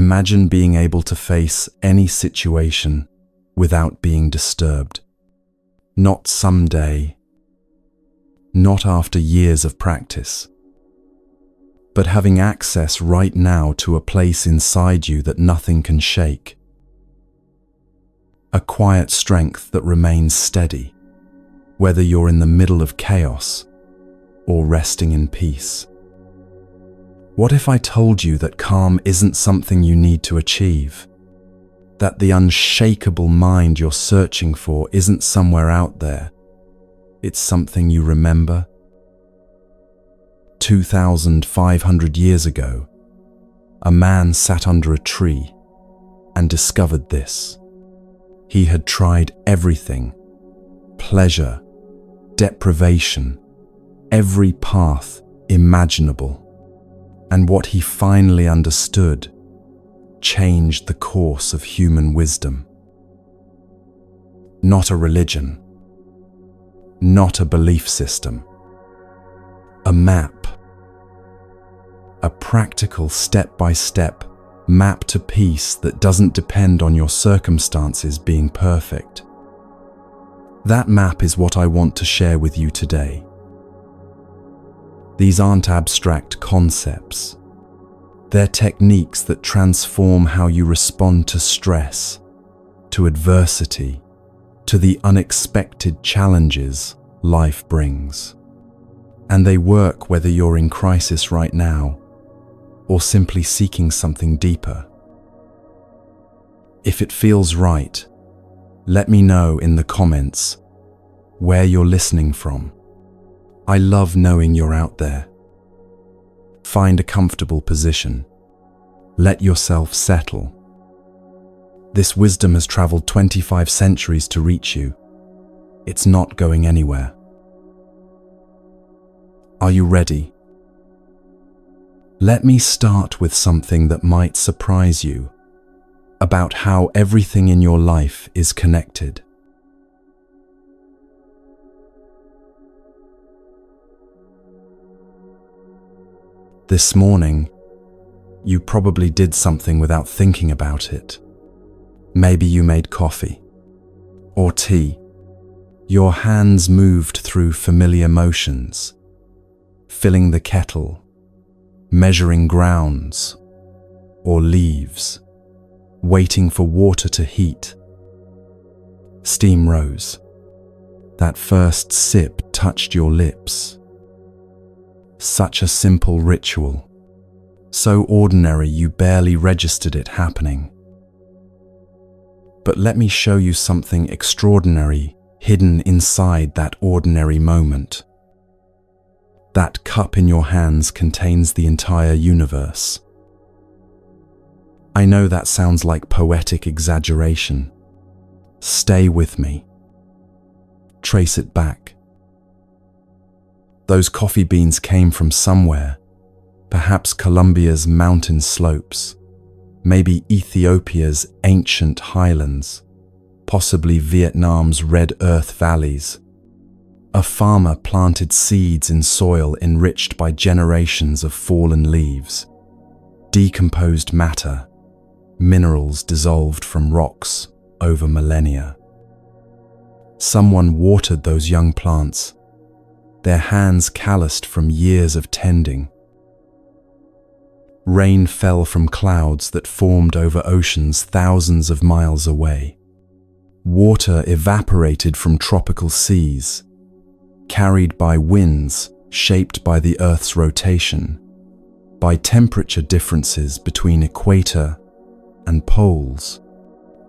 Imagine being able to face any situation without being disturbed. Not someday, not after years of practice, but having access right now to a place inside you that nothing can shake. A quiet strength that remains steady, whether you're in the middle of chaos or resting in peace. What if I told you that calm isn't something you need to achieve? That the unshakable mind you're searching for isn't somewhere out there? It's something you remember? 2,500 years ago, a man sat under a tree and discovered this. He had tried everything: pleasure, deprivation, every path imaginable. And what he finally understood changed the course of human wisdom. Not a religion, not a belief system, a map. A practical step-by-step map to peace that doesn't depend on your circumstances being perfect. That map is what I want to share with you today. These aren't abstract concepts. They're techniques that transform how you respond to stress, to adversity, to the unexpected challenges life brings. And they work whether you're in crisis right now or simply seeking something deeper. If it feels right, let me know in the comments where you're listening from. I love knowing you're out there. Find a comfortable position. Let yourself settle. This wisdom has traveled 25 centuries to reach you. It's not going anywhere. Are you ready? Let me start with something that might surprise you about how everything in your life is connected. This morning, you probably did something without thinking about it. Maybe you made coffee or tea. Your hands moved through familiar motions, filling the kettle, measuring grounds or leaves, waiting for water to heat. Steam rose. That first sip touched your lips. Such a simple ritual, so ordinary you barely registered it happening. But let me show you something extraordinary hidden inside that ordinary moment. That cup in your hands contains the entire universe. I know that sounds like poetic exaggeration. Stay with me. Trace it back. Those coffee beans came from somewhere, perhaps Colombia's mountain slopes, maybe Ethiopia's ancient highlands, possibly Vietnam's red earth valleys. A farmer planted seeds in soil enriched by generations of fallen leaves, decomposed matter, minerals dissolved from rocks over millennia. Someone watered those young plants, their hands calloused from years of tending. Rain fell from clouds that formed over oceans thousands of miles away. Water evaporated from tropical seas, carried by winds shaped by the Earth's rotation, by temperature differences between equator and poles,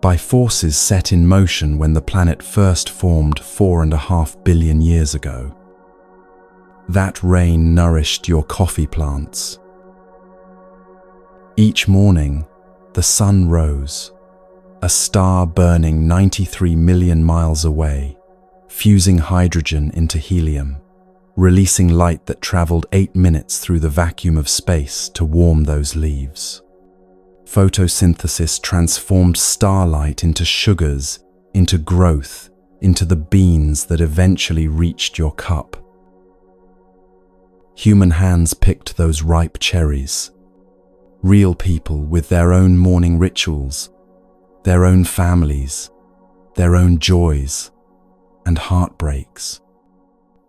by forces set in motion when the planet first formed 4.5 billion years ago. That rain nourished your coffee plants. Each morning, the sun rose, a star burning 93 million miles away, fusing hydrogen into helium, releasing light that traveled 8 minutes through the vacuum of space to warm those leaves. Photosynthesis transformed starlight into sugars, into growth, into the beans that eventually reached your cup. Human hands picked those ripe cherries. Real people with their own morning rituals, their own families, their own joys and heartbreaks.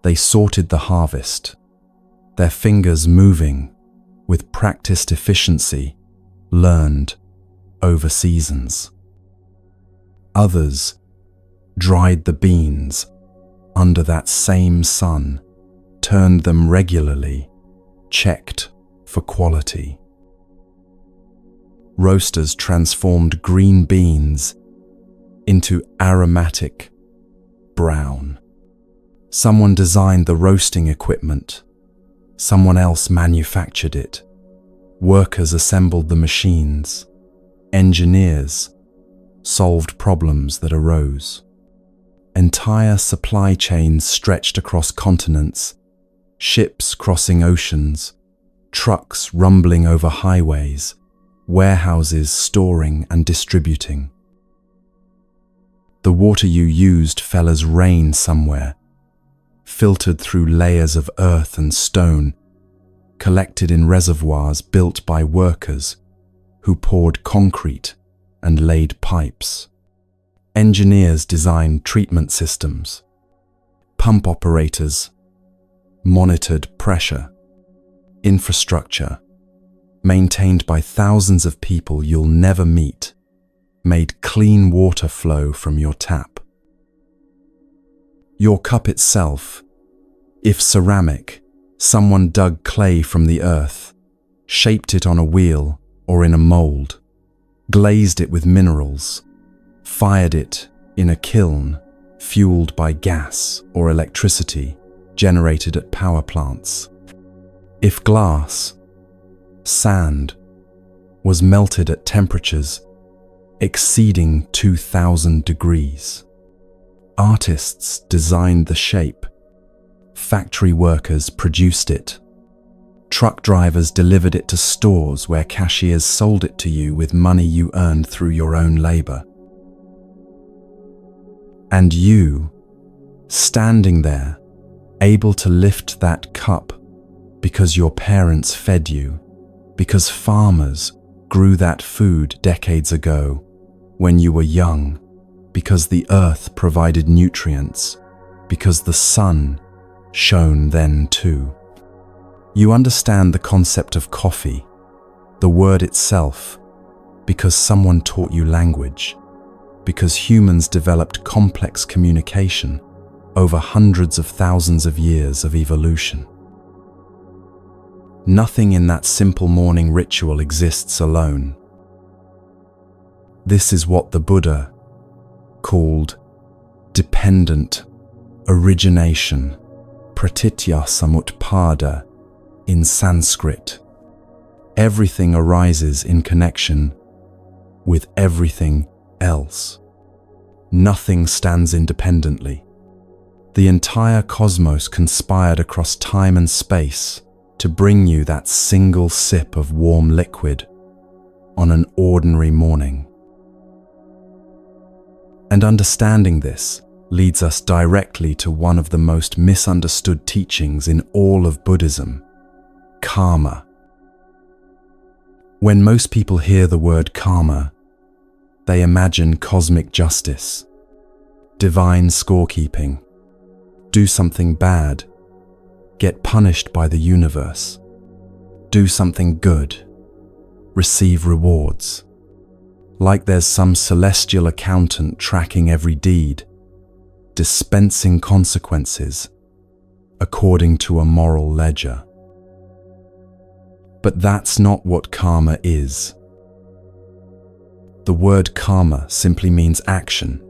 They sorted the harvest, their fingers moving with practiced efficiency learned over seasons. Others dried the beans under that same sun, turned them regularly, checked for quality. Roasters transformed green beans into aromatic brown. Someone designed the roasting equipment. Someone else manufactured it. Workers assembled the machines. Engineers solved problems that arose. Entire supply chains stretched across continents, ships crossing oceans, trucks rumbling over highways, warehouses storing and distributing. The water you used fell as rain somewhere, filtered through layers of earth and stone, collected in reservoirs built by workers who poured concrete and laid pipes. Engineers designed treatment systems. Pump operators monitored pressure. Infrastructure, maintained by thousands of people you'll never meet, made clean water flow from your tap. Your cup itself, if ceramic, someone dug clay from the earth, shaped it on a wheel or in a mold, glazed it with minerals, fired it in a kiln fueled by gas or electricity generated at power plants. If glass, sand, was melted at temperatures exceeding 2000 degrees. Artists designed the shape. Factory workers produced it. Truck drivers delivered it to stores where cashiers sold it to you with money you earned through your own labor. And you, standing there, able to lift that cup because your parents fed you, because farmers grew that food decades ago when you were young, because the earth provided nutrients, because the sun shone then too. You understand the concept of coffee, the word itself, because someone taught you language, because humans developed complex communication over hundreds of thousands of years of evolution. Nothing in that simple morning ritual exists alone. This is what the Buddha called dependent origination, pratitya samutpada in Sanskrit. Everything arises in connection with everything else. Nothing stands independently. The entire cosmos conspired across time and space to bring you that single sip of warm liquid on an ordinary morning. And understanding this leads us directly to one of the most misunderstood teachings in all of Buddhism, karma. When most people hear the word karma, they imagine cosmic justice, divine scorekeeping. Do something bad, get punished by the universe. Do something good, receive rewards. Like there's some celestial accountant tracking every deed, dispensing consequences according to a moral ledger. But that's not what karma is. The word karma simply means action.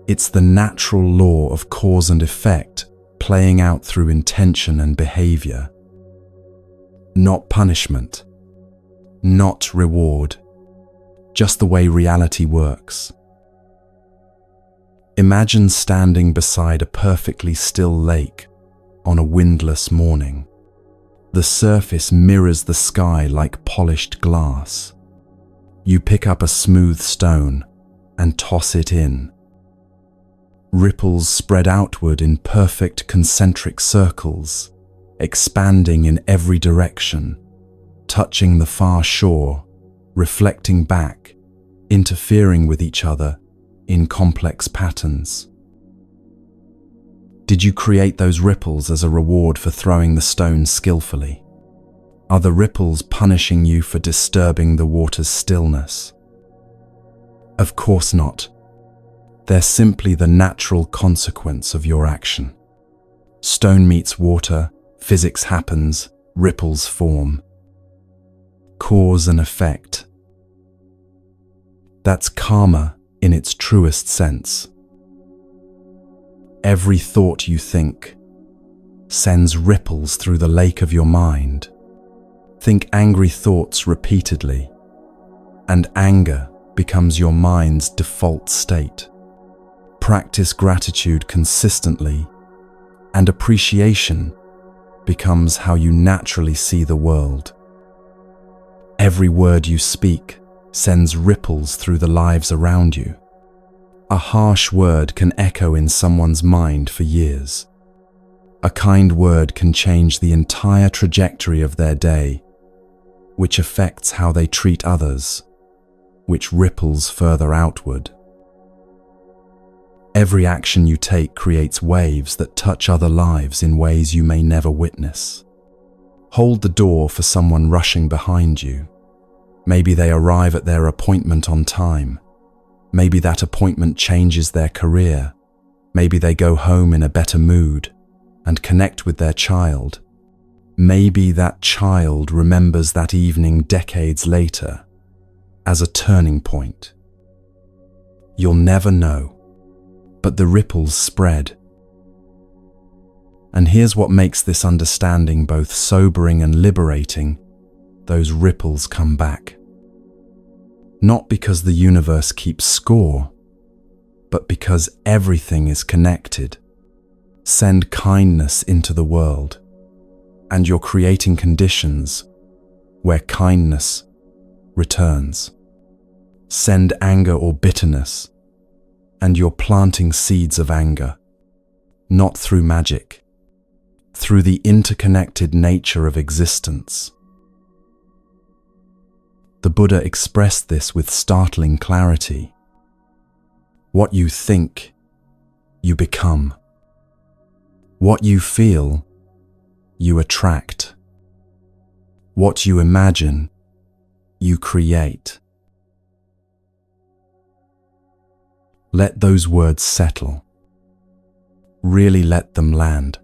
It's the natural law of cause and effect playing out through intention and behavior. Not punishment, not reward, just the way reality works. Imagine standing beside a perfectly still lake on a windless morning. The surface mirrors the sky like polished glass. You pick up a smooth stone and toss it in. Ripples spread outward in perfect concentric circles, expanding in every direction, touching the far shore, reflecting back, interfering with each other in complex patterns. Did you create those ripples as a reward for throwing the stone skillfully? Are the ripples punishing you for disturbing the water's stillness? Of course not. They're simply the natural consequence of your action. Stone meets water, physics happens, ripples form. Cause and effect. That's karma in its truest sense. Every thought you think sends ripples through the lake of your mind. Think angry thoughts repeatedly, and anger becomes your mind's default state. Practice gratitude consistently, and appreciation becomes how you naturally see the world. Every word you speak sends ripples through the lives around you. A harsh word can echo in someone's mind for years. A kind word can change the entire trajectory of their day, which affects how they treat others, which ripples further outward. Every action you take creates waves that touch other lives in ways you may never witness. Hold the door for someone rushing behind you. Maybe they arrive at their appointment on time. Maybe that appointment changes their career. Maybe they go home in a better mood and connect with their child. Maybe that child remembers that evening decades later as a turning point. You'll never know, but the ripples spread. And here's what makes this understanding both sobering and liberating: those ripples come back. Not because the universe keeps score, but because everything is connected. Send kindness into the world, and you're creating conditions where kindness returns. Send anger or bitterness, and you're planting seeds of anger, not through magic, through the interconnected nature of existence. The Buddha expressed this with startling clarity. What you think, you become. What you feel, you attract. What you imagine, you create. Let those words settle. Really let them land.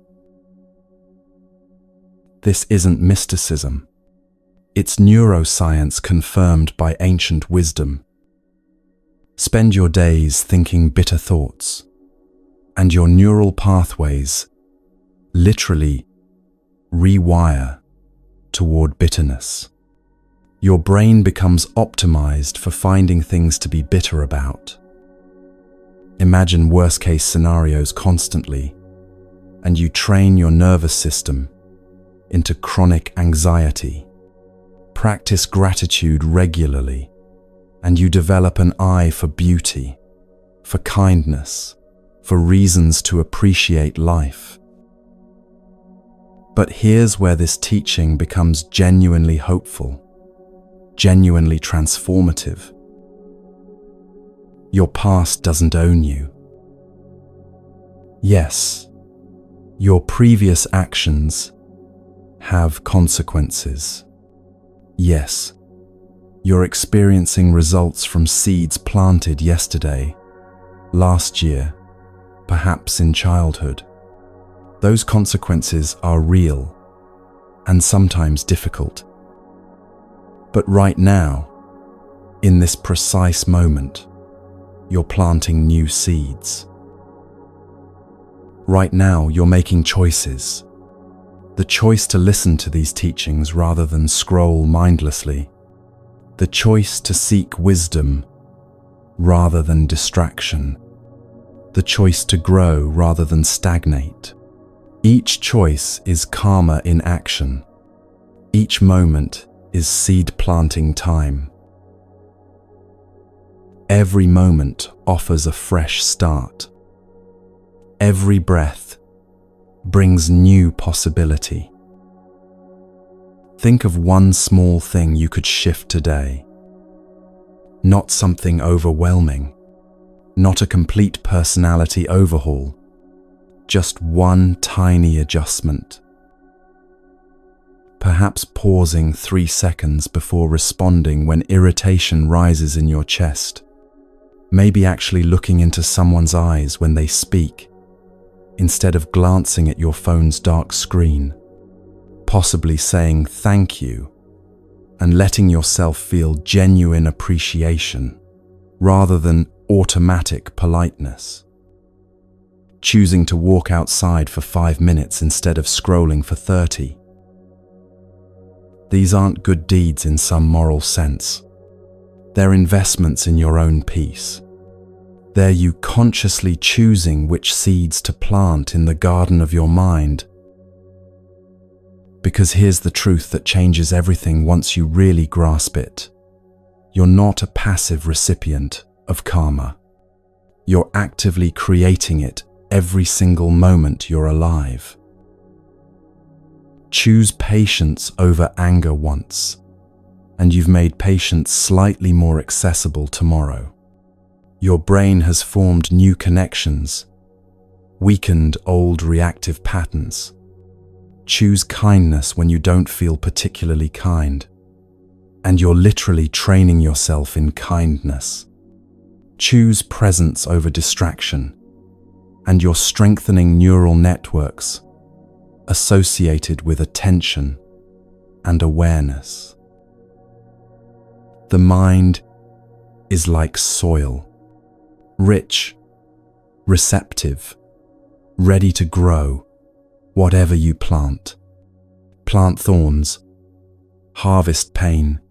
This isn't mysticism. It's neuroscience confirmed by ancient wisdom. Spend your days thinking bitter thoughts, and your neural pathways literally rewire toward bitterness. Your brain becomes optimized for finding things to be bitter about. Imagine worst-case scenarios constantly, and you train your nervous system into chronic anxiety. Practice gratitude regularly, and you develop an eye for beauty, for kindness, for reasons to appreciate life. But here's where this teaching becomes genuinely hopeful, genuinely transformative. Your past doesn't own you. Yes, your previous actions have consequences. Yes, you're experiencing results from seeds planted yesterday, last year, perhaps in childhood. Those consequences are real and sometimes difficult. But right now, in this precise moment, you're planting new seeds. Right now, you're making choices. The choice to listen to these teachings rather than scroll mindlessly. The choice to seek wisdom rather than distraction. The choice to grow rather than stagnate. Each choice is karma in action. Each moment is seed planting time. Every moment offers a fresh start. Every breath brings new possibility. Think of one small thing you could shift today. Not something overwhelming, not a complete personality overhaul, just one tiny adjustment. Perhaps pausing 3 seconds before responding when irritation rises in your chest. Maybe actually looking into someone's eyes when they speak, instead of glancing at your phone's dark screen. Possibly saying thank you and letting yourself feel genuine appreciation rather than automatic politeness. Choosing to walk outside for 5 minutes instead of scrolling for 30. These aren't good deeds in some moral sense. They're investments in your own peace. They're you consciously choosing which seeds to plant in the garden of your mind. Because here's the truth that changes everything once you really grasp it. You're not a passive recipient of karma. You're actively creating it every single moment you're alive. Choose patience over anger once, and you've made patience slightly more accessible tomorrow. Your brain has formed new connections, weakened old reactive patterns. Choose kindness when you don't feel particularly kind, and you're literally training yourself in kindness. Choose presence over distraction, and you're strengthening neural networks associated with attention and awareness. The mind is like soil, rich, receptive, ready to grow whatever you plant. Plant thorns, harvest pain.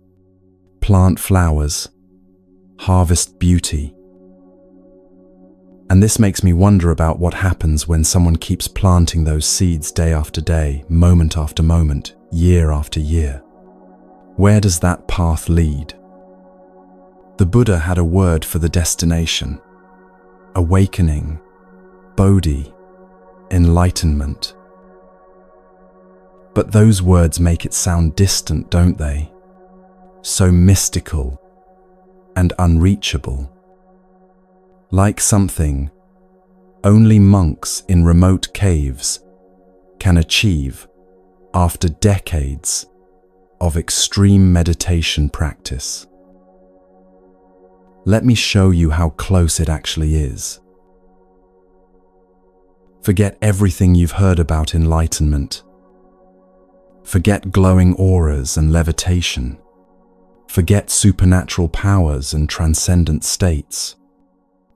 Plant flowers, harvest beauty. And this makes me wonder about what happens when someone keeps planting those seeds day after day, moment after moment, year after year. Where does that path lead? The Buddha had a word for the destination: awakening, bodhi, enlightenment. But those words make it sound distant, don't they? So mystical and unreachable. Like something only monks in remote caves can achieve after decades of extreme meditation practice. Let me show you how close it actually is. Forget everything you've heard about enlightenment. Forget glowing auras and levitation. Forget supernatural powers and transcendent states.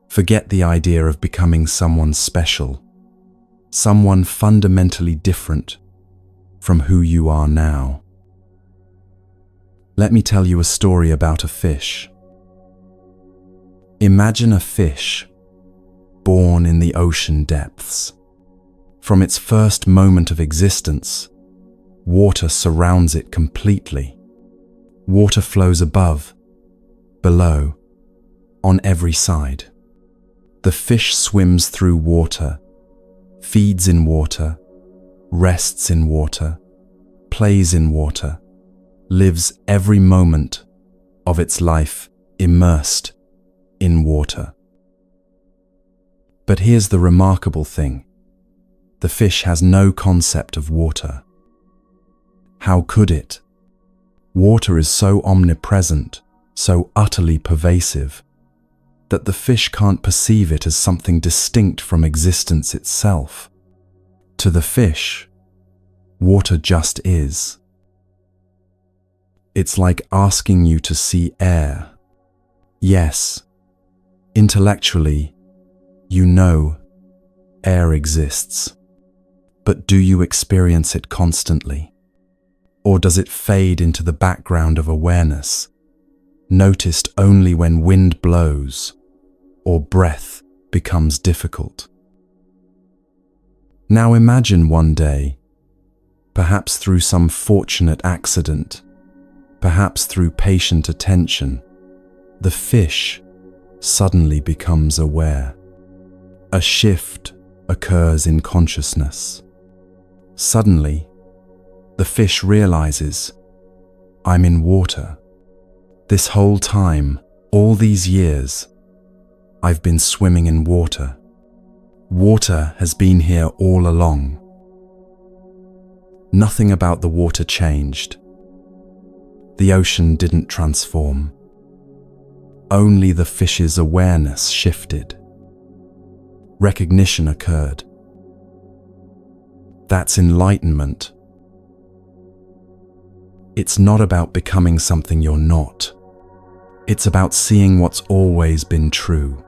Forget the idea of becoming someone special, someone fundamentally different from who you are now. Let me tell you a story about a fish. Imagine a fish born in the ocean depths. From its first moment of existence, water surrounds it completely. Water flows above, below, on every side. The fish swims through water, feeds in water, rests in water, plays in water, lives every moment of its life immersed in water. But here's the remarkable thing. The fish has no concept of water. How could it? Water is so omnipresent, so utterly pervasive, that the fish can't perceive it as something distinct from existence itself. To the fish, water just is. It's like asking you to see air. Yes, intellectually, you know air exists. But do you experience it constantly? Or does it fade into the background of awareness, noticed only when wind blows or breath becomes difficult? Now imagine one day, perhaps through some fortunate accident, perhaps through patient attention, the fish suddenly becomes aware. A shift occurs in consciousness. Suddenly, the fish realizes I'm in water. This whole time, all these years, I've been swimming in water. Water has been here all along. Nothing about the water changed. The ocean didn't transform. Only the fish's awareness shifted. Recognition occurred. That's enlightenment. It's not about becoming something you're not. It's about seeing what's always been true.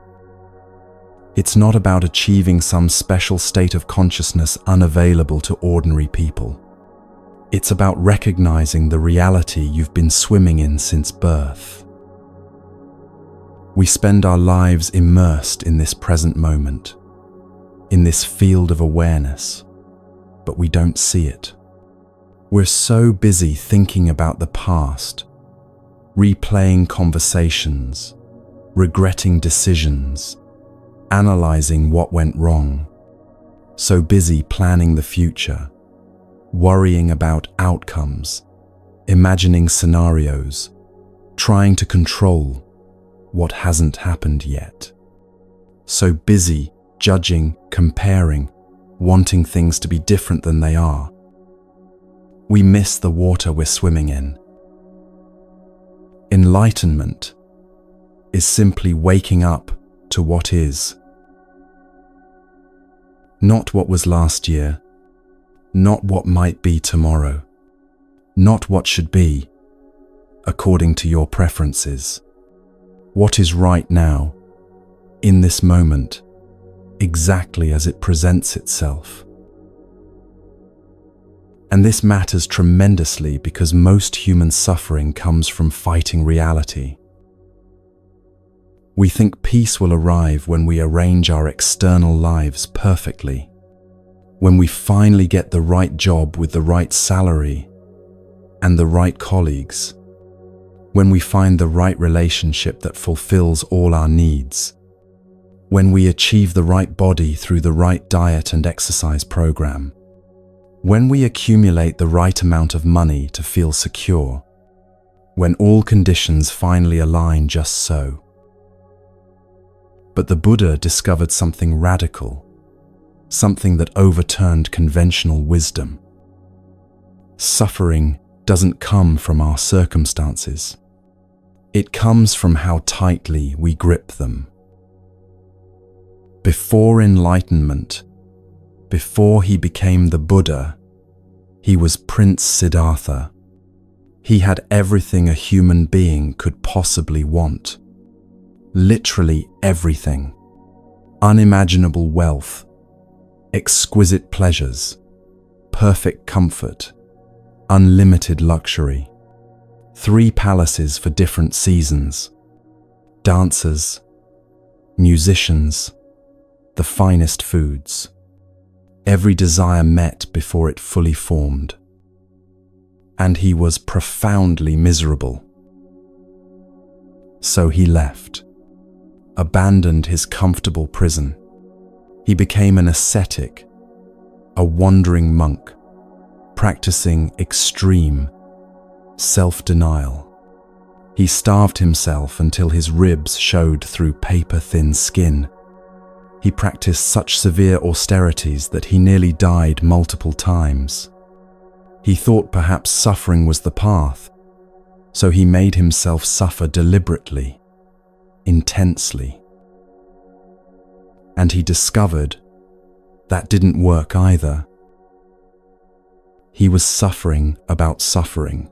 It's not about achieving some special state of consciousness unavailable to ordinary people. It's about recognizing the reality you've been swimming in since birth. We spend our lives immersed in this present moment, in this field of awareness, but we don't see it. We're so busy thinking about the past, replaying conversations, regretting decisions, analyzing what went wrong, so busy planning the future, worrying about outcomes, imagining scenarios, trying to control what hasn't happened yet. So busy judging, comparing, wanting things to be different than they are. We miss the water we're swimming in. Enlightenment is simply waking up to what is. Not what was last year, not what might be tomorrow, not what should be, according to your preferences. What is right now, in this moment, exactly as it presents itself. And this matters tremendously because most human suffering comes from fighting reality. We think peace will arrive when we arrange our external lives perfectly, when we finally get the right job with the right salary and the right colleagues, when we find the right relationship that fulfills all our needs, when we achieve the right body through the right diet and exercise program, when we accumulate the right amount of money to feel secure, when all conditions finally align just so. But the Buddha discovered something radical, something that overturned conventional wisdom. Suffering doesn't come from our circumstances. It comes from how tightly we grip them. Before enlightenment, before he became the Buddha, he was Prince Siddhartha. He had everything a human being could possibly want. Literally everything. Unimaginable wealth, exquisite pleasures, perfect comfort, unlimited luxury. 3 palaces for different seasons, dancers, musicians, the finest foods. Every desire met before it fully formed. And he was profoundly miserable. So he left, abandoned his comfortable prison. He became an ascetic, a wandering monk, practicing extreme self-denial. He starved himself until his ribs showed through paper-thin skin. He practiced such severe austerities that he nearly died multiple times. He thought perhaps suffering was the path, so he made himself suffer deliberately, intensely. And he discovered that didn't work either. He was suffering about suffering,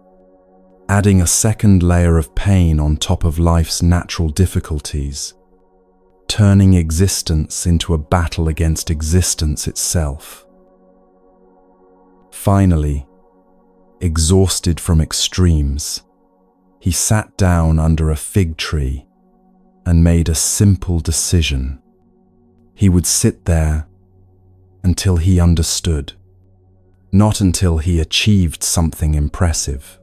adding a second layer of pain on top of life's natural difficulties, turning existence into a battle against existence itself. Finally, exhausted from extremes, he sat down under a fig tree and made a simple decision. He would sit there until he understood, not until he achieved something impressive,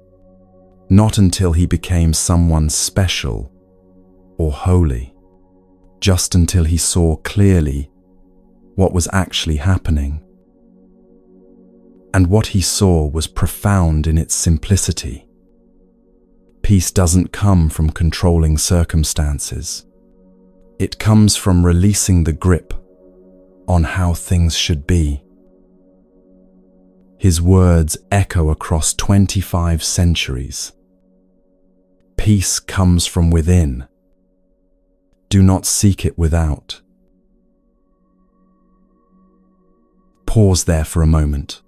not until he became someone special or holy, just until he saw clearly what was actually happening. And what he saw was profound in its simplicity. Peace doesn't come from controlling circumstances. It comes from releasing the grip on how things should be. His words echo across 25 centuries. Peace comes from within. Do not seek it without. Pause there for a moment.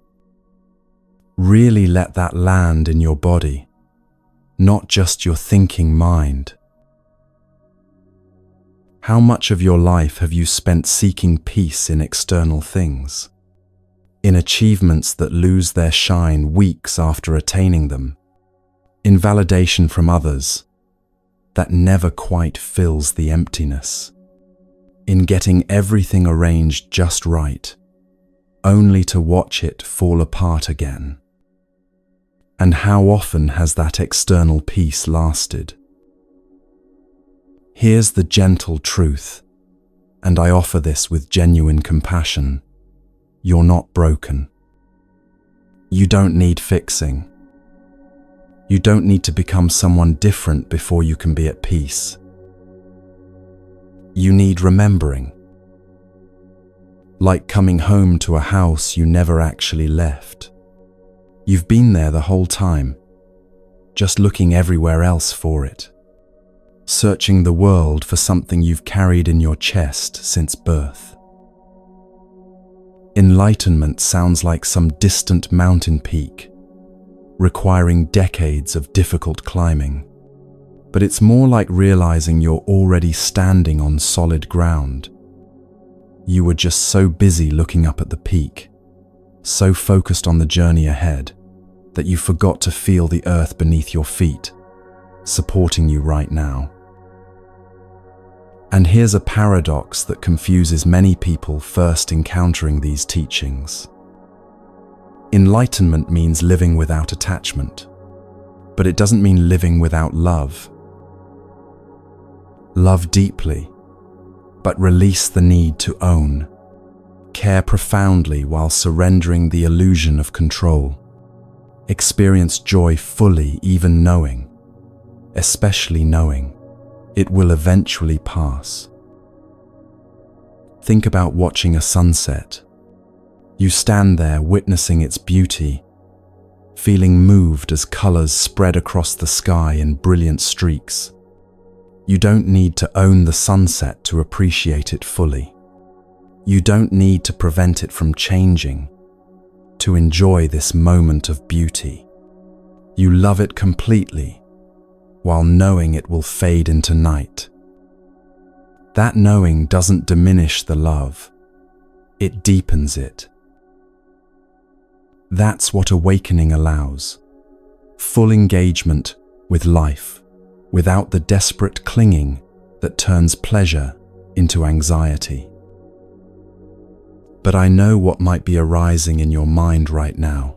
Really let that land in your body, not just your thinking mind. How much of your life have you spent seeking peace in external things, in achievements that lose their shine weeks after attaining them, in validation from others that never quite fills the emptiness, in getting everything arranged just right, only to watch it fall apart again? And how often has that external peace lasted? Here's the gentle truth, and I offer this with genuine compassion. You're not broken. You don't need fixing. You don't need to become someone different before you can be at peace. You need remembering. Like coming home to a house you never actually left. You've been there the whole time, just looking everywhere else for it, searching the world for something you've carried in your chest since birth. Enlightenment sounds like some distant mountain peak, requiring decades of difficult climbing, but it's more like realizing you're already standing on solid ground. You were just so busy looking up at the peak, so focused on the journey ahead, that you forgot to feel the earth beneath your feet, supporting you right now. And here's a paradox that confuses many people first encountering these teachings. Enlightenment means living without attachment, but it doesn't mean living without love. Love deeply, but release the need to own. Care profoundly while surrendering the illusion of control. Experience joy fully, even knowing, especially knowing, it will eventually pass. Think about watching a sunset. You stand there witnessing its beauty, feeling moved as colors spread across the sky in brilliant streaks. You don't need to own the sunset to appreciate it fully. You don't need to prevent it from changing to enjoy this moment of beauty. You love it completely, while knowing it will fade into night. That knowing doesn't diminish the love, it deepens it. That's what awakening allows. Full engagement with life, without the desperate clinging that turns pleasure into anxiety. But I know what might be arising in your mind right now.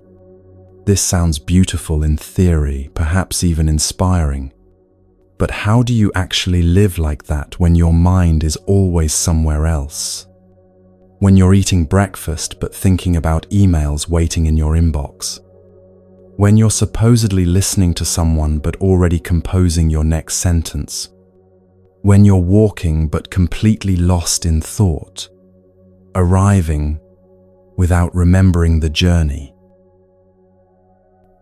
This sounds beautiful in theory, perhaps even inspiring. But how do you actually live like that when your mind is always somewhere else? When you're eating breakfast but thinking about emails waiting in your inbox? When you're supposedly listening to someone but already composing your next sentence? When you're walking but completely lost in thought? Arriving without remembering the journey?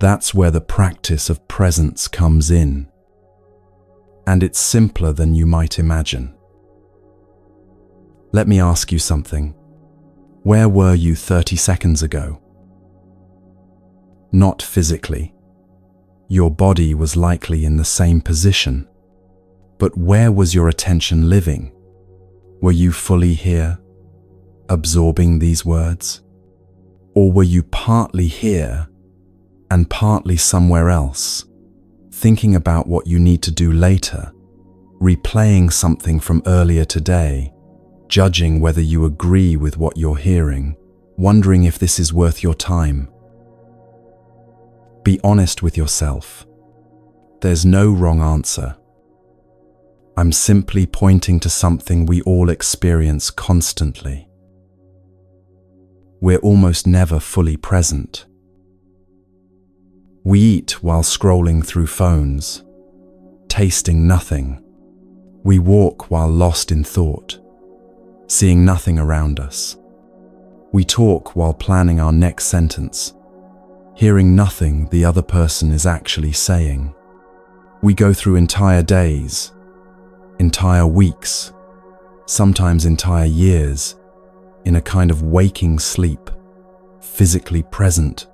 That's where the practice of presence comes in. And it's simpler than you might imagine. Let me ask you something. Where were you 30 seconds ago? Not physically. Your body was likely in the same position. But where was your attention living? Were you fully here, absorbing these words? Or were you partly here and partly somewhere else, thinking about what you need to do later, replaying something from earlier today, judging whether you agree with what you're hearing, wondering if this is worth your time? Be honest with yourself. There's no wrong answer. I'm simply pointing to something we all experience constantly. We're almost never fully present. We eat while scrolling through phones, tasting nothing. We walk while lost in thought, seeing nothing around us. We talk while planning our next sentence, hearing nothing the other person is actually saying. We go through entire days, entire weeks, sometimes entire years, in a kind of waking sleep, physically present,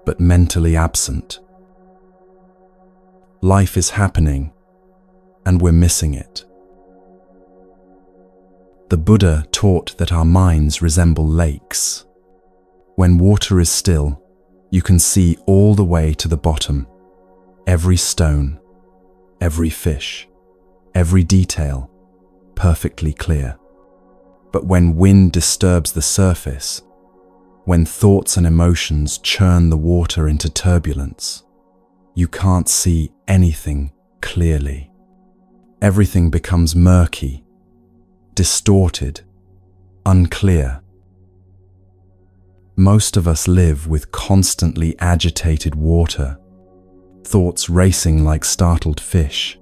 but mentally absent. Life is happening, and we're missing it. The Buddha taught that our minds resemble lakes. When water is still, you can see all the way to the bottom, every stone, every fish, every detail, perfectly clear. But when wind disturbs the surface, when thoughts and emotions churn the water into turbulence, you can't see anything clearly. Everything becomes murky, distorted, unclear. Most of us live with constantly agitated water, thoughts racing like startled fish,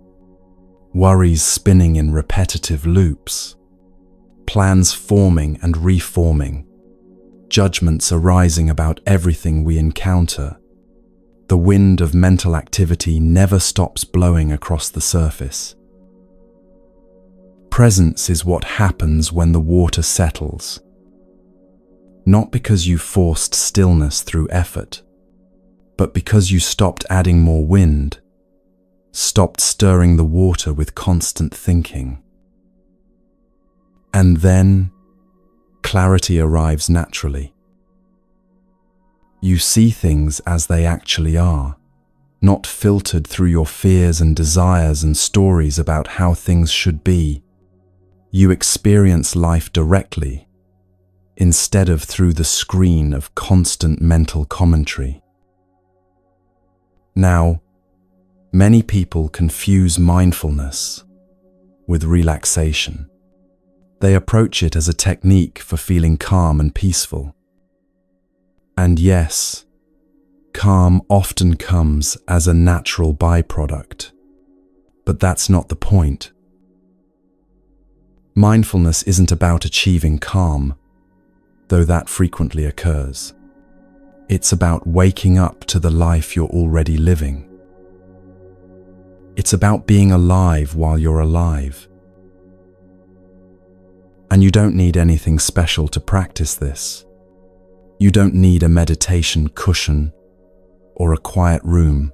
worries spinning in repetitive loops, plans forming and reforming, judgments arising about everything we encounter. The wind of mental activity never stops blowing across the surface. Presence is what happens when the water settles. Not because you forced stillness through effort, but because you stopped adding more wind, stopped stirring the water with constant thinking. And then, clarity arrives naturally. You see things as they actually are, not filtered through your fears and desires and stories about how things should be. You experience life directly, instead of through the screen of constant mental commentary. Now, many people confuse mindfulness with relaxation. They approach it as a technique for feeling calm and peaceful. And yes, calm often comes as a natural byproduct, but that's not the point. Mindfulness isn't about achieving calm, though that frequently occurs. It's about waking up to the life you're already living. It's about being alive while you're alive. And you don't need anything special to practice this. You don't need a meditation cushion, or a quiet room,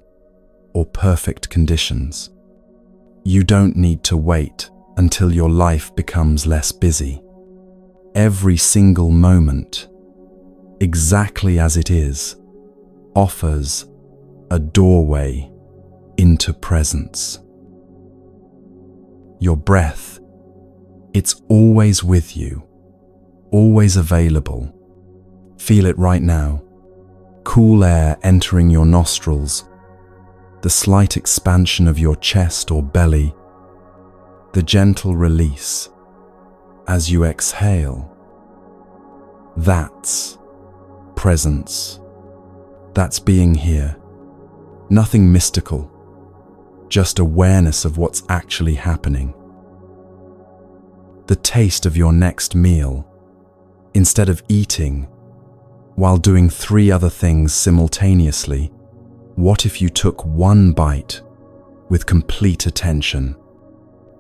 or perfect conditions. You don't need to wait until your life becomes less busy. Every single moment, exactly as it is, offers a doorway into presence. Your breath, it's always with you, always available. Feel it right now. Cool air entering your nostrils, the slight expansion of your chest or belly, the gentle release as you exhale. That's presence. That's being here. Nothing mystical, just awareness of what's actually happening. The taste of your next meal, instead of eating, while doing 3 other things simultaneously, what if you took one bite with complete attention,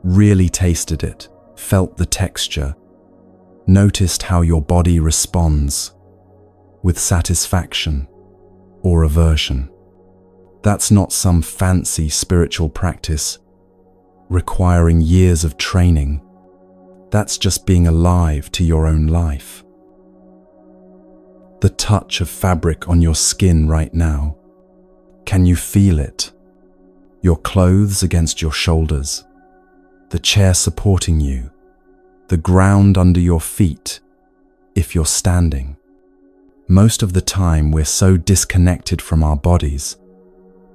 really tasted it, felt the texture, noticed how your body responds with satisfaction or aversion? That's not some fancy spiritual practice requiring years of training. That's just being alive to your own life. The touch of fabric on your skin right now. Can you feel it? Your clothes against your shoulders, the chair supporting you, the ground under your feet if you're standing. Most of the time we're so disconnected from our bodies,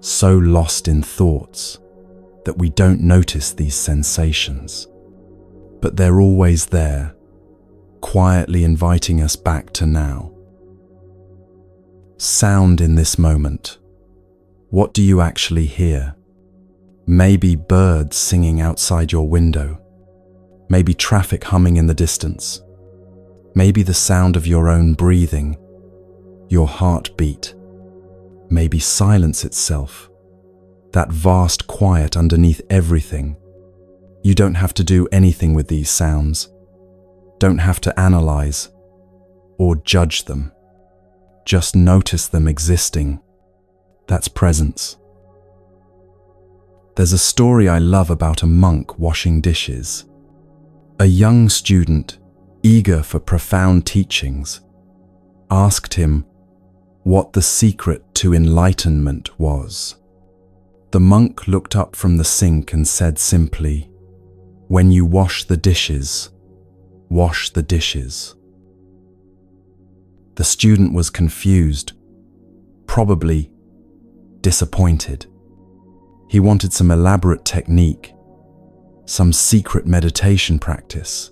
so lost in thoughts, that we don't notice these sensations. But they're always there, quietly inviting us back to now. Sound in this moment. What do you actually hear? Maybe birds singing outside your window. Maybe traffic humming in the distance. Maybe the sound of your own breathing, your heartbeat. Maybe silence itself, that vast quiet underneath everything. You don't have to do anything with these sounds. Don't have to analyze or judge them. Just notice them existing. That's presence. There's a story I love about a monk washing dishes. A young student, eager for profound teachings, asked him what the secret to enlightenment was. The monk looked up from the sink and said simply, "When you wash the dishes, wash the dishes." The student was confused, probably disappointed. He wanted some elaborate technique, some secret meditation practice,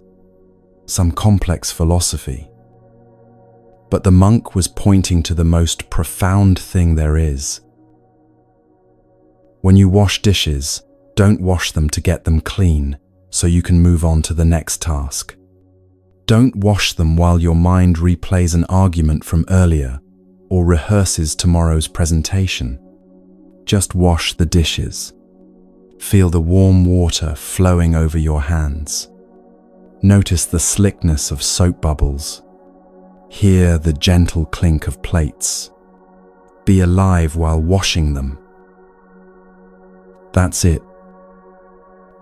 some complex philosophy. But the monk was pointing to the most profound thing there is. When you wash dishes, don't wash them to get them clean so you can move on to the next task. Don't wash them while your mind replays an argument from earlier or rehearses tomorrow's presentation. Just wash the dishes. Feel the warm water flowing over your hands. Notice the slickness of soap bubbles. Hear the gentle clink of plates. Be alive while washing them. That's it.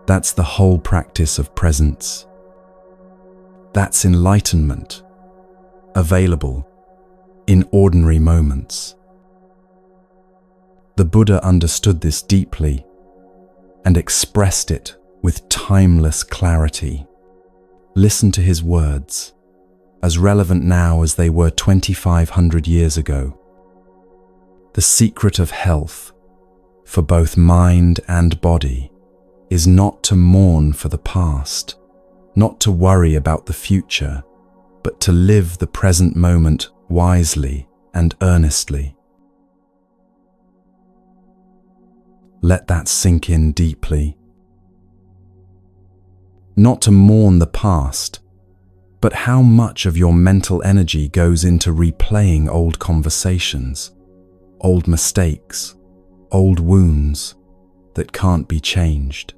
That's the whole practice of presence. That's enlightenment, available in ordinary moments. The Buddha understood this deeply and expressed it with timeless clarity. Listen to his words, as relevant now as they were 2,500 years ago. The secret of health, for both mind and body, is not to mourn for the past, not to worry about the future, but to live the present moment wisely and earnestly. Let that sink in deeply. Not to mourn the past, but how much of your mental energy goes into replaying old conversations, old mistakes, old wounds that can't be changed.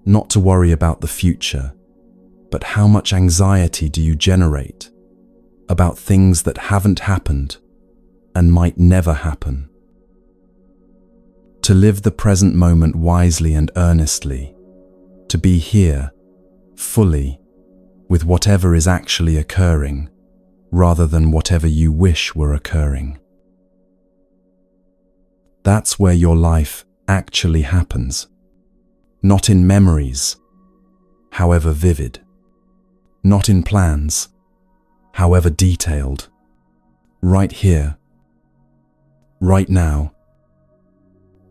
Not to worry about the future, but how much anxiety do you generate about things that haven't happened and might never happen? To live the present moment wisely and earnestly, to be here, fully, with whatever is actually occurring, rather than whatever you wish were occurring. That's where your life actually happens. Not in memories, however vivid. Not in plans, however detailed. Right here, right now,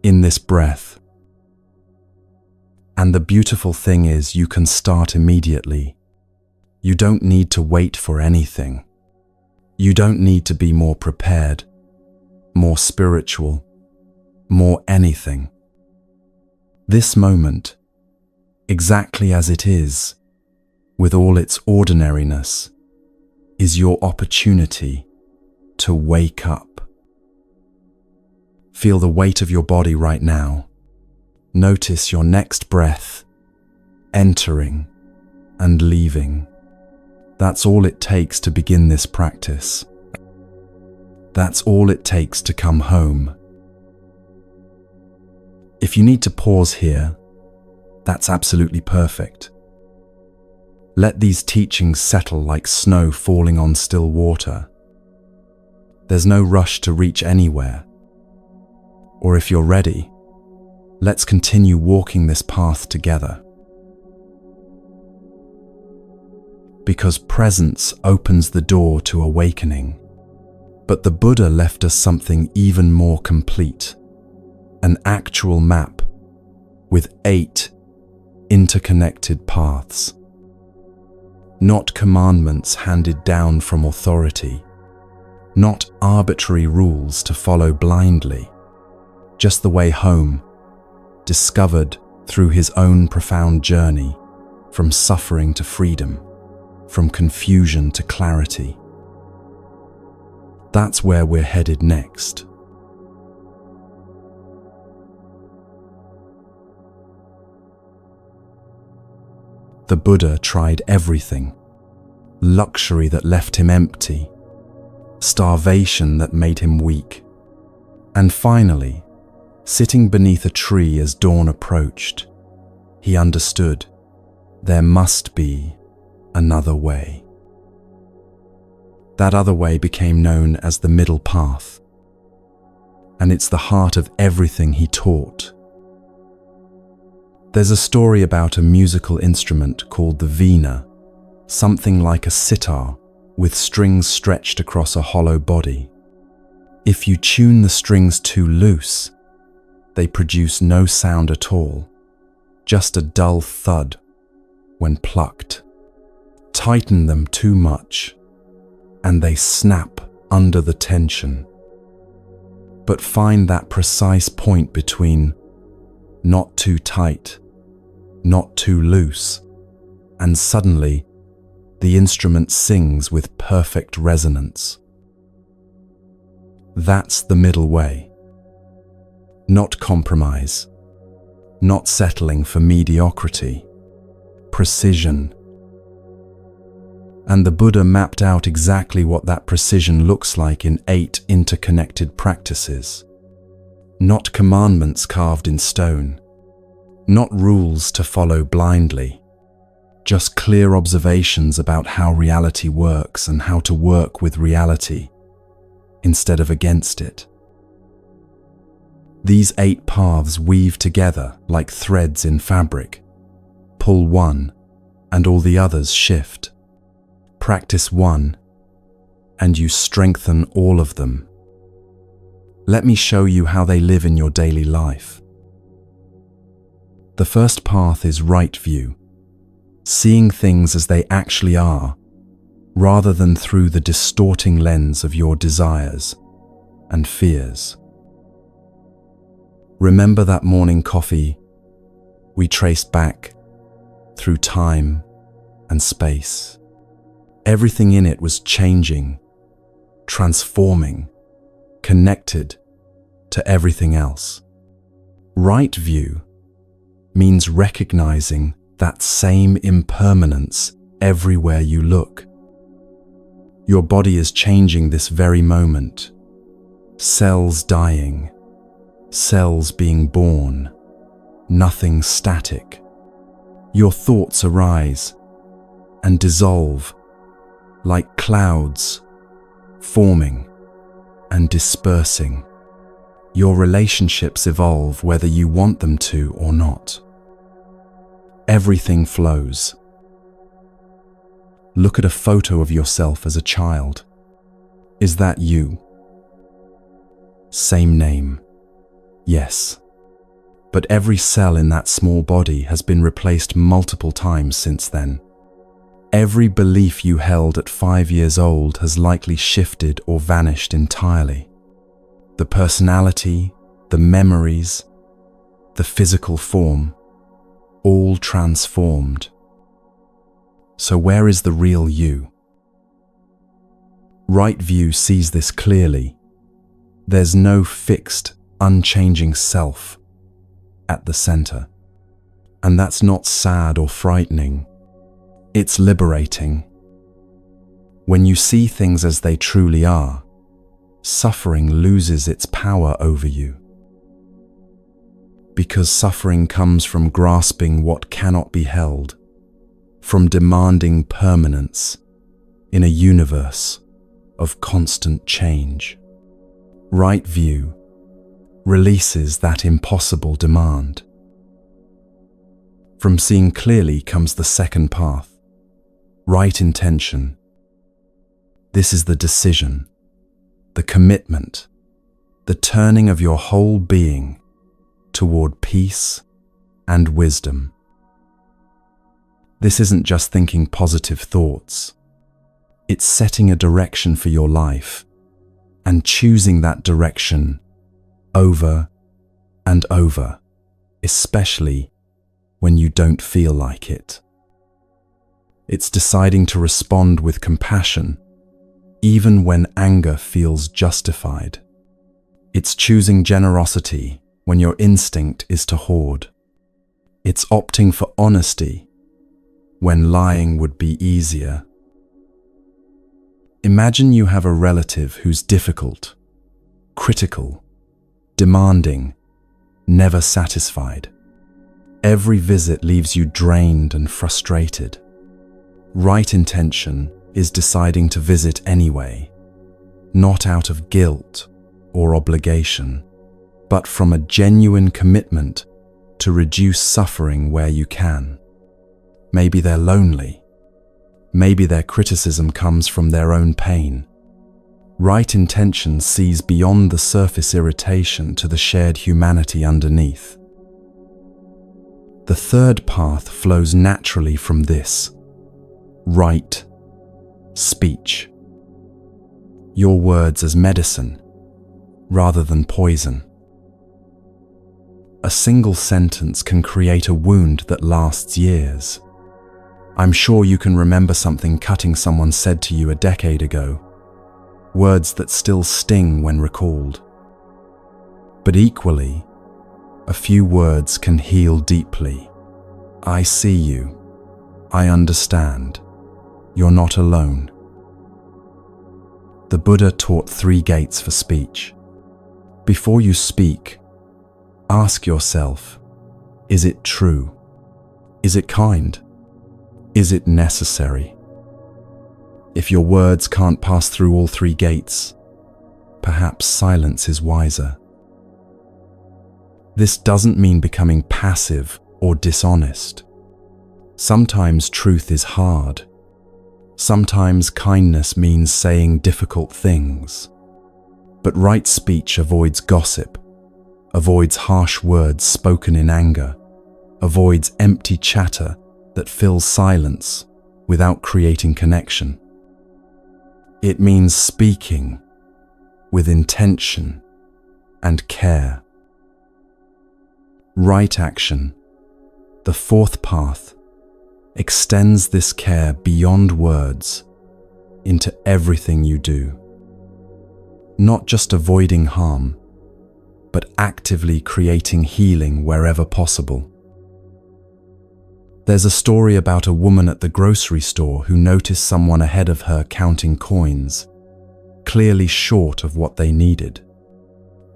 in this breath. And the beautiful thing is you can start immediately. You don't need to wait for anything. You don't need to be more prepared, more spiritual, more anything. This moment, exactly as it is, with all its ordinariness, is your opportunity to wake up. Feel the weight of your body right now. Notice your next breath, entering and leaving. That's all it takes to begin this practice. That's all it takes to come home. If you need to pause here, that's absolutely perfect. Let these teachings settle like snow falling on still water. There's no rush to reach anywhere. Or if you're ready, let's continue walking this path together. Because presence opens the door to awakening. But the Buddha left us something even more complete. An actual map with 8 interconnected paths. Not commandments handed down from authority. Not arbitrary rules to follow blindly. Just the way home, discovered through his own profound journey, from suffering to freedom, from confusion to clarity. That's where we're headed next. The Buddha tried everything: luxury that left him empty, starvation that made him weak, and finally, sitting beneath a tree as dawn approached, he understood there must be another way. That other way became known as the middle path, and it's the heart of everything he taught. There's a story about a musical instrument called the veena, something like a sitar with strings stretched across a hollow body. If you tune the strings too loose, they produce no sound at all, just a dull thud when plucked. Tighten them too much, and they snap under the tension. But find that precise point between not too tight, not too loose, and suddenly the instrument sings with perfect resonance. That's the middle way. Not compromise, not settling for mediocrity, precision. And the Buddha mapped out exactly what that precision looks like in 8 interconnected practices. Not commandments carved in stone, not rules to follow blindly, just clear observations about how reality works and how to work with reality instead of against it. These 8 paths weave together like threads in fabric. Pull one, and all the others shift. Practice one, and you strengthen all of them. Let me show you how they live in your daily life. The first path is right view, seeing things as they actually are, rather than through the distorting lens of your desires and fears. Remember that morning coffee we traced back through time and space. Everything in it was changing, transforming, connected to everything else. Right view means recognizing that same impermanence everywhere you look. Your body is changing this very moment. Cells dying, cells being born, nothing static. Your thoughts arise and dissolve like clouds, forming and dispersing. Your relationships evolve whether you want them to or not. Everything flows. Look at a photo of yourself as a child. Is that you? Same name. Yes. But every cell in that small body has been replaced multiple times since then. Every belief you held at 5 years old has likely shifted or vanished entirely. The personality, the memories, the physical form, all transformed. So where is the real you? Right view sees this clearly. There's no fixed, unchanging self at the center. And that's not sad or frightening. It's liberating. When you see things as they truly are, suffering loses its power over you. Because suffering comes from grasping what cannot be held, from demanding permanence in a universe of constant change. Right view releases that impossible demand. From seeing clearly comes the second path. Right intention. This is the decision, the commitment, the turning of your whole being toward peace and wisdom. This isn't just thinking positive thoughts. It's setting a direction for your life and choosing that direction over and over especially when you don't feel like it. It's deciding to respond with compassion, even when anger feels justified. It's choosing generosity when your instinct is to hoard. It's opting for honesty when lying would be easier. Imagine you have a relative who's difficult, critical, demanding, never satisfied. Every visit leaves you drained and frustrated. Right intention is deciding to visit anyway, not out of guilt or obligation, but from a genuine commitment to reduce suffering where you can. Maybe they're lonely. Maybe their criticism comes from their own pain. Right intention sees beyond the surface irritation to the shared humanity underneath. The third path flows naturally from this: right speech. Your words as medicine rather than poison. A single sentence can create a wound that lasts years. I'm sure you can remember something cutting someone said to you a decade ago, words that still sting when recalled. But equally, a few words can heal deeply. I see you. I understand. You're not alone. The Buddha taught 3 gates for speech. Before you speak, ask yourself, is it true? Is it kind? Is it necessary? If your words can't pass through all 3 gates, perhaps silence is wiser. This doesn't mean becoming passive or dishonest. Sometimes truth is hard. Sometimes kindness means saying difficult things. But right speech avoids gossip, avoids harsh words spoken in anger, avoids empty chatter that fills silence without creating connection. It means speaking with intention and care. Right action, the 4th path, extends this care beyond words into everything you do. Not just avoiding harm, but actively creating healing wherever possible. There's a story about a woman at the grocery store who noticed someone ahead of her counting coins, clearly short of what they needed.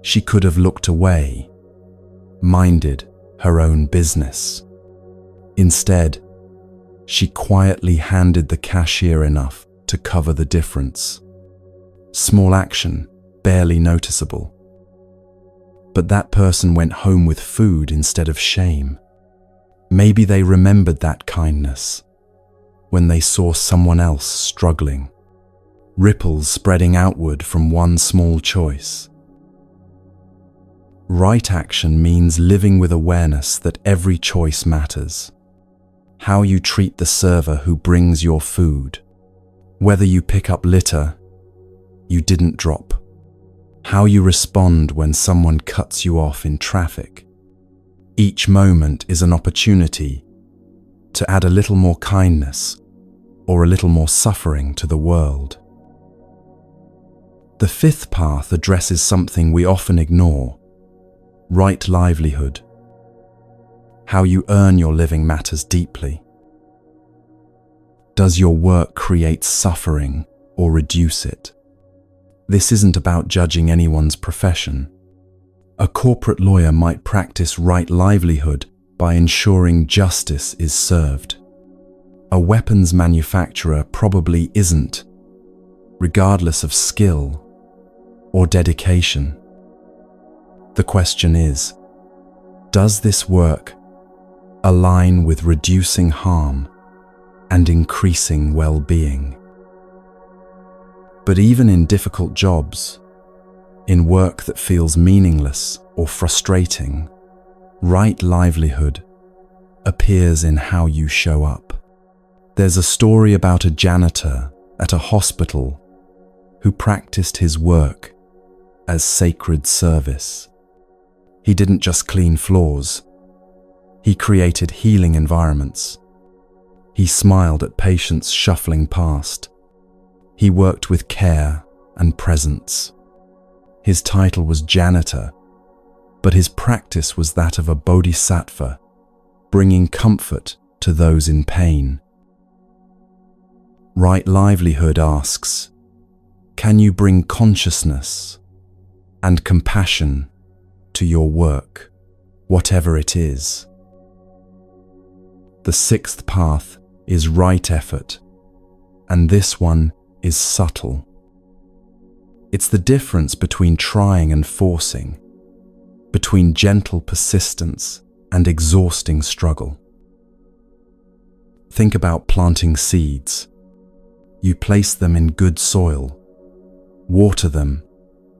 She could have looked away, minded her own business. Instead, she quietly handed the cashier enough to cover the difference. Small action, barely noticeable. But that person went home with food instead of shame. Maybe they remembered that kindness when they saw someone else struggling. Ripples spreading outward from one small choice. Right action means living with awareness that every choice matters. How you treat the server who brings your food. Whether you pick up litter you didn't drop. How you respond when someone cuts you off in traffic. Each moment is an opportunity to add a little more kindness or a little more suffering to the world. The 5th path addresses something we often ignore: right livelihood. How you earn your living matters deeply. Does your work create suffering or reduce it? This isn't about judging anyone's profession. A corporate lawyer might practice right livelihood by ensuring justice is served. A weapons manufacturer probably isn't, regardless of skill or dedication. The question is, does this work align with reducing harm and increasing well-being? But even in difficult jobs, in work that feels meaningless or frustrating, right livelihood appears in how you show up. There's a story about a janitor at a hospital who practiced his work as sacred service. He didn't just clean floors, He created healing environments. He smiled at patients shuffling past. He worked with care and presence. His title was janitor, but his practice was that of a bodhisattva, bringing comfort to those in pain. Right Livelihood asks, can you bring consciousness and compassion to your work, whatever it is? The sixth path is right effort, and this one is subtle. It's the difference between trying and forcing, between gentle persistence and exhausting struggle. Think about planting seeds. You place them in good soil, water them,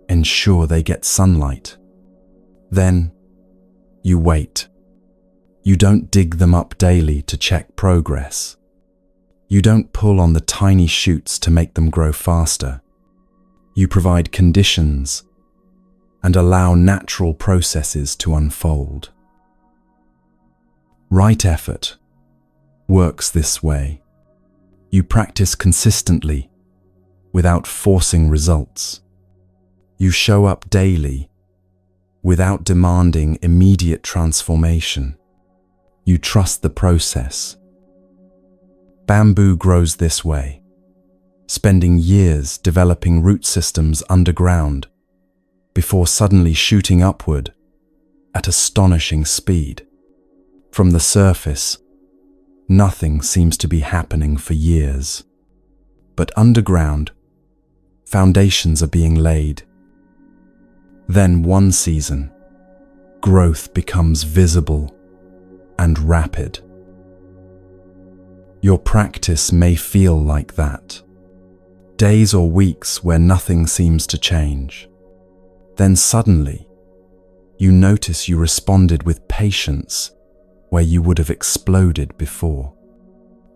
ensure they get sunlight. Then you wait. You don't dig them up daily to check progress. You don't pull on the tiny shoots to make them grow faster. You provide conditions and allow natural processes to unfold. Right effort works this way. You practice consistently without forcing results. You show up daily without demanding immediate transformation. You trust the process. Bamboo grows this way, spending years developing root systems underground before suddenly shooting upward at astonishing speed. From the surface, nothing seems to be happening for years. But underground, foundations are being laid. Then one season, growth becomes visible and rapid. Your practice may feel like that. Days or weeks where nothing seems to change. Then suddenly, you notice you responded with patience where you would have exploded before.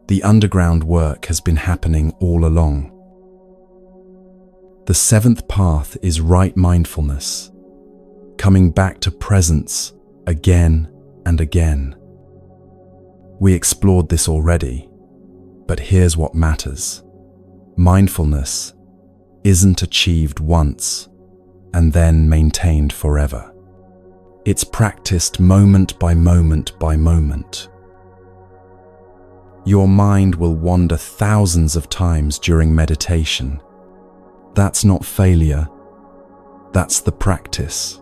The underground work has been happening all along. The seventh path is right mindfulness, coming back to presence again and again. We explored this already, but here's what matters. Mindfulness isn't achieved once and then maintained forever. It's practiced moment by moment by moment. Your mind will wander thousands of times during meditation. That's not failure, that's the practice.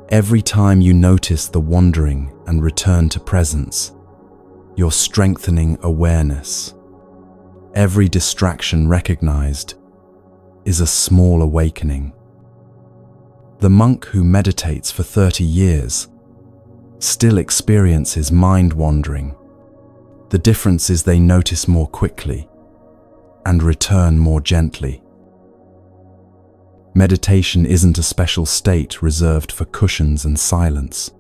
Every time you notice the wandering and return to presence, you're strengthening awareness. Every distraction recognized is a small awakening. The monk who meditates for 30 years still experiences mind wandering. The difference is they notice more quickly and return more gently. Meditation isn't a special state reserved for cushions and silence.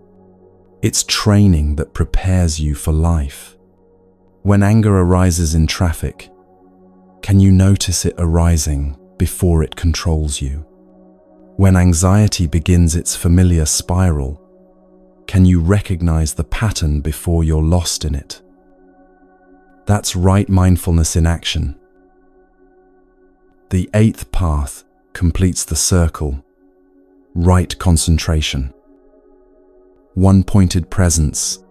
It's training that prepares you for life. When anger arises in traffic, can you notice it arising before it controls you? When anxiety begins its familiar spiral, can you recognize the pattern before you're lost in it? That's right mindfulness in action. The eighth path completes the circle, right concentration. One-pointed presence,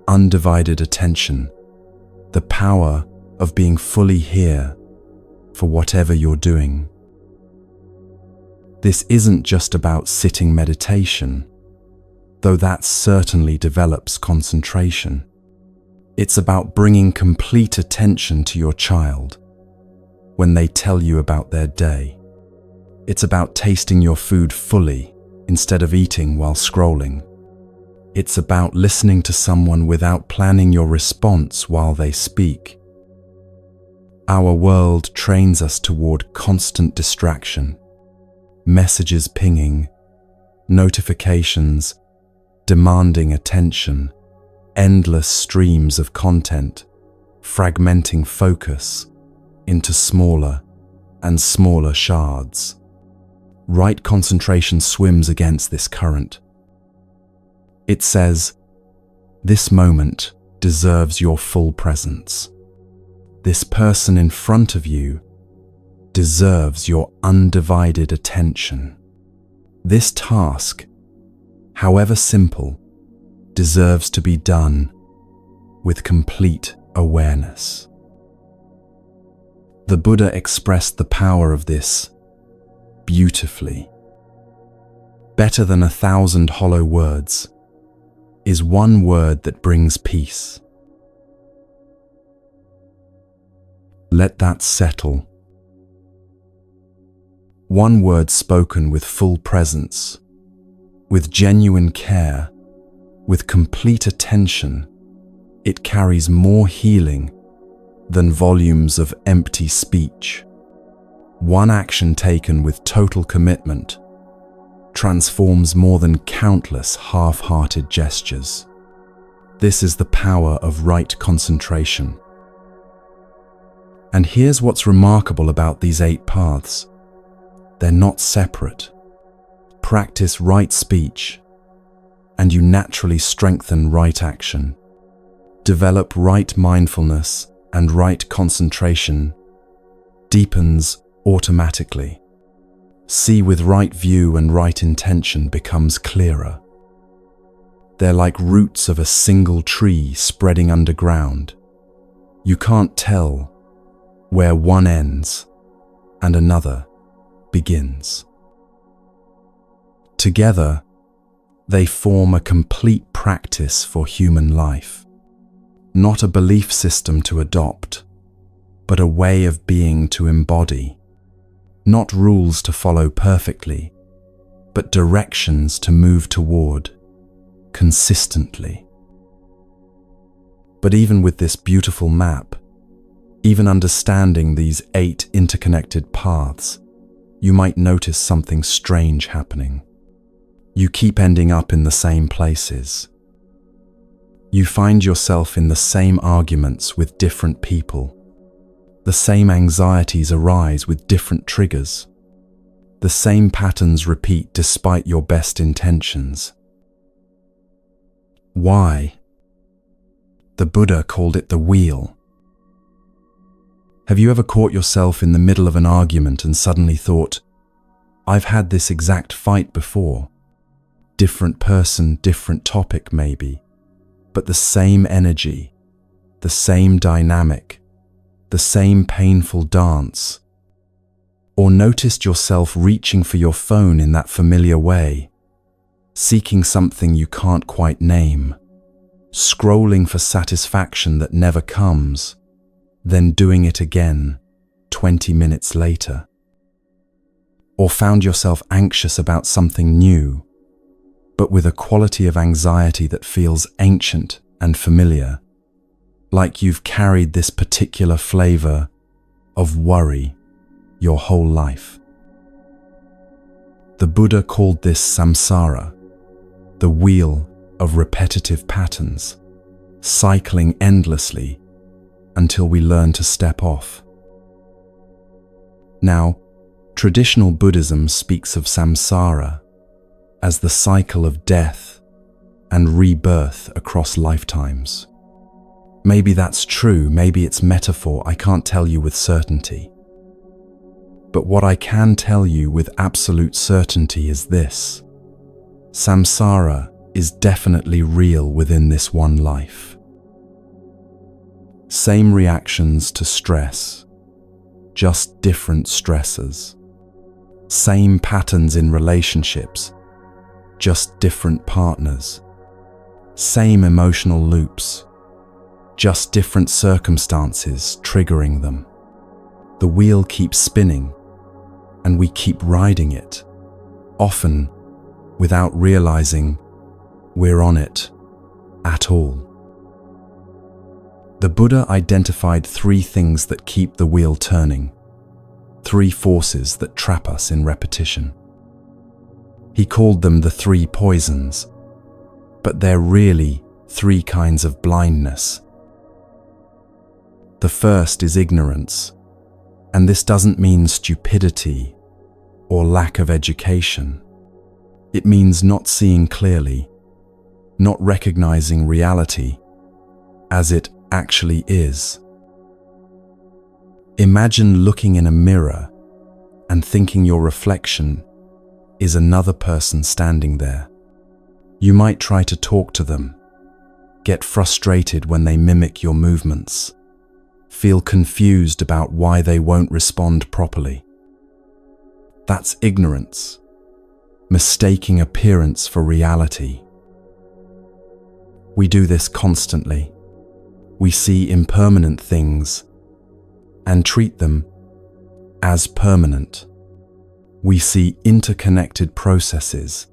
undivided attention, the power of being fully here for whatever you're doing. This isn't just about sitting meditation, though that certainly develops concentration. It's about bringing complete attention to your child when they tell you about their day. It's about tasting your food fully instead of eating while scrolling. It's about listening to someone without planning your response while they speak. Our world trains us toward constant distraction, messages pinging, notifications, demanding attention, endless streams of content, fragmenting focus into smaller and smaller shards. Right concentration swims against this current. It says, This moment deserves your full presence. This person in front of you deserves your undivided attention. This task, however simple, deserves to be done with complete awareness. The Buddha expressed the power of this beautifully. Better than 1,000 hollow words is one word that brings peace. Let that settle. One word spoken with full presence, with genuine care, with complete attention, it carries more healing than volumes of empty speech. One action taken with total commitment transforms more than countless half-hearted gestures. This is the power of right concentration. And here's what's remarkable about these 8 paths. They're not separate. Practice right speech, and you naturally strengthen right action. Develop right mindfulness, and right concentration deepens automatically. See with right view, and right intention becomes clearer. They're like roots of a single tree spreading underground. You can't tell where one ends and another begins. Together, they form a complete practice for human life. Not a belief system to adopt, but a way of being to embody. Not rules to follow perfectly, but directions to move toward consistently. But even with this beautiful map, even understanding these 8 interconnected paths, you might notice something strange happening. You keep ending up in the same places. You find yourself in the same arguments with different people. The same anxieties arise with different triggers. The same patterns repeat despite your best intentions. Why? The Buddha called it the wheel. Have you ever caught yourself in the middle of an argument and suddenly thought, I've had this exact fight before? Different person, different topic maybe, but the same energy, the same dynamic, the same painful dance. Or noticed yourself reaching for your phone in that familiar way, seeking something you can't quite name, scrolling for satisfaction that never comes, then doing it again 20 minutes later. Or found yourself anxious about something new, but with a quality of anxiety that feels ancient and familiar, like you've carried this particular flavor of worry your whole life. The Buddha called this samsara, the wheel of repetitive patterns, cycling endlessly until we learn to step off. Now, traditional Buddhism speaks of samsara as the cycle of death and rebirth across lifetimes. Maybe that's true, maybe it's metaphor, I can't tell you with certainty. But what I can tell you with absolute certainty is this: samsara is definitely real within this one life. Same reactions to stress, just different stressors. Same patterns in relationships, just different partners. Same emotional loops, just different circumstances triggering them. The wheel keeps spinning, and we keep riding it, often without realizing we're on it at all. The Buddha identified 3 things that keep the wheel turning, 3 forces that trap us in repetition. He called them the 3 poisons, but they're really 3 kinds of blindness. The first is ignorance, and this doesn't mean stupidity or lack of education. It means not seeing clearly, not recognizing reality as it actually is. Imagine looking in a mirror and thinking your reflection is another person standing there. You might try to talk to them, get frustrated when they mimic your movements, feel confused about why they won't respond properly. That's ignorance, mistaking appearance for reality. We do this constantly. We see impermanent things and treat them as permanent. We see interconnected processes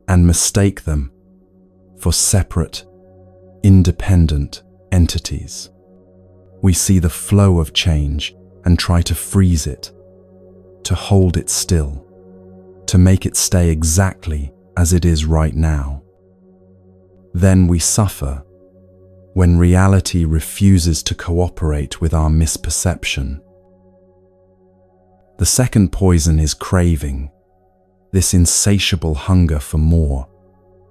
and mistake them for separate, independent entities. We see the flow of change and try to freeze it, to hold it still, to make it stay exactly as it is right now. Then we suffer when reality refuses to cooperate with our misperception. The second poison is craving, this insatiable hunger for more,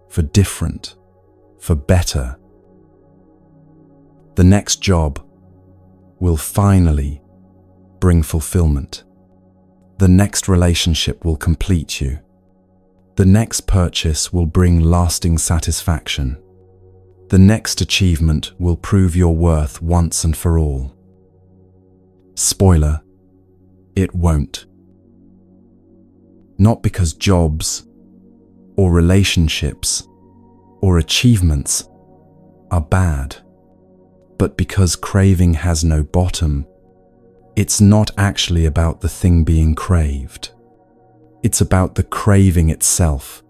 for different, for better. The next job will finally bring fulfillment. The next relationship will complete you. The next purchase will bring lasting satisfaction. The next achievement will prove your worth once and for all. Spoiler, it won't. Not because jobs, or relationships, or achievements are bad, but because craving has no bottom. It's not actually about the thing being craved. It's about the craving itself,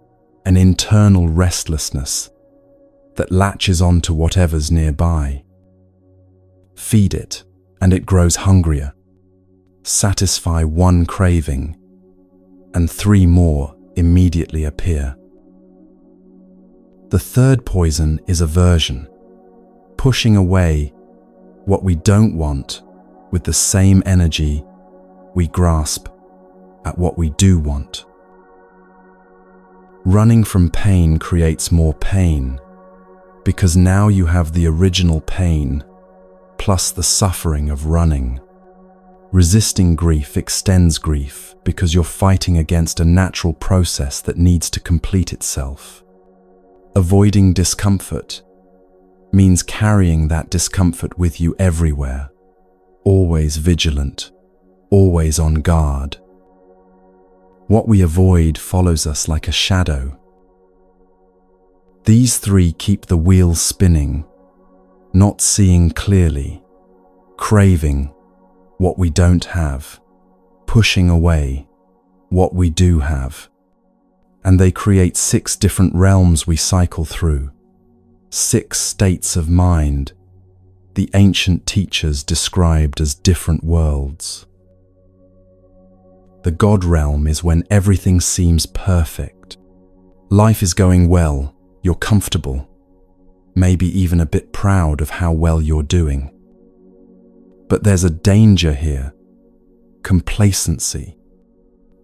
an internal restlessness that latches onto whatever's nearby. Feed it, and it grows hungrier. Satisfy one craving, and 3 more immediately appear. The third poison is aversion, pushing away what we don't want with the same energy we grasp at what we do want. Running from pain creates more pain, because now you have the original pain plus the suffering of running. Resisting grief extends grief because you're fighting against a natural process that needs to complete itself. Avoiding discomfort means carrying that discomfort with you everywhere, always vigilant, always on guard. What we avoid follows us like a shadow. These 3 keep the wheel spinning, not seeing clearly, craving what we don't have, pushing away what we do have. And they create 6 different realms we cycle through, 6 states of mind the ancient teachers described as different worlds. The God realm is when everything seems perfect. Life is going well, you're comfortable, maybe even a bit proud of how well you're doing. But there's a danger here, complacency.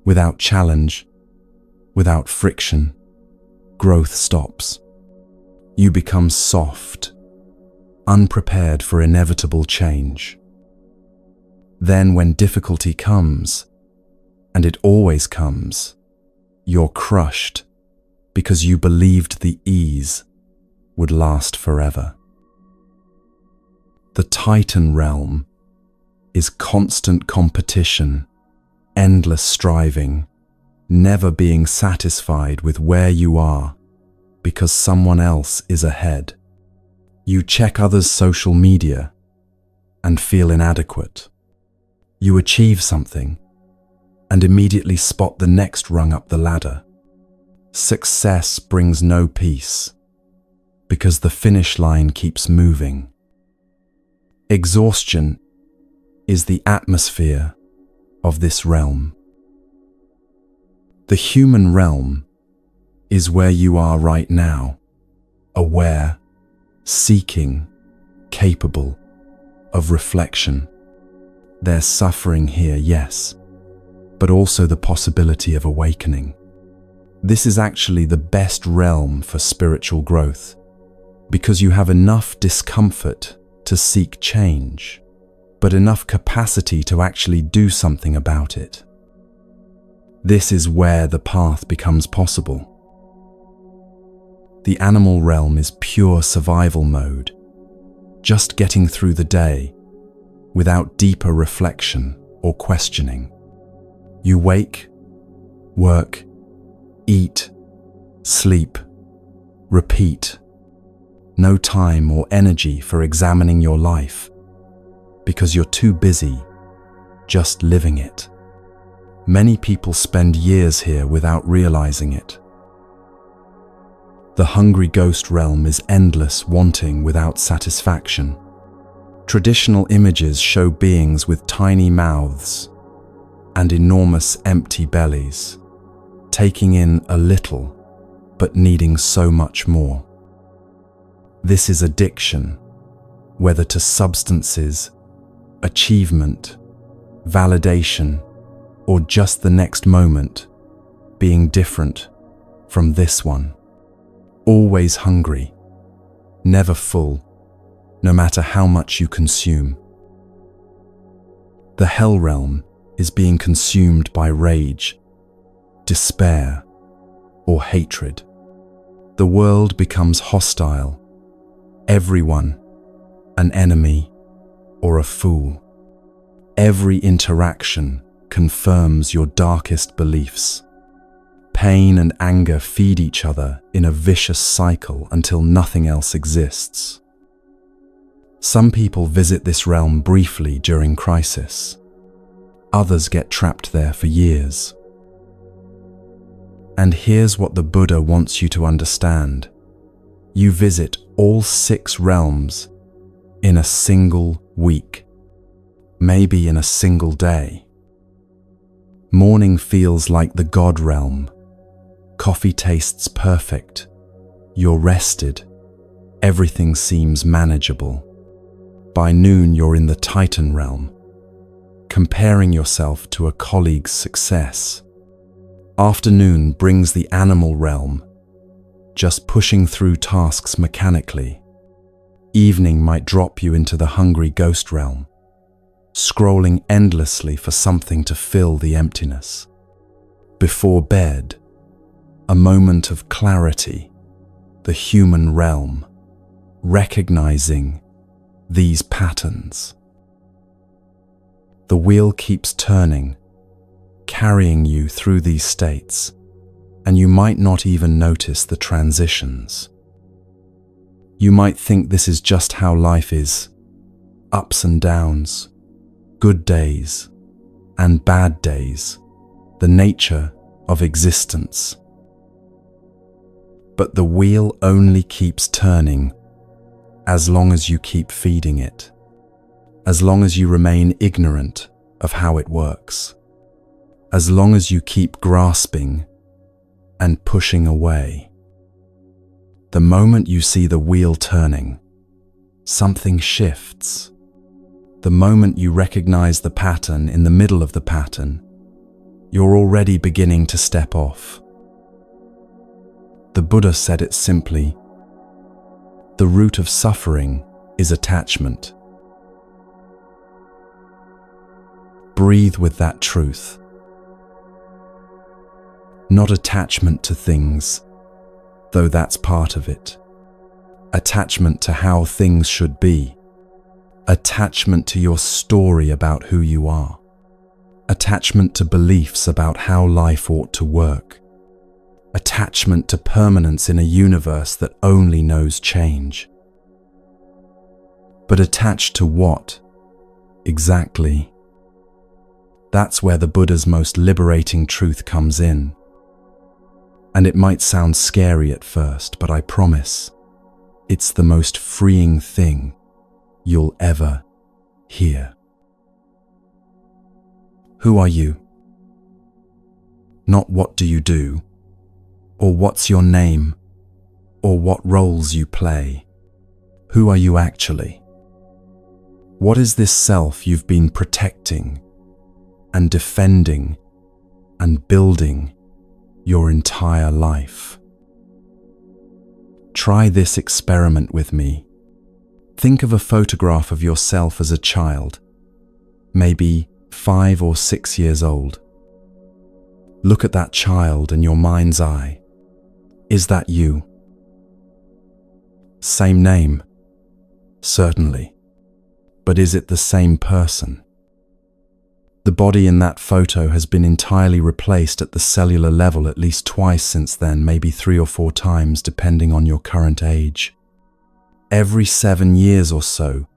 Without challenge, without friction, growth stops. You become soft, unprepared for inevitable change. Then when difficulty comes, and it always comes, you're crushed because you believed the ease would last forever. The Titan realm is constant competition, endless striving, never being satisfied with where you are because someone else is ahead. You check others' social media and feel inadequate. You achieve something and immediately spot the next rung up the ladder. Success brings no peace because the finish line keeps moving. Exhaustion is the atmosphere of this realm. The human realm is where you are right now, aware, seeking, capable of reflection. There's suffering here, yes, but also the possibility of awakening. This is actually the best realm for spiritual growth, because you have enough discomfort to seek change, but enough capacity to actually do something about it. This is where the path becomes possible. The animal realm is pure survival mode, just getting through the day without deeper reflection or questioning. You wake, work, eat, sleep, repeat. No time or energy for examining your life because you're too busy just living it. Many people spend years here without realizing it. The hungry ghost realm is endless wanting without satisfaction. Traditional images show beings with tiny mouths and enormous empty bellies, taking in a little but needing so much more. This is addiction, whether to substances, achievement, validation, or just the next moment being different from this one. Always hungry, never full, no matter how much you consume. The hell realm is being consumed by rage, despair, or hatred. The world becomes hostile, everyone an enemy or a fool. Every interaction confirms your darkest beliefs. Pain and anger feed each other in a vicious cycle until nothing else exists. Some people visit this realm briefly during crisis. Others get trapped there for years. And here's what the Buddha wants you to understand. You visit all 6 realms in a single week, maybe in a single day. Morning feels like the God realm. Coffee tastes perfect. You're rested. Everything seems manageable. By noon, you're in the Titan realm, comparing yourself to a colleague's success. Afternoon brings the animal realm, just pushing through tasks mechanically. Evening might drop you into the hungry ghost realm, scrolling endlessly for something to fill the emptiness. Before bed, a moment of clarity, the human realm, recognizing these patterns. The wheel keeps turning, carrying you through these states, and you might not even notice the transitions. You might think this is just how life is, ups and downs, good days and bad days, the nature of existence. But the wheel only keeps turning as long as you keep feeding it, as long as you remain ignorant of how it works, as long as you keep grasping and pushing away. The moment you see the wheel turning, something shifts. The moment you recognize the pattern in the middle of the pattern, you're already beginning to step off. The Buddha said it simply: the root of suffering is attachment. Breathe with that truth. Not attachment to things, though that's part of it. Attachment to how things should be. Attachment to your story about who you are. Attachment to beliefs about how life ought to work. Attachment to permanence in a universe that only knows change. But attached to what, exactly? That's where the Buddha's most liberating truth comes in. And it might sound scary at first, but I promise, it's the most freeing thing you'll ever hear. Who are you? Not what do you do, or what's your name, or what roles you play. Who are you actually? What is this self you've been protecting and defending and building your entire life. Try this experiment with me. Think of a photograph of yourself as a child, maybe 5 or 6 years old. Look at that child in your mind's eye. Is that you? Same name? Certainly. But is it the same person? The body in that photo has been entirely replaced at the cellular level at least twice since then, maybe 3 or 4 times depending on your current age. Every 7 years or so,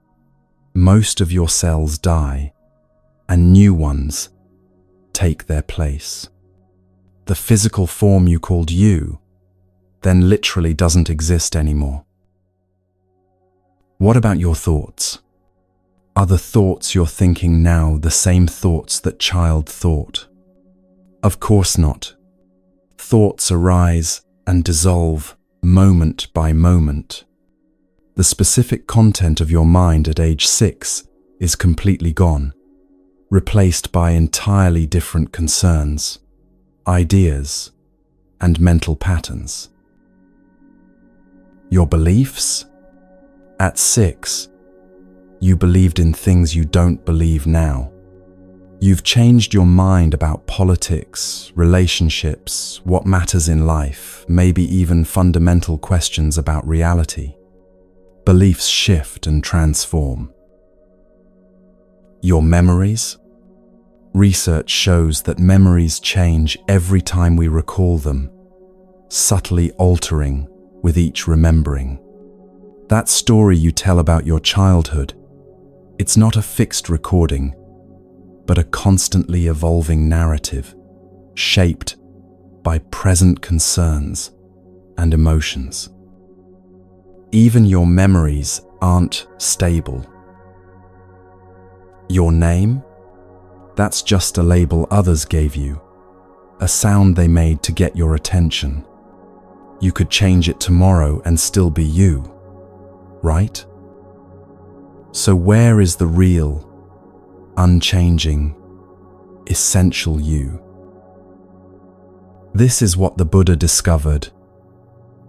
most of your cells die and new ones take their place. The physical form you called you then literally doesn't exist anymore. What about your thoughts? Are the thoughts you're thinking now the same thoughts that child thought? Of course not. Thoughts arise and dissolve moment by moment. The specific content of your mind at age 6 is completely gone, replaced by entirely different concerns, ideas, and mental patterns. Your beliefs? At 6, you believed in things you don't believe now. You've changed your mind about politics, relationships, what matters in life, maybe even fundamental questions about reality. Beliefs shift and transform. Your memories? Research shows that memories change every time we recall them, subtly altering with each remembering. That story you tell about your childhood, it's not a fixed recording, but a constantly evolving narrative, shaped by present concerns and emotions. Even your memories aren't stable. Your name? That's just a label others gave you, a sound they made to get your attention. You could change it tomorrow and still be you, right? So where is the real, unchanging, essential you? This is what the Buddha discovered,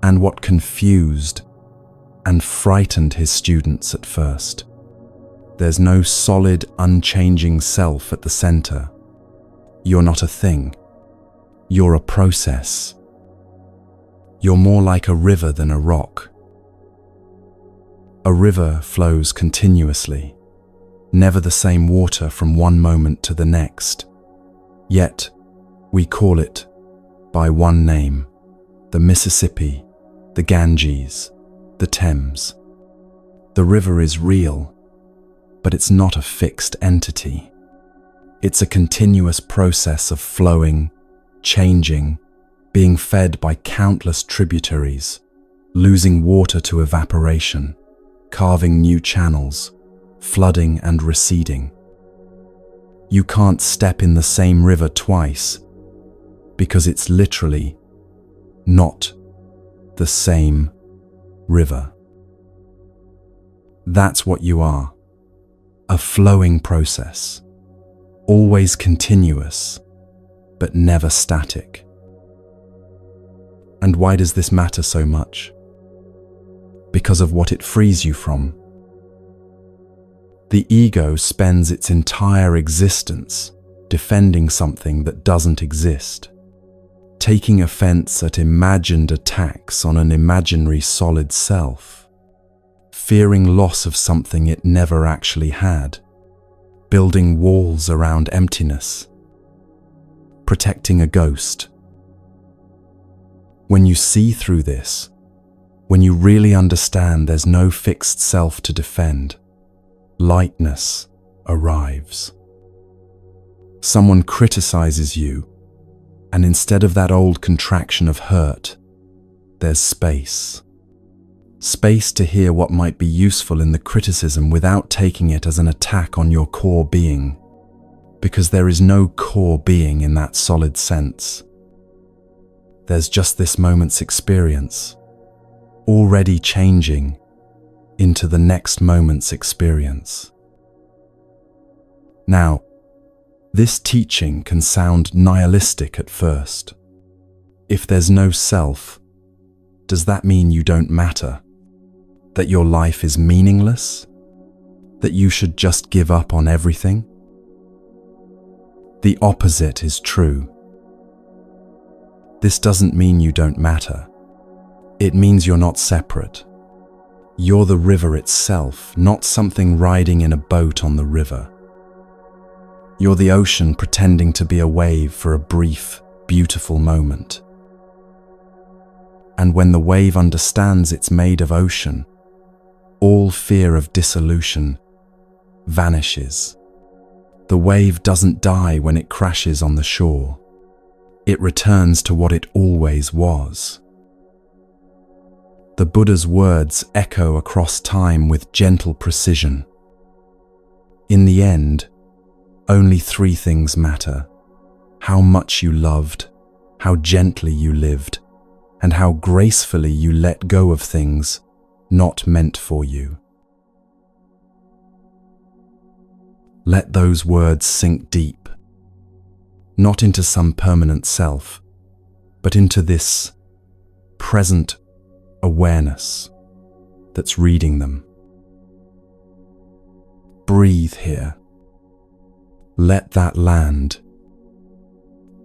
and what confused and frightened his students at first. There's no solid, unchanging self at the center. You're not a thing. You're a process. You're more like a river than a rock. A river flows continuously, never the same water from one moment to the next. Yet, we call it by one name: the Mississippi, the Ganges, the Thames. The river is real, but it's not a fixed entity. It's a continuous process of flowing, changing, being fed by countless tributaries, losing water to evaporation, carving new channels, flooding and receding. You can't step in the same river twice, because it's literally not the same river. That's what you are, a flowing process, always continuous, but never static. And why does this matter so much? Because of what it frees you from. The ego spends its entire existence defending something that doesn't exist, taking offense at imagined attacks on an imaginary solid self, fearing loss of something it never actually had, building walls around emptiness, protecting a ghost. When you see through this, when you really understand there's no fixed self to defend, lightness arrives. Someone criticizes you, and instead of that old contraction of hurt, there's space. Space to hear what might be useful in the criticism without taking it as an attack on your core being, because there is no core being in that solid sense. There's just this moment's experience, already changing into the next moment's experience. Now, this teaching can sound nihilistic at first. If there's no self, does that mean you don't matter? That your life is meaningless? That you should just give up on everything? The opposite is true. This doesn't mean you don't matter. It means you're not separate. You're the river itself, not something riding in a boat on the river. You're the ocean pretending to be a wave for a brief, beautiful moment. And when the wave understands it's made of ocean, all fear of dissolution vanishes. The wave doesn't die when it crashes on the shore. It returns to what it always was. The Buddha's words echo across time with gentle precision. In the end, only three things matter: how much you loved, how gently you lived, and how gracefully you let go of things not meant for you. Let those words sink deep, not into some permanent self, but into this present awareness that's reading them. Breathe here. Let that land.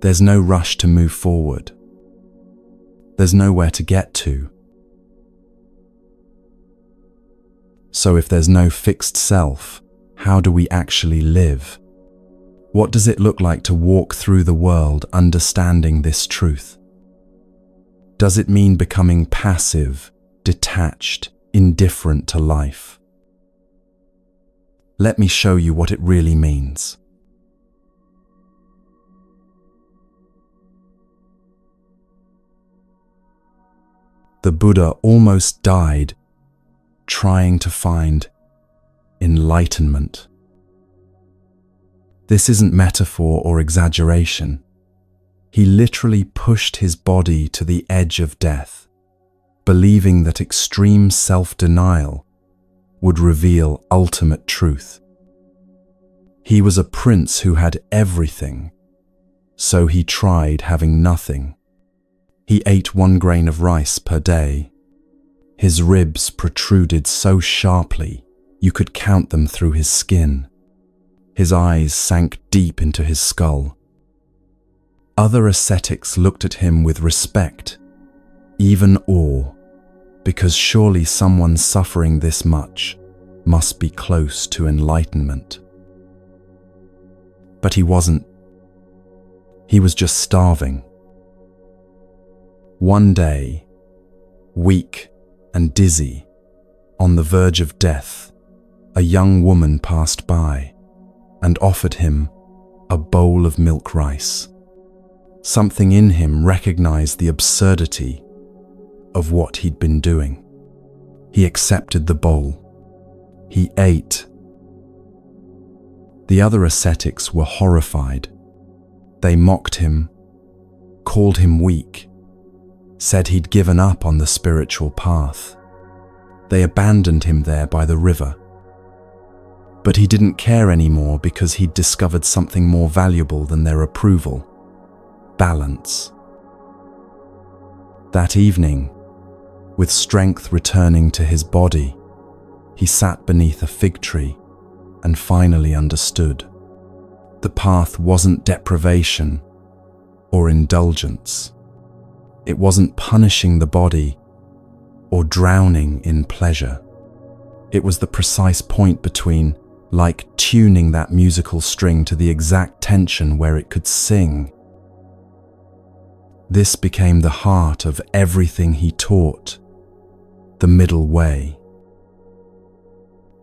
There's no rush to move forward. There's nowhere to get to. So if there's no fixed self, how do we actually live? What does it look like to walk through the world understanding this truth? Does it mean becoming passive, detached, indifferent to life? Let me show you what it really means. The Buddha almost died trying to find enlightenment. This isn't metaphor or exaggeration. He literally pushed his body to the edge of death, believing that extreme self-denial would reveal ultimate truth. He was a prince who had everything, so he tried having nothing. He ate 1 grain of rice per day. His ribs protruded so sharply you could count them through his skin. His eyes sank deep into his skull. Other ascetics looked at him with respect, even awe, because surely someone suffering this much must be close to enlightenment. But he wasn't. He was just starving. One day, weak and dizzy, on the verge of death, a young woman passed by and offered him a bowl of milk rice. Something in him recognized the absurdity of what he'd been doing. He accepted the bowl. He ate. The other ascetics were horrified. They mocked him, called him weak, said he'd given up on the spiritual path. They abandoned him there by the river. But he didn't care anymore because he'd discovered something more valuable than their approval: balance. That evening, with strength returning to his body, he sat beneath a fig tree and finally understood. The path wasn't deprivation or indulgence. It wasn't punishing the body or drowning in pleasure. It was the precise point between, like tuning that musical string to the exact tension where it could sing. This became the heart of everything he taught, the middle way.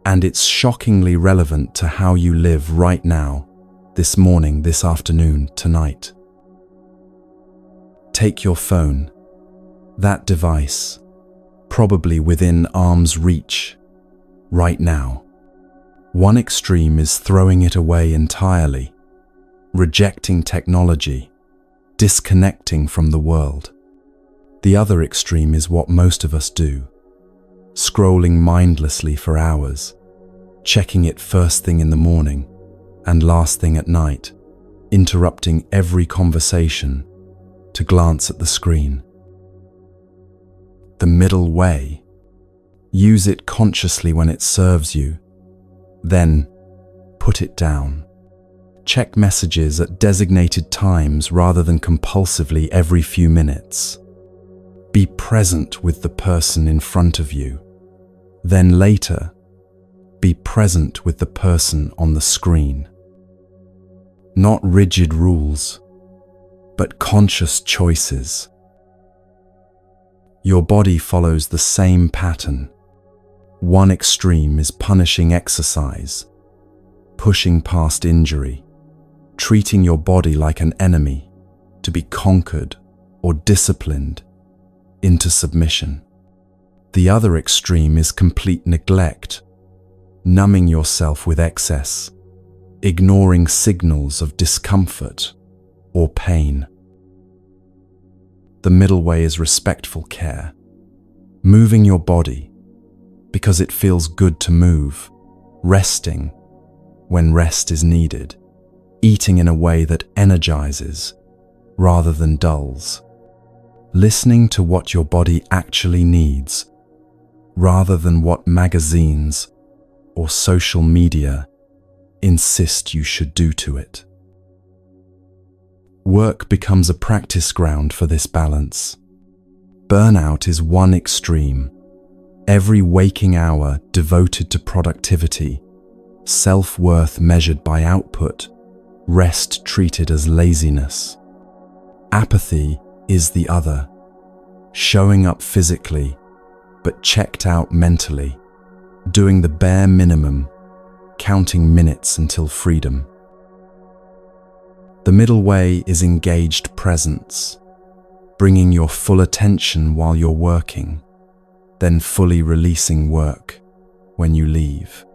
And it's shockingly relevant to how you live right now, this morning, this afternoon, tonight. Take your phone, that device, probably within arm's reach, right now. One extreme is throwing it away entirely, rejecting technology, disconnecting from the world. The other extreme is what most of us do, scrolling mindlessly for hours, checking it first thing in the morning and last thing at night, interrupting every conversation, to glance at the screen. The middle way. Use it consciously when it serves you. Then, put it down. Check messages at designated times rather than compulsively every few minutes. Be present with the person in front of you. Then later, be present with the person on the screen. Not rigid rules, but conscious choices. Your body follows the same pattern. One extreme is punishing exercise, pushing past injury, treating your body like an enemy to be conquered or disciplined into submission. The other extreme is complete neglect, numbing yourself with excess, ignoring signals of discomfort or pain. The middle way is respectful care, moving your body because it feels good to move, resting when rest is needed, eating in a way that energizes rather than dulls, listening to what your body actually needs rather than what magazines or social media insist you should do to it. Work becomes a practice ground for this balance. Burnout is one extreme. Every waking hour devoted to productivity, self-worth measured by output, rest treated as laziness. Apathy is the other, showing up physically, but checked out mentally, doing the bare minimum, counting minutes until freedom. The middle way is engaged presence, bringing your full attention while you're working, then fully releasing work when you leave.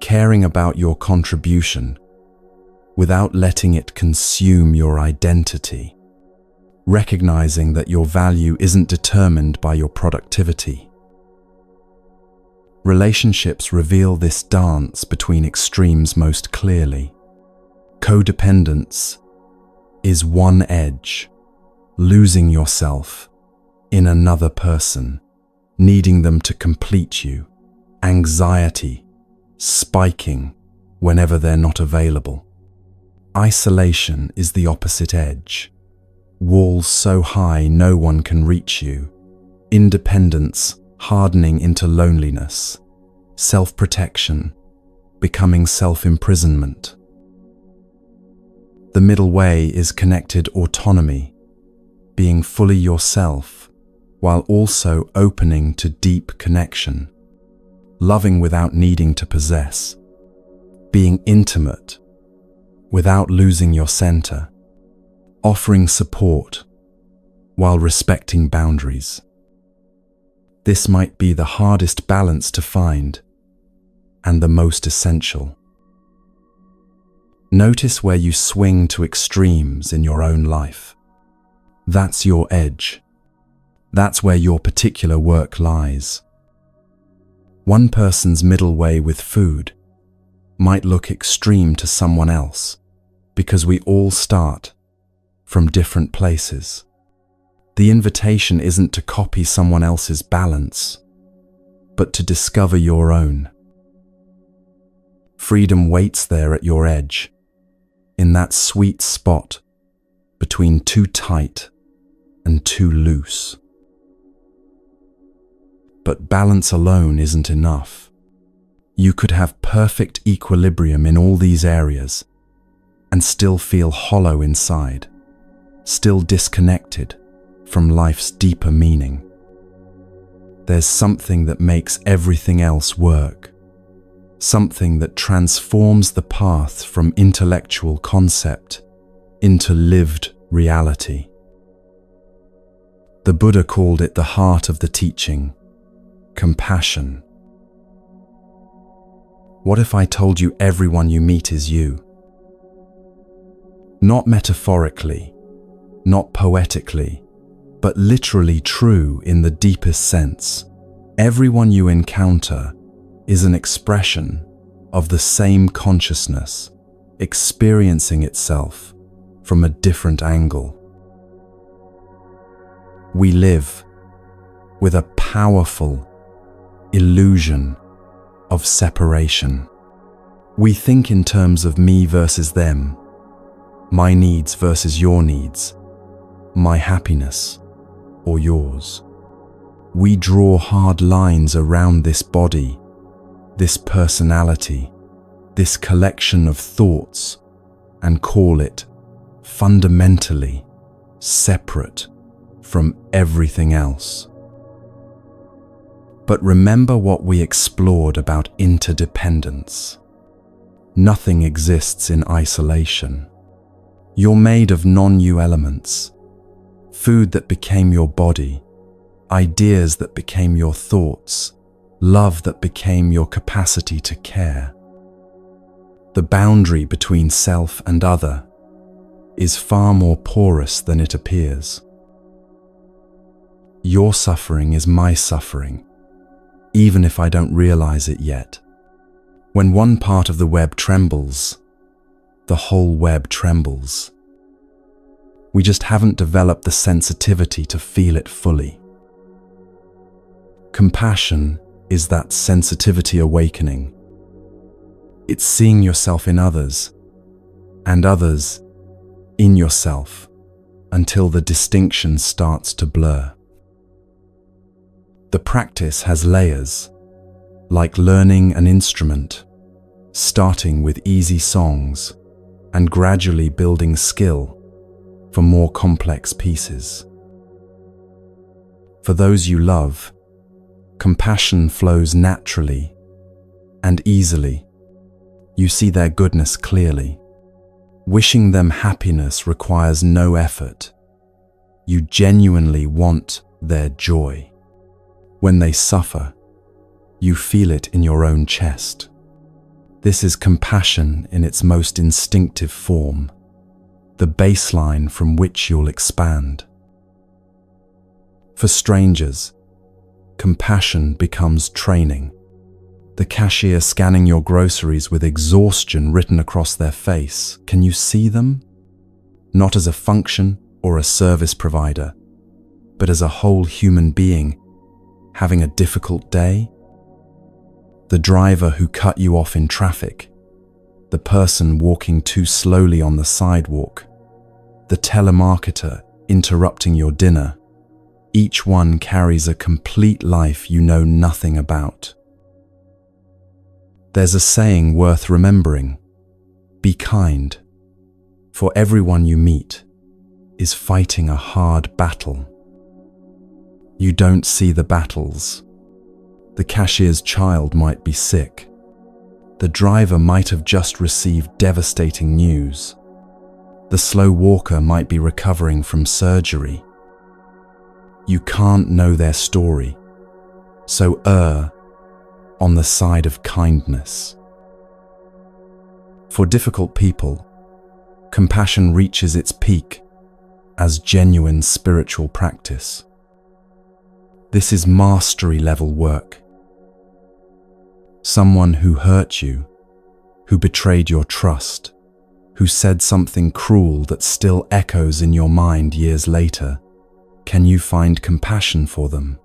Caring about your contribution without letting it consume your identity. Recognizing that your value isn't determined by your productivity. Relationships reveal this dance between extremes most clearly. Codependence is one edge, losing yourself in another person, needing them to complete you. Anxiety spiking whenever they're not available. Isolation is the opposite edge. Walls so high no one can reach you. Independence hardening into loneliness. Self-protection becoming self-imprisonment. The middle way is connected autonomy, being fully yourself while also opening to deep connection. Loving without needing to possess. Being intimate without losing your center. Offering support while respecting boundaries. This might be the hardest balance to find and the most essential. Notice where you swing to extremes in your own life. That's your edge. That's where your particular work lies. One person's middle way with food might look extreme to someone else because we all start from different places. The invitation isn't to copy someone else's balance, but to discover your own. Freedom waits there at your edge, in that sweet spot between too tight and too loose. But balance alone isn't enough. You could have perfect equilibrium in all these areas and still feel hollow inside, still disconnected from life's deeper meaning. There's something that makes everything else work, something that transforms the path from intellectual concept into lived reality. The Buddha called it the heart of the teaching, compassion. What if I told you everyone you meet is you? Not metaphorically, not poetically, but literally true in the deepest sense. Everyone you encounter is an expression of the same consciousness, experiencing itself from a different angle. We live with a powerful illusion of separation. We think in terms of me versus them, my needs versus your needs, my happiness or yours. We draw hard lines around this body, this personality, this collection of thoughts, and call it fundamentally separate from everything else. But remember what we explored about interdependence. Nothing exists in isolation. You're made of non-you elements, food that became your body, ideas that became your thoughts, love that became your capacity to care. The boundary between self and other is far more porous than it appears. Your suffering is my suffering, even if I don't realize it yet. When one part of the web trembles, the whole web trembles. We just haven't developed the sensitivity to feel it fully. Compassion is that sensitivity awakening. It's seeing yourself in others, and others in yourself, until the distinction starts to blur. The practice has layers, like learning an instrument, starting with easy songs and gradually building skill for more complex pieces. For those you love, compassion flows naturally and easily. You see their goodness clearly. Wishing them happiness requires no effort. You genuinely want their joy. When they suffer, you feel it in your own chest. This is compassion in its most instinctive form, the baseline from which you'll expand. For strangers, compassion becomes training. The cashier scanning your groceries with exhaustion written across their face, can you see them? Not as a function or a service provider, but as a whole human being having a difficult day? The driver who cut you off in traffic, the person walking too slowly on the sidewalk, the telemarketer interrupting your dinner, each one carries a complete life you know nothing about. There's a saying worth remembering: be kind, for everyone you meet is fighting a hard battle. You don't see the battles. The cashier's child might be sick. The driver might have just received devastating news. The slow walker might be recovering from surgery. You can't know their story, so err on the side of kindness. For difficult people, compassion reaches its peak as genuine spiritual practice. This is mastery-level work. Someone who hurt you, who betrayed your trust, who said something cruel that still echoes in your mind years later, can you find compassion for them?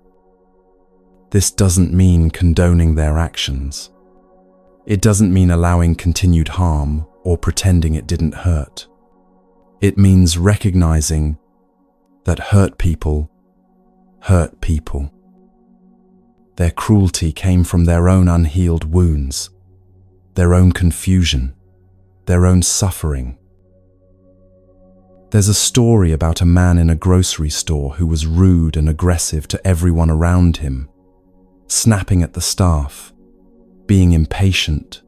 This doesn't mean condoning their actions. It doesn't mean allowing continued harm or pretending it didn't hurt. It means recognizing that hurt people hurt people. Their cruelty came from their own unhealed wounds, their own confusion, their own suffering. There's a story about a man in a grocery store who was rude and aggressive to everyone around him, snapping at the staff, being impatient,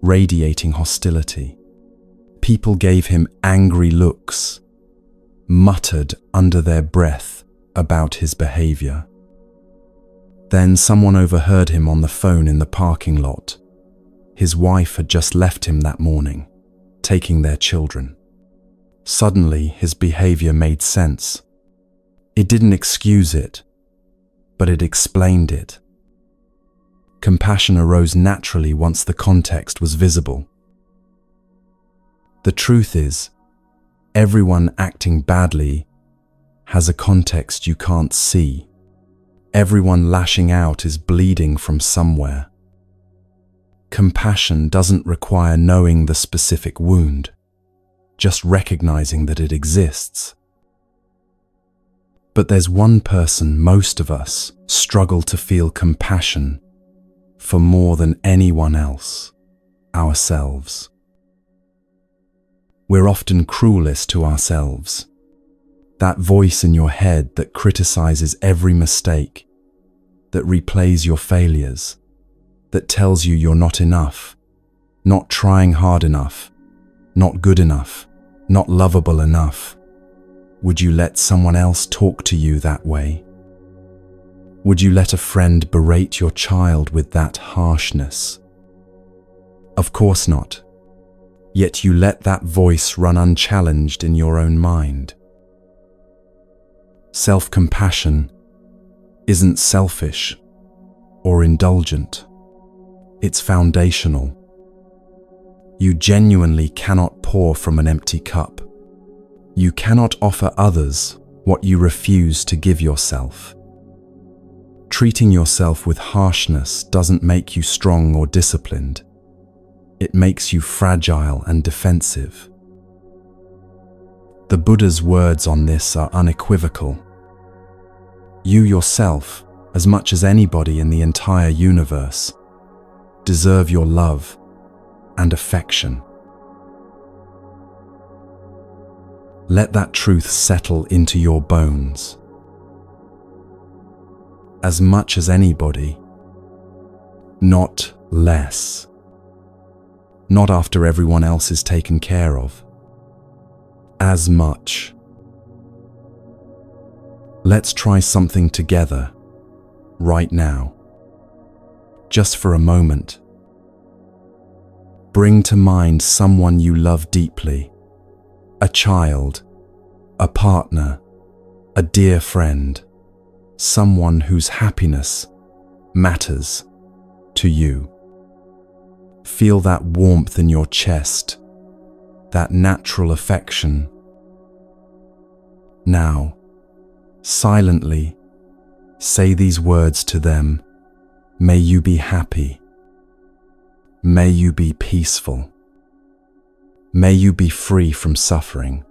radiating hostility. People gave him angry looks, muttered under their breath about his behavior. Then someone overheard him on the phone in the parking lot. His wife had just left him that morning, taking their children. Suddenly, his behavior made sense. It didn't excuse it, but it explained it. Compassion arose naturally once the context was visible. The truth is, everyone acting badly has a context you can't see. Everyone lashing out is bleeding from somewhere. Compassion doesn't require knowing the specific wound, just recognizing that it exists. But there's one person most of us struggle to feel compassion for more than anyone else: ourselves. We're often cruelest to ourselves. That voice in your head that criticizes every mistake, that replays your failures, that tells you you're not enough, not trying hard enough, not good enough, not lovable enough. Would you let someone else talk to you that way? Would you let a friend berate your child with that harshness? Of course not. Yet you let that voice run unchallenged in your own mind. Self-compassion isn't selfish or indulgent. It's foundational. You genuinely cannot pour from an empty cup. You cannot offer others what you refuse to give yourself. Treating yourself with harshness doesn't make you strong or disciplined. It makes you fragile and defensive. The Buddha's words on this are unequivocal. You yourself, as much as anybody in the entire universe, deserve your love and affection. Let that truth settle into your bones. As much as anybody, not less. Not after everyone else is taken care of. As much. Let's try something together, right now. Just for a moment. Bring to mind someone you love deeply. A child, a partner, a dear friend, someone whose happiness matters to you. Feel that warmth in your chest, that natural affection. Now, silently, say these words to them. May you be happy. May you be peaceful. May you be free from suffering.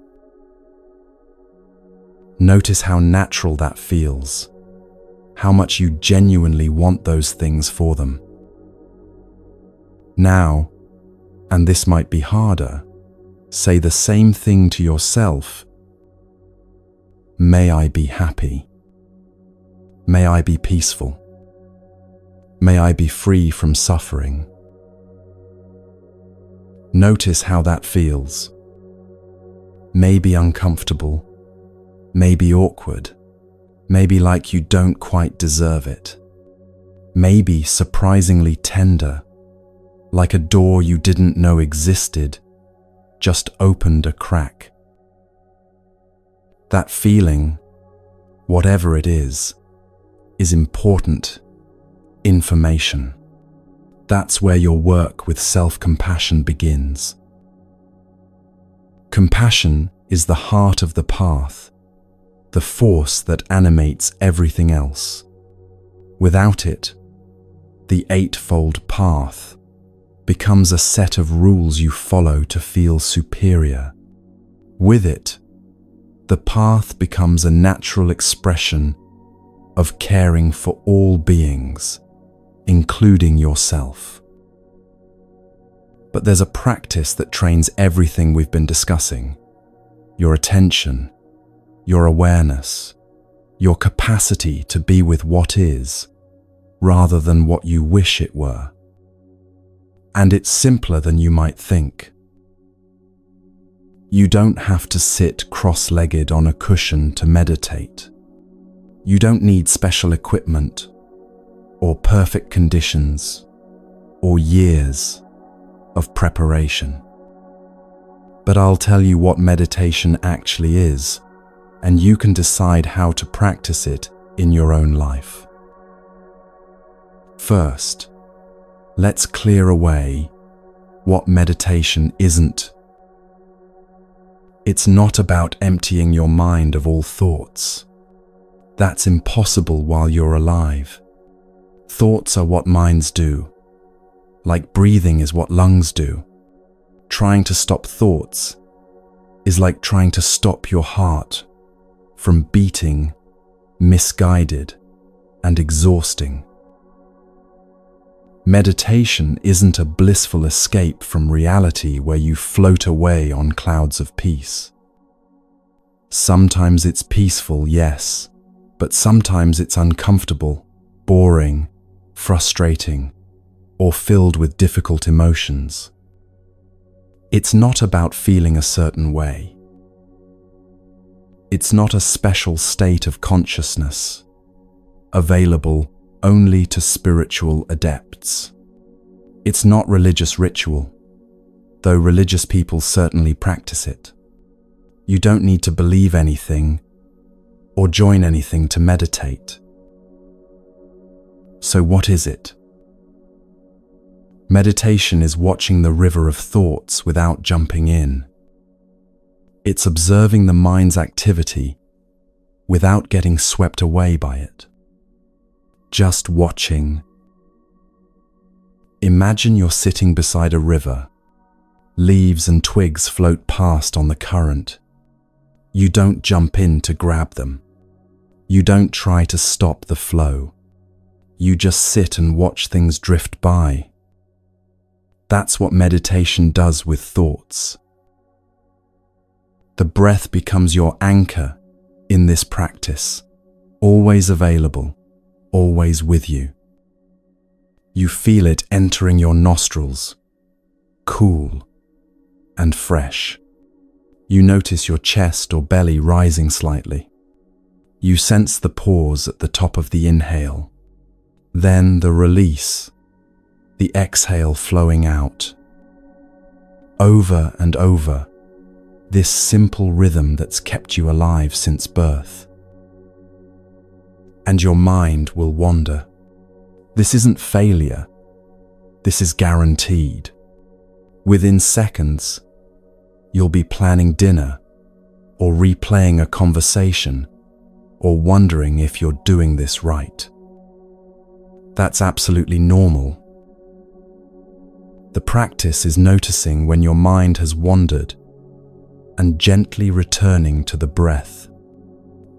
Notice how natural that feels, how much you genuinely want those things for them. Now, and this might be harder, say the same thing to yourself. May I be happy. May I be peaceful. May I be free from suffering. Notice how that feels. Maybe uncomfortable, maybe awkward, maybe like you don't quite deserve it. Maybe surprisingly tender, like a door you didn't know existed, just opened a crack. That feeling, whatever it is important information. That's where your work with self-compassion begins. Compassion is the heart of the path, the force that animates everything else. Without it, the eightfold path becomes a set of rules you follow to feel superior. With it, the path becomes a natural expression of caring for all beings, including yourself. But there's a practice that trains everything we've been discussing: your attention, your awareness, your capacity to be with what is, rather than what you wish it were. And it's simpler than you might think. You don't have to sit cross-legged on a cushion to meditate. You don't need special equipment, or perfect conditions, or years of preparation. But I'll tell you what meditation actually is, and you can decide how to practice it in your own life. First, let's clear away what meditation isn't. It's not about emptying your mind of all thoughts. That's impossible while you're alive. Thoughts are what minds do, like breathing is what lungs do. Trying to stop thoughts is like trying to stop your heart from beating, misguided, and exhausting. Meditation isn't a blissful escape from reality where you float away on clouds of peace. Sometimes it's peaceful, yes, but sometimes it's uncomfortable, boring, frustrating, or filled with difficult emotions. It's not about feeling a certain way. It's not a special state of consciousness, available only to spiritual adepts. It's not religious ritual, though religious people certainly practice it. You don't need to believe anything or join anything to meditate. So what is it? Meditation is watching the river of thoughts without jumping in. It's observing the mind's activity without getting swept away by it. Just watching. Imagine you're sitting beside a river. Leaves and twigs float past on the current. You don't jump in to grab them. You don't try to stop the flow. You just sit and watch things drift by. That's what meditation does with thoughts. The breath becomes your anchor in this practice, always available, always with you. You feel it entering your nostrils, cool and fresh. You notice your chest or belly rising slightly. You sense the pause at the top of the inhale, then the release, the exhale flowing out. Over and over, this simple rhythm that's kept you alive since birth. And your mind will wander. This isn't failure. This is guaranteed. Within seconds, you'll be planning dinner, or replaying a conversation, or wondering if you're doing this right. That's absolutely normal. The practice is noticing when your mind has wandered and gently returning to the breath.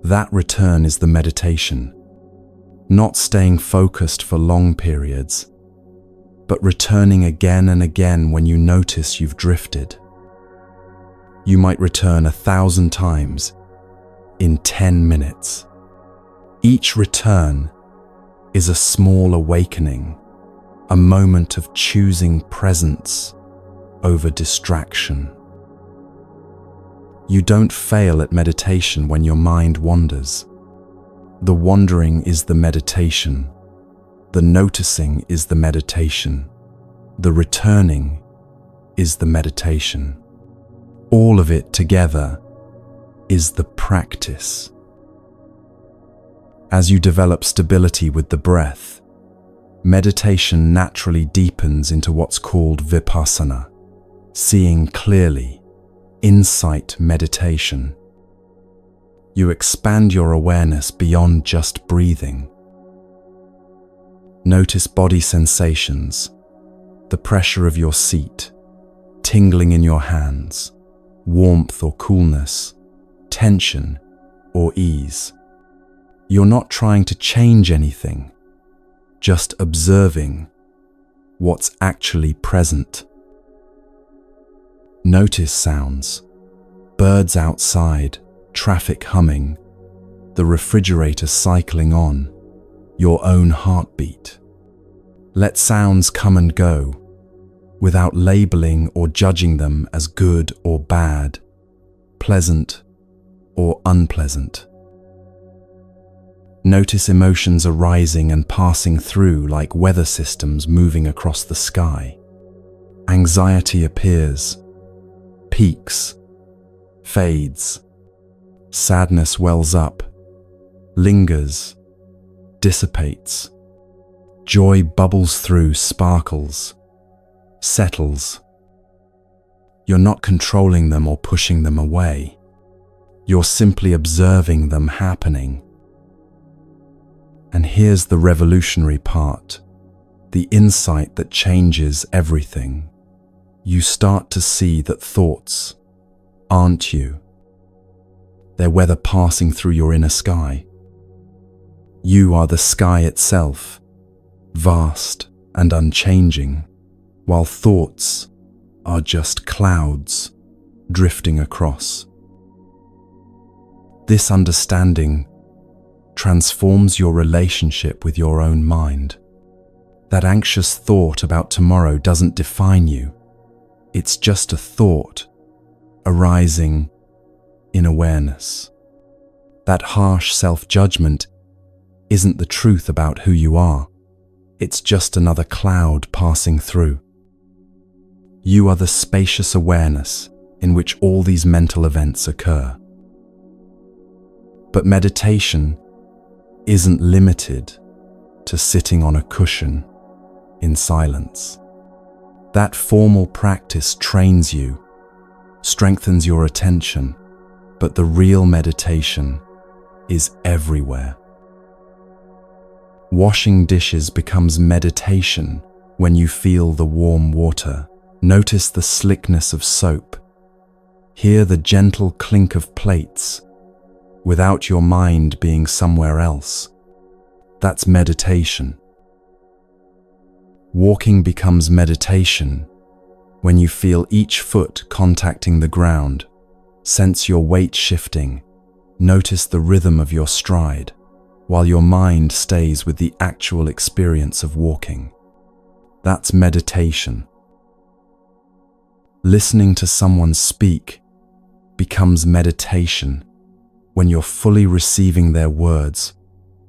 That return is the meditation. Not staying focused for long periods, but returning again and again when you notice you've drifted. You might return 1,000 times in 10 minutes. Each return is a small awakening, a moment of choosing presence over distraction. You don't fail at meditation when your mind wanders. The wandering is the meditation. The noticing is the meditation. The returning is the meditation. All of it together is the practice. As you develop stability with the breath, meditation naturally deepens into what's called vipassana, seeing clearly, insight meditation. You expand your awareness beyond just breathing. Notice body sensations, the pressure of your seat, tingling in your hands, warmth or coolness, tension or ease. You're not trying to change anything, just observing what's actually present. Notice sounds, birds outside, traffic humming, the refrigerator cycling on, your own heartbeat. Let sounds come and go, without labeling or judging them as good or bad, pleasant or unpleasant. Notice emotions arising and passing through like weather systems moving across the sky. Anxiety appears, peaks, fades. Sadness wells up, lingers, dissipates. Joy bubbles through, sparkles, settles. You're not controlling them or pushing them away. You're simply observing them happening. And here's the revolutionary part, the insight that changes everything. You start to see that thoughts aren't you. They're weather passing through your inner sky. You are the sky itself, vast and unchanging, while thoughts are just clouds drifting across. This understanding transforms your relationship with your own mind. That anxious thought about tomorrow doesn't define you. It's just a thought arising in awareness. That harsh self-judgment isn't the truth about who you are. It's just another cloud passing through. You are the spacious awareness in which all these mental events occur. But meditation isn't limited to sitting on a cushion in silence. That formal practice trains you, strengthens your attention, but the real meditation is everywhere. Washing dishes becomes meditation when you feel the warm water. Notice the slickness of soap. Hear the gentle clink of plates without your mind being somewhere else. That's meditation. Walking becomes meditation when you feel each foot contacting the ground. Sense your weight shifting. Notice the rhythm of your stride, while your mind stays with the actual experience of walking. That's meditation. Listening to someone speak becomes meditation when you're fully receiving their words,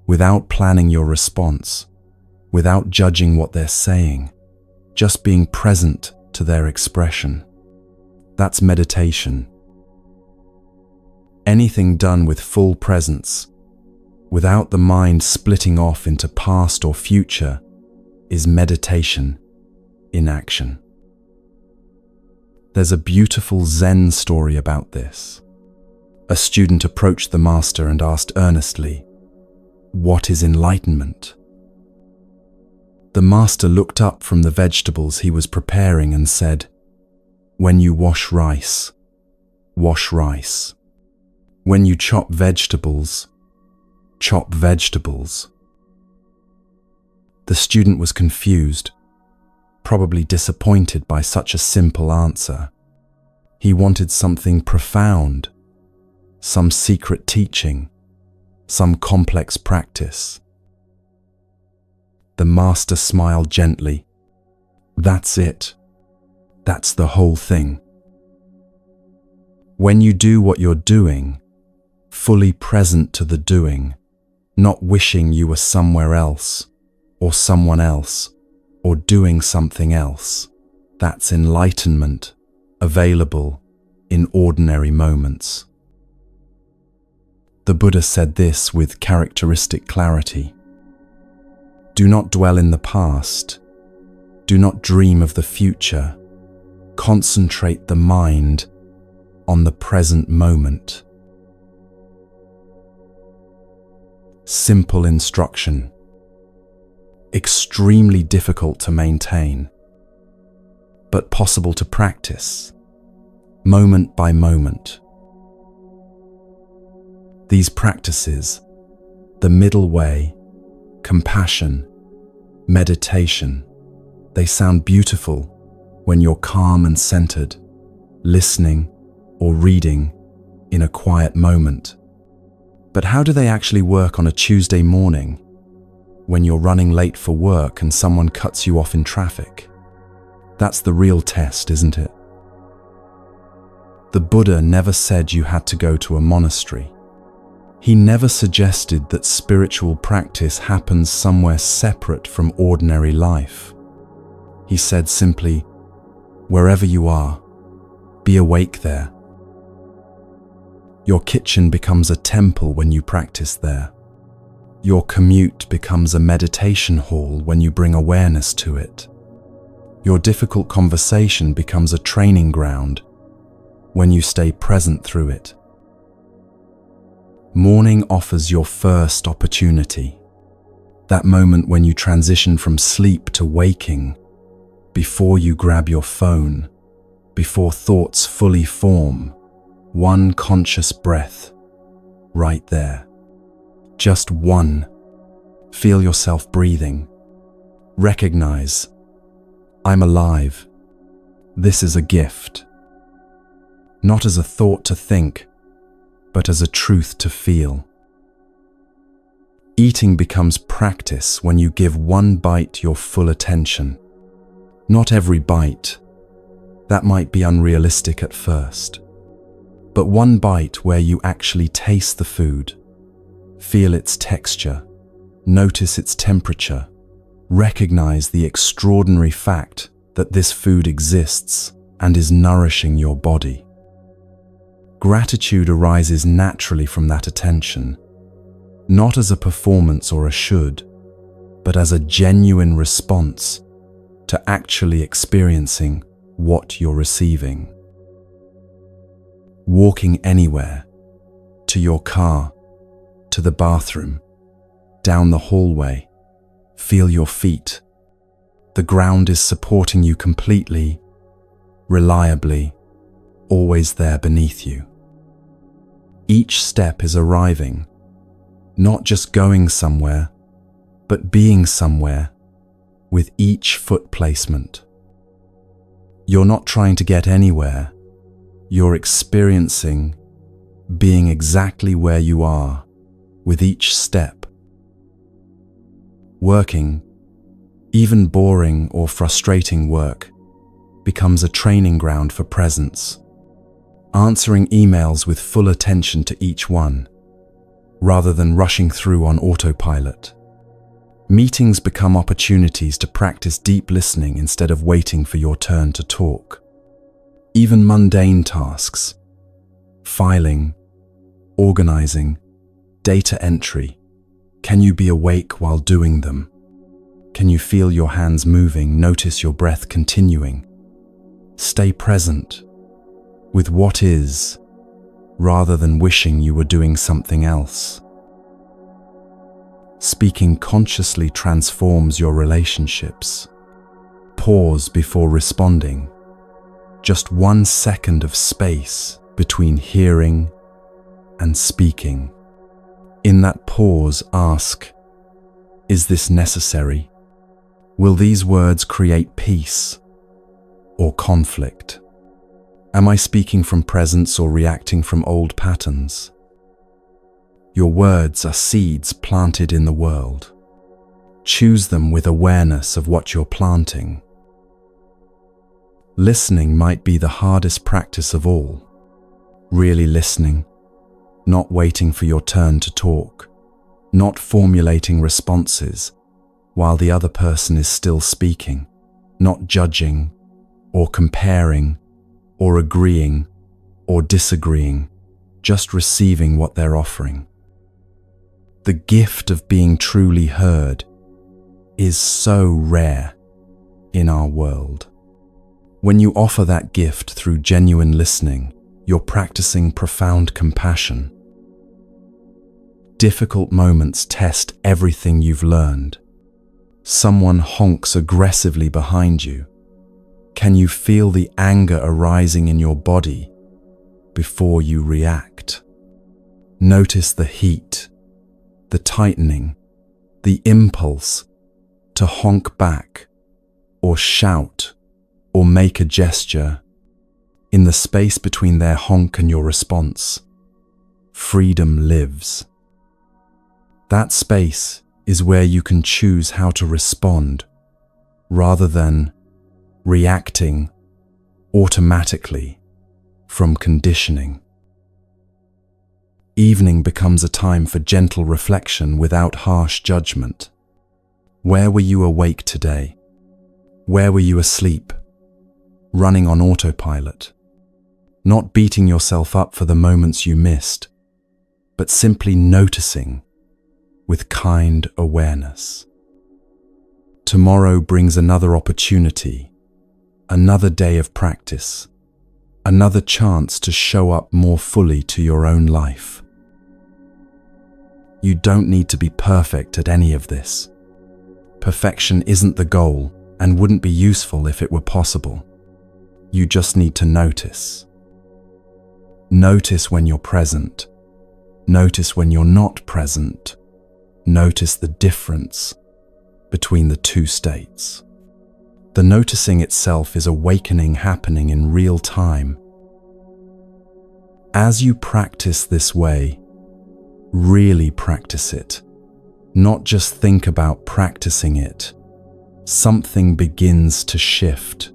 without planning your response, without judging what they're saying, just being present to their expression. That's meditation. Anything done with full presence, without the mind splitting off into past or future, is meditation in action. There's a beautiful Zen story about this. A student approached the master and asked earnestly, "What is enlightenment?" The master looked up from the vegetables he was preparing and said, "When you wash rice, wash rice. When you chop vegetables, chop vegetables." The student was confused, probably disappointed by such a simple answer. He wanted something profound, some secret teaching, some complex practice. The master smiled gently. "That's it. That's the whole thing. When you do what you're doing, fully present to the doing, not wishing you were somewhere else, or someone else, or doing something else, that's enlightenment, available in ordinary moments." The Buddha said this with characteristic clarity. Do not dwell in the past. Do not dream of the future. Concentrate the mind on the present moment. Simple instruction. Extremely difficult to maintain, but possible to practice, moment by moment. These practices, the middle way, compassion, meditation, they sound beautiful when you're calm and centered, listening or reading in a quiet moment. But how do they actually work on a Tuesday morning when you're running late for work and someone cuts you off in traffic? That's the real test, isn't it? The Buddha never said you had to go to a monastery. He never suggested that spiritual practice happens somewhere separate from ordinary life. He said simply, wherever you are, be awake there. Your kitchen becomes a temple when you practice there. Your commute becomes a meditation hall when you bring awareness to it. Your difficult conversation becomes a training ground when you stay present through it. Morning offers your first opportunity, that moment when you transition from sleep to waking, before you grab your phone, before thoughts fully form, one conscious breath, right there. Just one. Feel yourself breathing. Recognize, I'm alive. This is a gift. Not as a thought to think, but as a truth to feel. Eating becomes practice when you give one bite your full attention. Not every bite. That might be unrealistic at first. But one bite where you actually taste the food, feel its texture, notice its temperature, recognize the extraordinary fact that this food exists and is nourishing your body. Gratitude arises naturally from that attention, not as a performance or a should, but as a genuine response to actually experiencing what you're receiving. Walking anywhere, to your car, to the bathroom, down the hallway, feel your feet. The ground is supporting you completely, reliably, always there beneath you. Each step is arriving, not just going somewhere, but being somewhere with each foot placement. You're not trying to get anywhere, you're experiencing being exactly where you are with each step. Working, even boring or frustrating work, becomes a training ground for presence. Answering emails with full attention to each one, rather than rushing through on autopilot. Meetings become opportunities to practice deep listening instead of waiting for your turn to talk. Even mundane tasks, filing, organizing, data entry, can you be awake while doing them? Can you feel your hands moving, notice your breath continuing? Stay present with what is, rather than wishing you were doing something else. Speaking consciously transforms your relationships. Pause before responding. Just 1 second of space between hearing and speaking. In that pause, ask, is this necessary? Will these words create peace or conflict? Am I speaking from presence or reacting from old patterns? Your words are seeds planted in the world. Choose them with awareness of what you're planting. Listening might be the hardest practice of all. Really listening, not waiting for your turn to talk, not formulating responses while the other person is still speaking, not judging or comparing or agreeing or disagreeing, just receiving what they're offering. The gift of being truly heard is so rare in our world. When you offer that gift through genuine listening, you're practicing profound compassion. Difficult moments test everything you've learned. Someone honks aggressively behind you. Can you feel the anger arising in your body before you react? Notice the heat, the tightening, the impulse to honk back or shout or make a gesture. In the space between their honk and your response, freedom lives. That space is where you can choose how to respond rather than reacting automatically from conditioning. Evening becomes a time for gentle reflection without harsh judgment. Where were you awake today? Where were you asleep? Running on autopilot? Not beating yourself up for the moments you missed, but simply noticing with kind awareness. Tomorrow brings another opportunity another day of practice, another chance to show up more fully to your own life. You don't need to be perfect at any of this. Perfection isn't the goal and wouldn't be useful if it were possible. You just need to notice. Notice when you're present. Notice when you're not present. Notice the difference between the two states. The noticing itself is awakening happening in real time. As you practice this way, really practice it. Not just think about practicing it. Something begins to shift.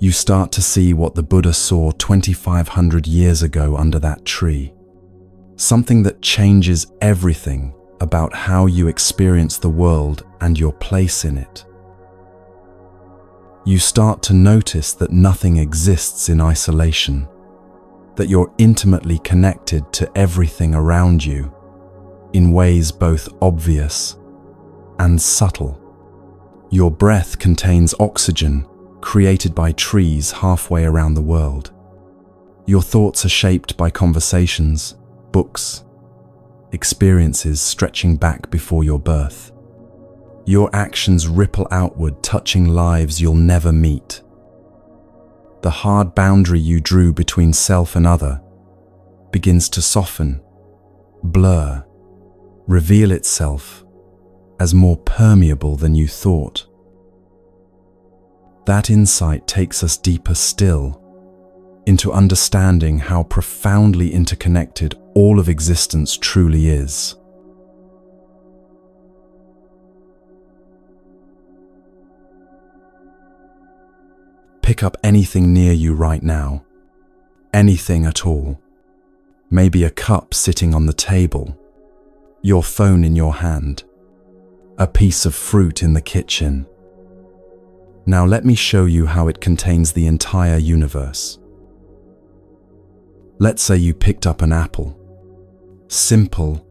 You start to see what the Buddha saw 2,500 years ago under that tree. Something that changes everything about how you experience the world and your place in it. You start to notice that nothing exists in isolation, that you're intimately connected to everything around you in ways both obvious and subtle. Your breath contains oxygen created by trees halfway around the world. Your thoughts are shaped by conversations, books, experiences stretching back before your birth. Your actions ripple outward, touching lives you'll never meet. The hard boundary you drew between self and other begins to soften, blur, reveal itself as more permeable than you thought. That insight takes us deeper still, into understanding how profoundly interconnected all of existence truly is. Pick up anything near you right now, anything at all. Maybe a cup sitting on the table, your phone in your hand, a piece of fruit in the kitchen. Now let me show you how it contains the entire universe. Let's say you picked up an apple. Simple,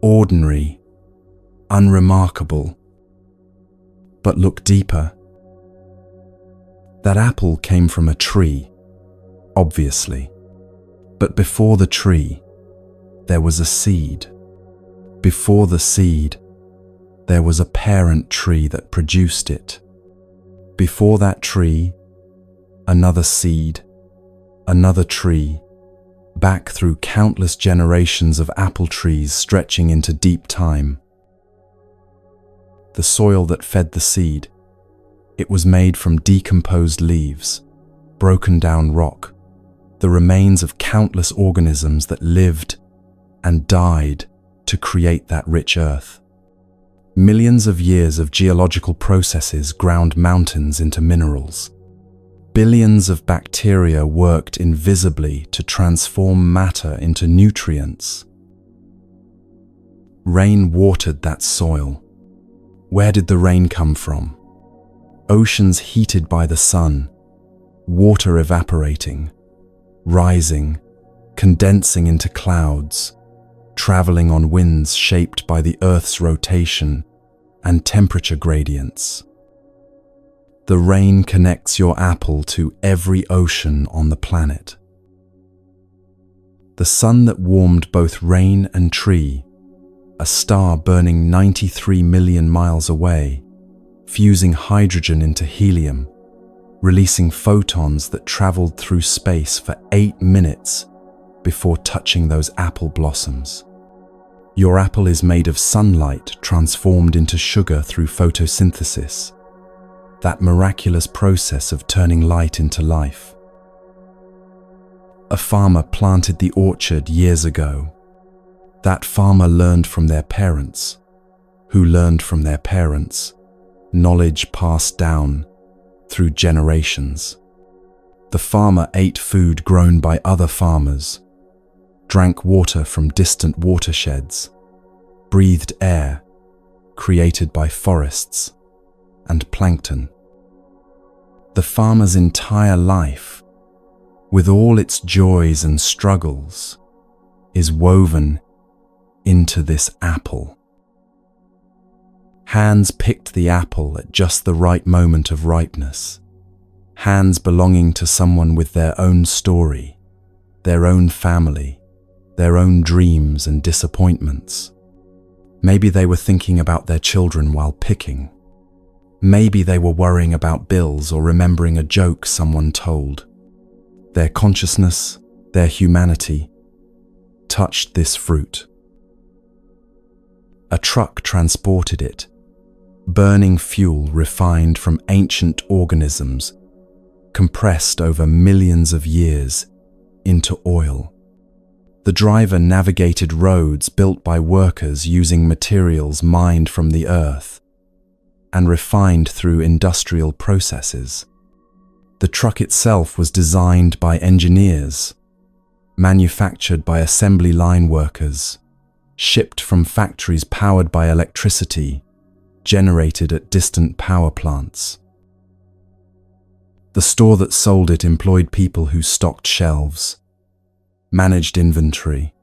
ordinary, unremarkable. But look deeper. That apple came from a tree, obviously. But before the tree, there was a seed. Before the seed, there was a parent tree that produced it. Before that tree, another seed, another tree, back through countless generations of apple trees stretching into deep time. The soil that fed the seed, it was made from decomposed leaves, broken down rock, the remains of countless organisms that lived and died to create that rich earth. Millions of years of geological processes ground mountains into minerals. Billions of bacteria worked invisibly to transform matter into nutrients. Rain watered that soil. Where did the rain come from? Oceans heated by the sun, water evaporating, rising, condensing into clouds, traveling on winds shaped by the Earth's rotation and temperature gradients. The rain connects your apple to every ocean on the planet. The sun that warmed both rain and tree, a star burning 93 million miles away, fusing hydrogen into helium, releasing photons that traveled through space for 8 minutes before touching those apple blossoms. Your apple is made of sunlight transformed into sugar through photosynthesis, that miraculous process of turning light into life. A farmer planted the orchard years ago. That farmer learned from their parents, who learned from their parents, knowledge passed down through generations. The farmer ate food grown by other farmers, drank water from distant watersheds, breathed air created by forests and plankton. The farmer's entire life, with all its joys and struggles, is woven into this apple. Hands picked the apple at just the right moment of ripeness. hands belonging to someone with their own story, their own family, their own dreams and disappointments. Maybe they were thinking about their children while picking. Maybe they were worrying about bills or remembering a joke someone told. Their consciousness, their humanity, touched this fruit. A truck transported it, burning fuel refined from ancient organisms, compressed over millions of years into oil. The driver navigated roads built by workers using materials mined from the earth and refined through industrial processes. The truck itself was designed by engineers, manufactured by assembly line workers, shipped from factories powered by electricity, generated at distant power plants. The store that sold it employed people who stocked shelves, managed inventory,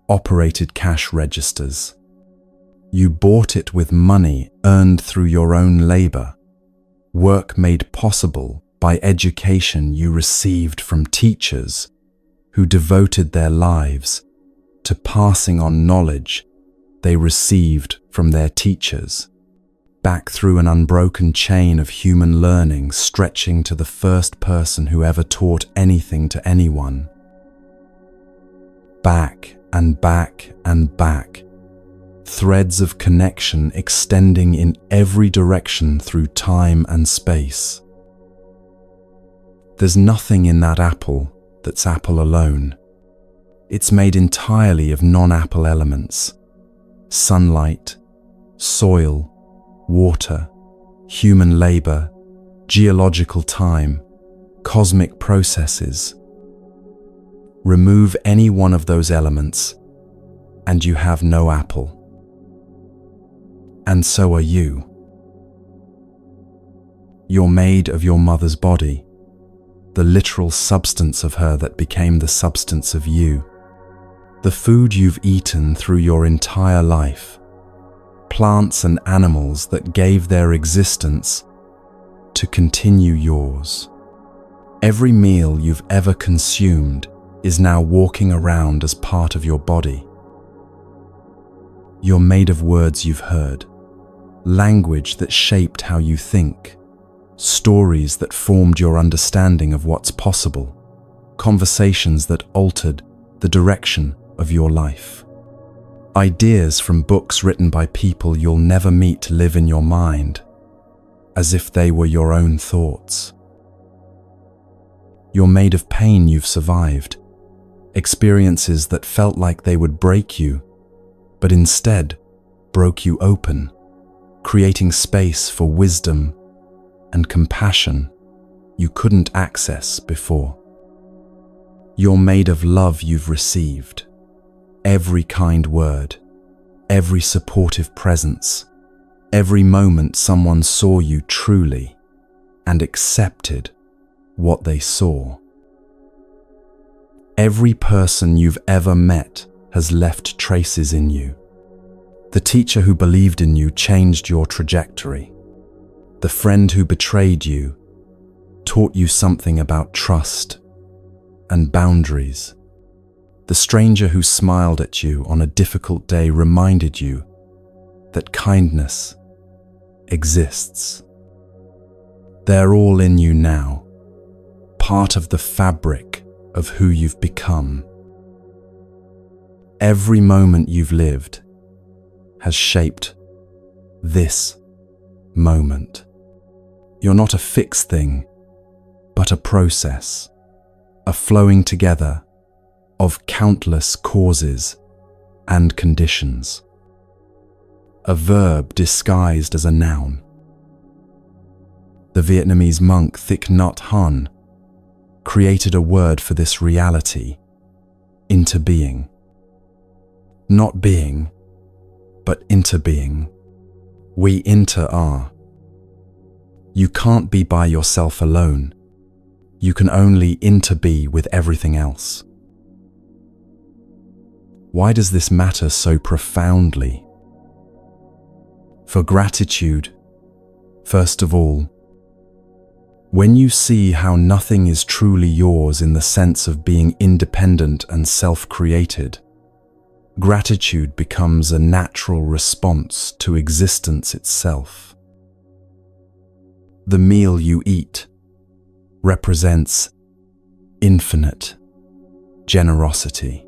operated cash registers. You bought it with money earned through your own labor, work made possible by education you received from teachers who devoted their lives to passing on knowledge they received from their teachers, back through an unbroken chain of human learning stretching to the first person who ever taught anything to anyone. Back and back and back, threads of connection extending in every direction through time and space. There's nothing in that apple that's apple alone. It's made entirely of non-apple elements: sunlight, soil, water, human labor, geological time, cosmic processes. Remove any one of those elements, and you have no apple. And so are you. You're made of your mother's body, the literal substance of her that became the substance of you. The food you've eaten through your entire life, plants and animals that gave their existence to continue yours. Every meal you've ever consumed is now walking around as part of your body. You're made of words you've heard, language that shaped how you think, stories that formed your understanding of what's possible, conversations that altered the direction of your life. Ideas from books written by people you'll never meet live in your mind, as if they were your own thoughts. You're made of pain you've survived, experiences that felt like they would break you, but instead broke you open, creating space for wisdom and compassion you couldn't access before. You're made of love you've received, every kind word, every supportive presence, every moment someone saw you truly and accepted what they saw. Every person you've ever met has left traces in you. The teacher who believed in you changed your trajectory. The friend who betrayed you taught you something about trust and boundaries. The stranger who smiled at you on a difficult day reminded you that kindness exists. They're all in you now, part of the fabric of who you've become. Every moment you've lived has shaped this moment. You're not a fixed thing, but a process, a flowing together of countless causes and conditions. A verb disguised as a noun. The Vietnamese monk Thich Nhat Hanh created a word for this reality: interbeing. Not being, but interbeing. We inter-are. You can't be by yourself alone. You can only interbe with everything else. Why does this matter so profoundly? For gratitude, first of all, When you see how nothing is truly yours in the sense of being independent and self-created, gratitude becomes a natural response to existence itself. The meal you eat represents infinite generosity,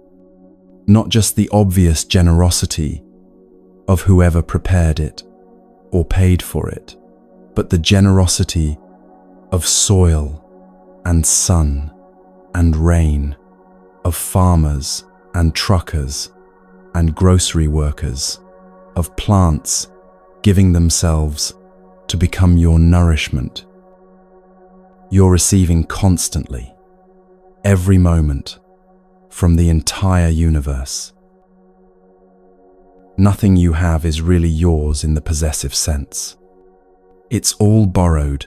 not just the obvious generosity of whoever prepared it or paid for it, but the generosity of soil and sun and rain, of farmers and truckers and grocery workers, of plants giving themselves to become your nourishment. You're receiving constantly, every moment, from the entire universe. Nothing you have is really yours in the possessive sense. It's all borrowed,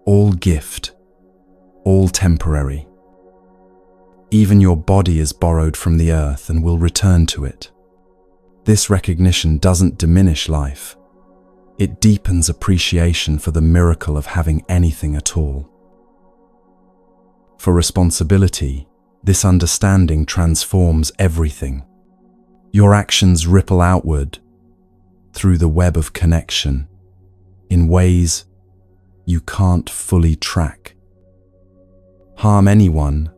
all gift, all temporary. Even your body is borrowed from the earth and will return to it. This recognition doesn't diminish life. It deepens appreciation for the miracle of having anything at all. For responsibility, this understanding transforms everything. Your actions ripple outward through the web of connection in ways you can't fully track. Harm anyone,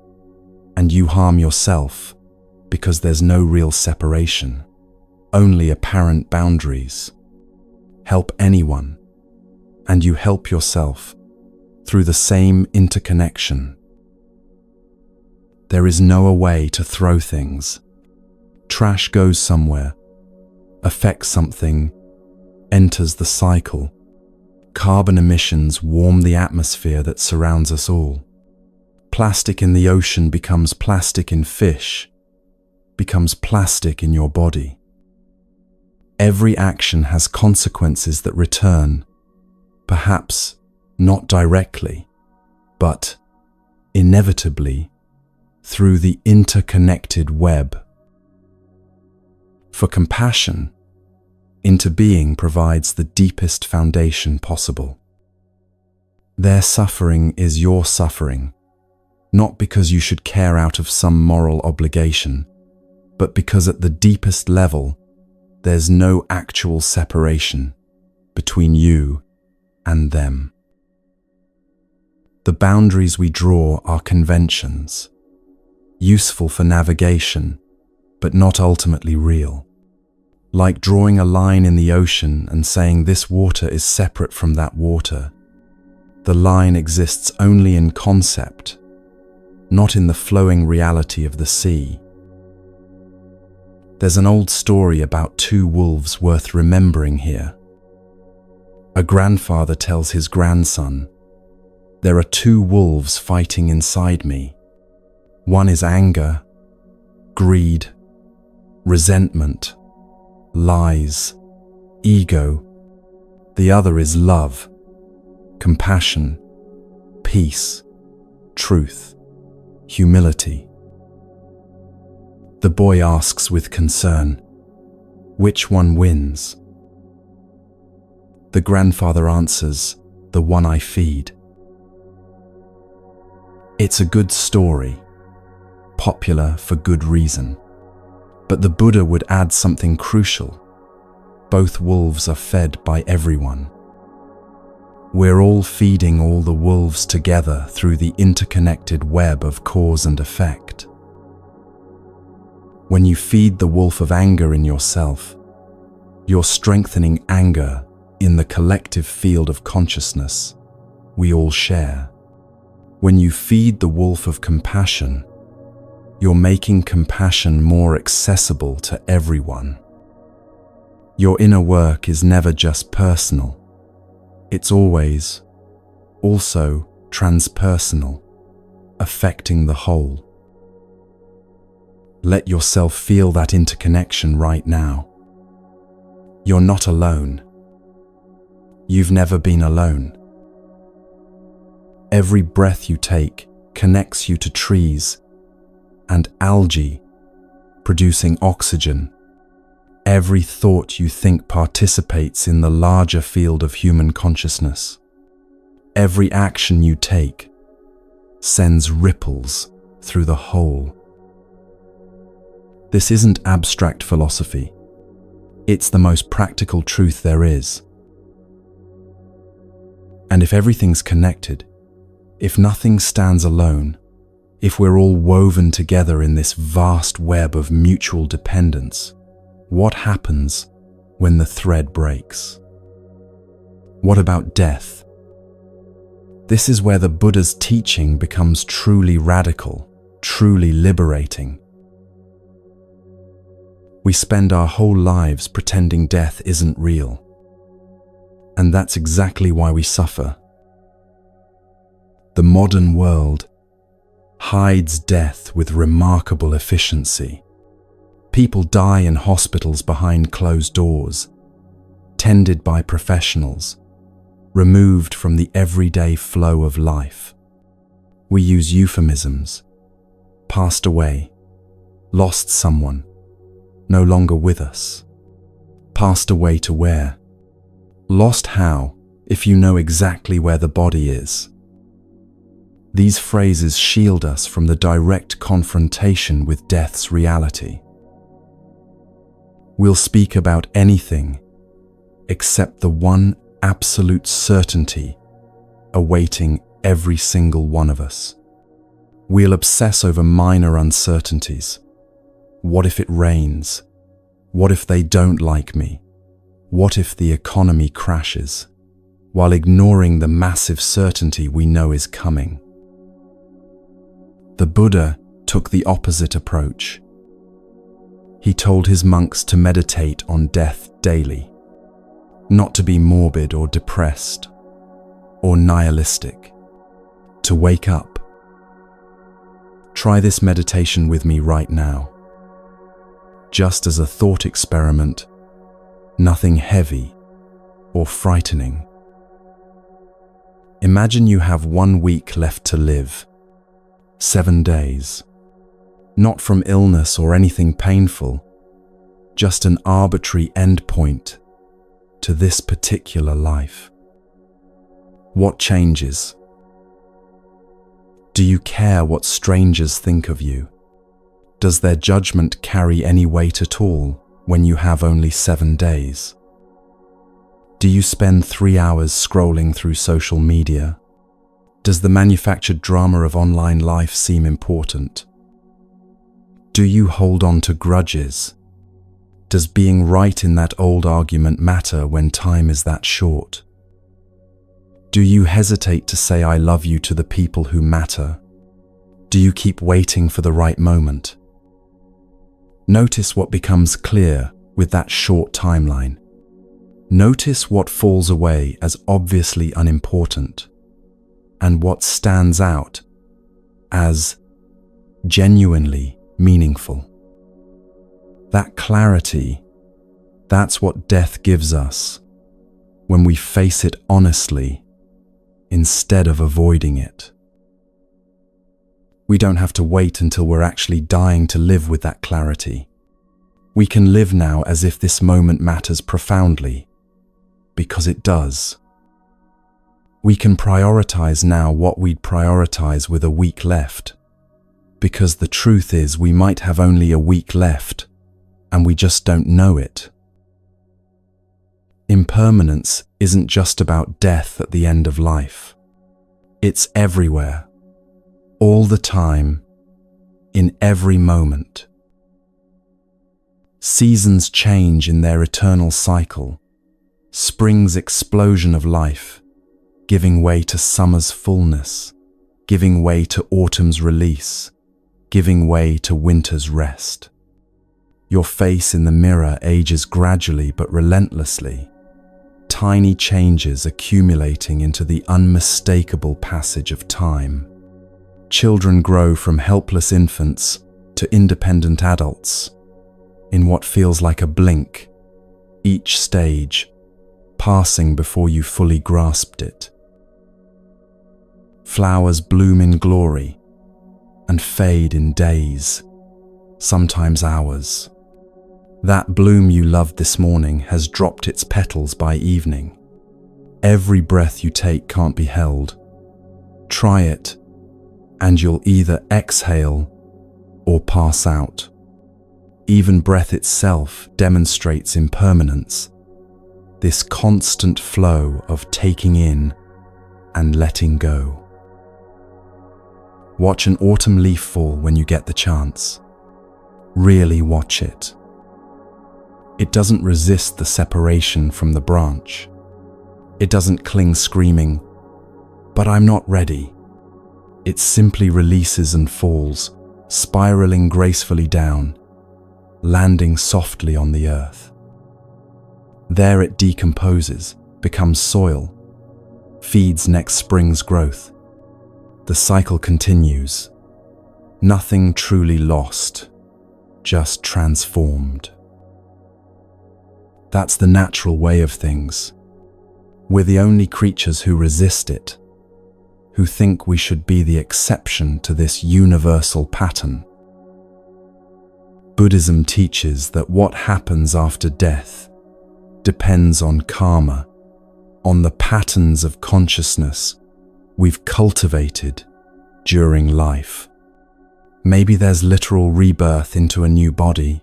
and you harm yourself because there's no real separation, only apparent boundaries. Help anyone, and you help yourself through the same interconnection. There is no way to throw things. Trash goes somewhere, affects something, enters the cycle. Carbon emissions warm the atmosphere that surrounds us all. Plastic in the ocean becomes plastic in fish, becomes plastic in your body. Every action has consequences that return, perhaps not directly, but inevitably through the interconnected web. For compassion, interbeing provides the deepest foundation possible. Their suffering is your suffering, not because you should care out of some moral obligation, but because at the deepest level, there's no actual separation between you and them. The boundaries we draw are conventions, useful for navigation, but not ultimately real. Like drawing a line in the ocean and saying this water is separate from that water. The line exists only in concept, not in the flowing reality of the sea. There's an old story about two wolves worth remembering here. A grandfather tells his grandson, "There are two wolves fighting inside me. One is anger, greed, resentment, lies, ego. The other is love, compassion, peace, truth, humility." The boy asks with concern, "Which one wins?" The grandfather answers, "The one I feed." It's a good story, popular for good reason. But the Buddha would add something crucial. Both wolves are fed by everyone. We're all feeding all the wolves together through the interconnected web of cause and effect. When you feed the wolf of anger in yourself, you're strengthening anger in the collective field of consciousness we all share. When you feed the wolf of compassion, you're making compassion more accessible to everyone. Your inner work is never just personal. It's always also transpersonal, affecting the whole. Let yourself feel that interconnection right now. You're not alone. You've never been alone. Every breath you take connects you to trees and algae, producing oxygen. Every thought you think participates in the larger field of human consciousness. every action you take sends ripples through the whole. This isn't abstract philosophy. It's the most practical truth there is. And if everything's connected, if nothing stands alone, if we're all woven together in this vast web of mutual dependence, what happens when the thread breaks? What about death? This is where the Buddha's teaching becomes truly radical, truly liberating. We spend our whole lives pretending death isn't real. And that's exactly why we suffer. The modern world hides death with remarkable efficiency. People die in hospitals behind closed doors, tended by professionals, removed from the everyday flow of life. We use euphemisms: passed away, lost someone, no longer with us. Passed away to where? Lost how, if you know exactly where the body is? These phrases shield us from the direct confrontation with death's reality. We'll speak about anything except the one absolute certainty awaiting every single one of us. We'll obsess over minor uncertainties. What if it rains? What if they don't like me? What if the economy crashes? While ignoring the massive certainty we know is coming. The Buddha took the opposite approach. He told his monks to meditate on death daily, not to be morbid or depressed or nihilistic, to wake up. Try this meditation with me right now. Just as a thought experiment, nothing heavy or frightening. Imagine you have 1 week left to live, 7 days. Not from illness or anything painful, just an arbitrary endpoint to this particular life. What changes? Do you care what strangers think of you? Does their judgment carry any weight at all when you have only 7 days? Do you spend 3 hours scrolling through social media? Does the manufactured drama of online life seem important? Do you hold on to grudges? Does being right in that old argument matter when time is that short? Do you hesitate to say I love you to the people who matter? Do you keep waiting for the right moment? Notice what becomes clear with that short timeline. Notice what falls away as obviously unimportant, and what stands out as genuinely meaningful. That clarity, that's what death gives us when we face it honestly instead of avoiding it. We don't have to wait until we're actually dying to live with that clarity. We can live now as if this moment matters profoundly, because it does. We can prioritize now what we'd prioritize with a week left, because the truth is we might have only a week left, and we just don't know it. Impermanence isn't just about death at the end of life. It's everywhere, all the time, in every moment. Seasons change in their eternal cycle, spring's explosion of life, giving way to summer's fullness, giving way to autumn's release, giving way to winter's rest. Your face in the mirror ages gradually but relentlessly, tiny changes accumulating into the unmistakable passage of time. Children grow from helpless infants to independent adults in what feels like a blink, each stage passing before you fully grasped it. Flowers bloom in glory and fade in days, sometimes hours. That bloom you loved this morning has dropped its petals by evening. every breath you take can't be held. Try it, and you'll either exhale or pass out. Even breath itself demonstrates impermanence, this constant flow of taking in and letting go. Watch an autumn leaf fall when you get the chance. Really watch it. It doesn't resist the separation from the branch. It doesn't cling screaming, "But I'm not ready." It simply releases and falls, spiraling gracefully down, landing softly on the earth. There it decomposes, becomes soil, feeds next spring's growth. The cycle continues. Nothing truly lost, just transformed. That's the natural way of things. We're the only creatures who resist it, who think we should be the exception to this universal pattern. Buddhism teaches that what happens after death depends on karma, on the patterns of consciousness we've cultivated during life. Maybe there's literal rebirth into a new body.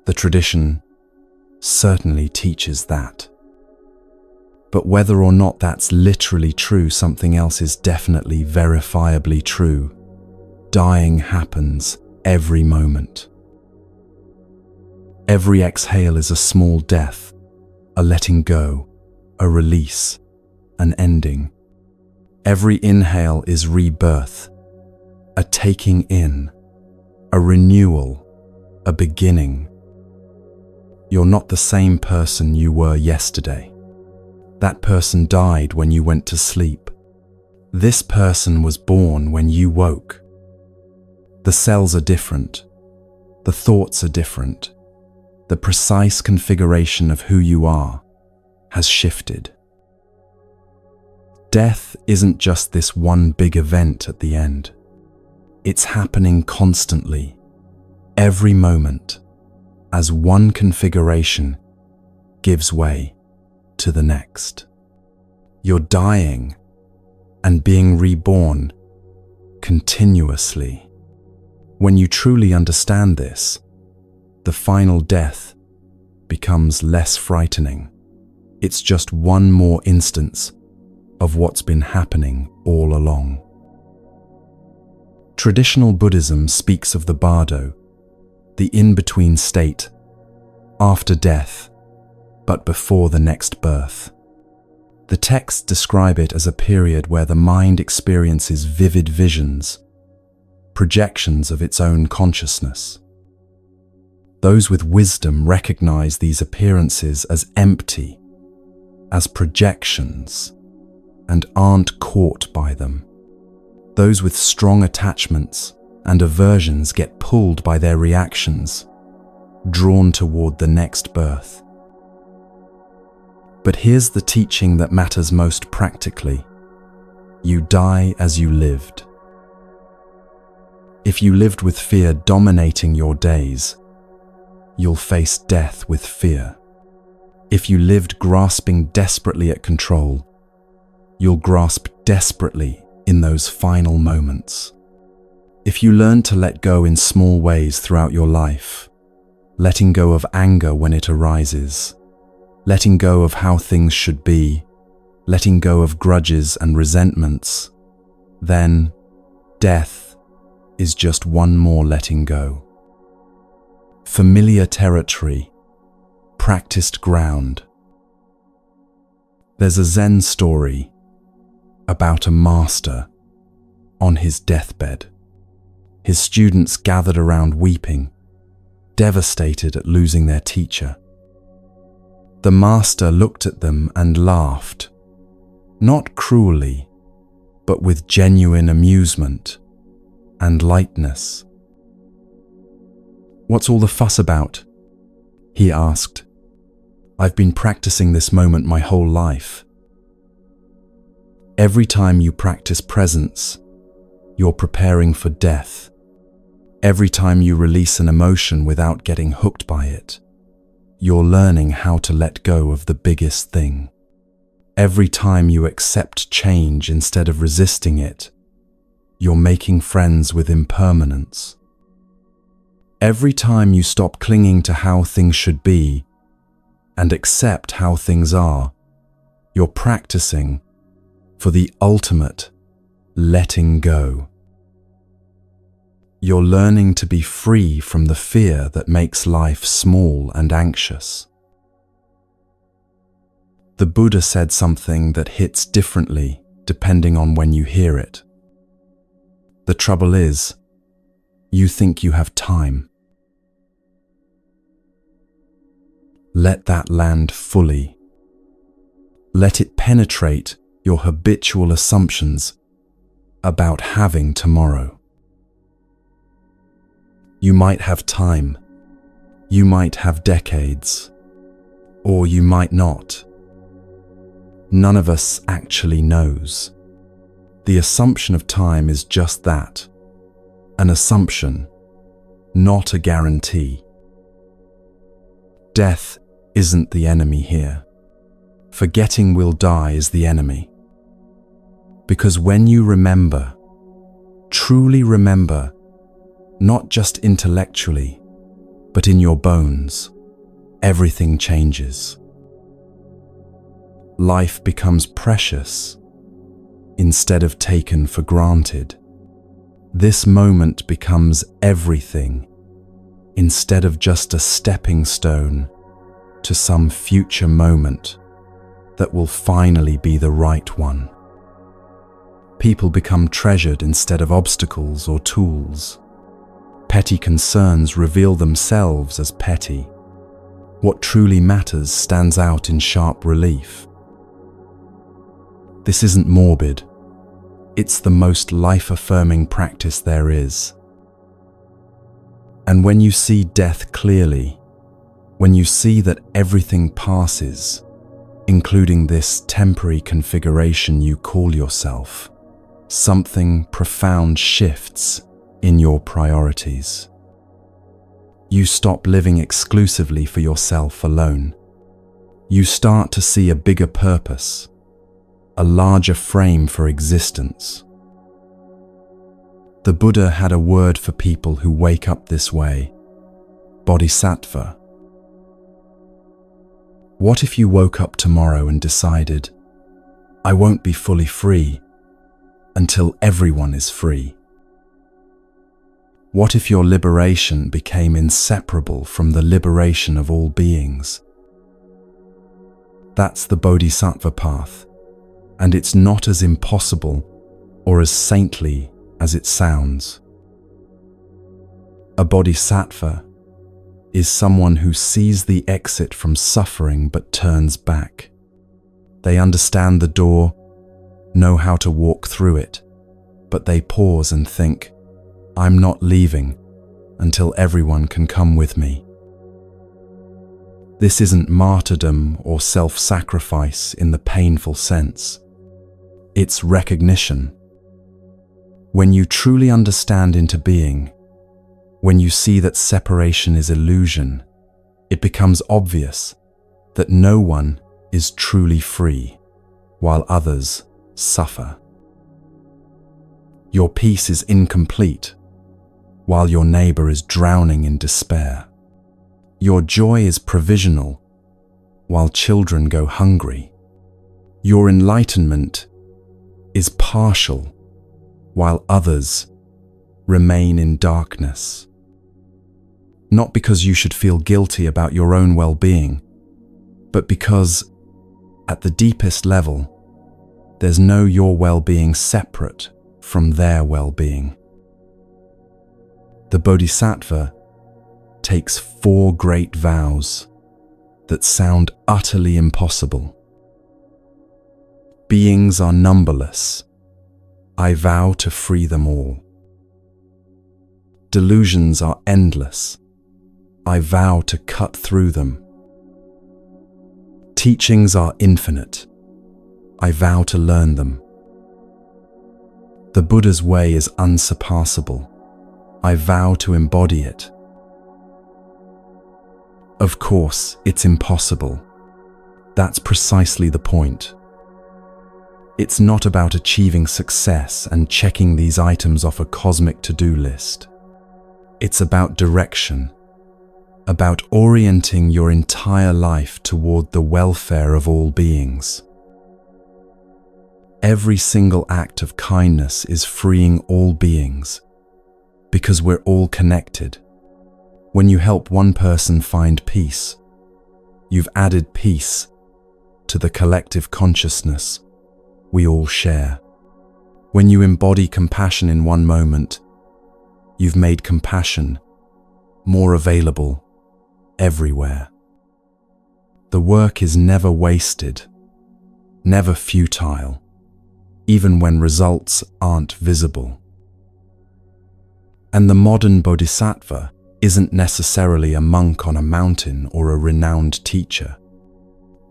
The tradition certainly teaches that. But whether or not that's literally true, something else is definitely verifiably true. Dying happens every moment. Every exhale is a small death, a letting go, a release, an ending. Every inhale is rebirth, a taking in, a renewal, a beginning. You're not the same person you were yesterday. That person died when you went to sleep. This person was born when you woke. The cells are different. The thoughts are different. The precise configuration of who you are has shifted. Death isn't just this one big event at the end. It's happening constantly, every moment, as one configuration gives way to the next. You're dying and being reborn continuously. When you truly understand this, the final death becomes less frightening. It's just one more instance of what's been happening all along. Traditional Buddhism speaks of the bardo, the in-between state, after death, but before the next birth. The texts describe it as a period where the mind experiences vivid visions, projections of its own consciousness. Those with wisdom recognize these appearances as empty, as projections, and aren't caught by them. Those with strong attachments and aversions get pulled by their reactions, drawn toward the next birth. But here's the teaching that matters most practically. You die as you lived. If you lived with fear dominating your days, you'll face death with fear. If you lived grasping desperately at control, you'll grasp desperately in those final moments. If you learn to let go in small ways throughout your life, letting go of anger when it arises, letting go of how things should be, letting go of grudges and resentments, then death is just one more letting go. Familiar territory, practiced ground. There's a Zen story about a master on his deathbed. His students gathered around weeping, devastated at losing their teacher. The master looked at them and laughed, not cruelly, but with genuine amusement and lightness. "What's all the fuss about?" he asked. "I've been practicing this moment my whole life." Every time you practice presence, you're preparing for death. Every time you release an emotion without getting hooked by it, you're learning how to let go of the biggest thing. Every time you accept change instead of resisting it, you're making friends with impermanence. Every time you stop clinging to how things should be and accept how things are, you're practicing for the ultimate letting go. You're learning to be free from the fear that makes life small and anxious. The Buddha said something that hits differently depending on when you hear it. The trouble is, you think you have time. Let that land fully. Let it penetrate your habitual assumptions about having tomorrow. You might have time, you might have decades, or you might not. None of us actually knows. The assumption of time is just that, an assumption, not a guarantee. Death isn't the enemy here. Forgetting we'll die is the enemy. Because when you remember, truly remember, not just intellectually, but in your bones, everything changes. Life becomes precious instead of taken for granted. This moment becomes everything instead of just a stepping stone to some future moment that will finally be the right one. People become treasured instead of obstacles or tools. Petty concerns reveal themselves as petty. What truly matters stands out in sharp relief. This isn't morbid. It's the most life-affirming practice there is. And when you see death clearly, when you see that everything passes, including this temporary configuration you call yourself, something profound shifts in your priorities. You stop living exclusively for yourself alone. You start to see a bigger purpose, a larger frame for existence. The Buddha had a word for people who wake up this way: bodhisattva. What if you woke up tomorrow and decided, I won't be fully free until everyone is free? What if your liberation became inseparable from the liberation of all beings? That's the bodhisattva path, and it's not as impossible or as saintly as it sounds. A bodhisattva is someone who sees the exit from suffering but turns back. They understand the door, know how to walk through it, but they pause and think, I'm not leaving until everyone can come with me. This isn't martyrdom or self-sacrifice in the painful sense. It's recognition. When you truly understand into being, when you see that separation is illusion, it becomes obvious that no one is truly free, while others suffer. Your peace is incomplete, while your neighbor is drowning in despair. Your joy is provisional, while children go hungry. Your enlightenment is partial, while others remain in darkness. Not because you should feel guilty about your own well-being, but because, at the deepest level, there's no your well-being separate from their well-being. The Bodhisattva takes 4 great vows that sound utterly impossible. Beings are numberless. I vow to free them all. Delusions are endless. I vow to cut through them. Teachings are infinite. I vow to learn them. The Buddha's way is unsurpassable. I vow to embody it. Of course, it's impossible. That's precisely the point. It's not about achieving success and checking these items off a cosmic to-do list. It's about direction, about orienting your entire life toward the welfare of all beings. Every single act of kindness is freeing all beings, because we're all connected. When you help one person find peace, you've added peace to the collective consciousness we all share. When you embody compassion in one moment, you've made compassion more available everywhere. The work is never wasted, never futile, even when results aren't visible. And the modern bodhisattva isn't necessarily a monk on a mountain or a renowned teacher.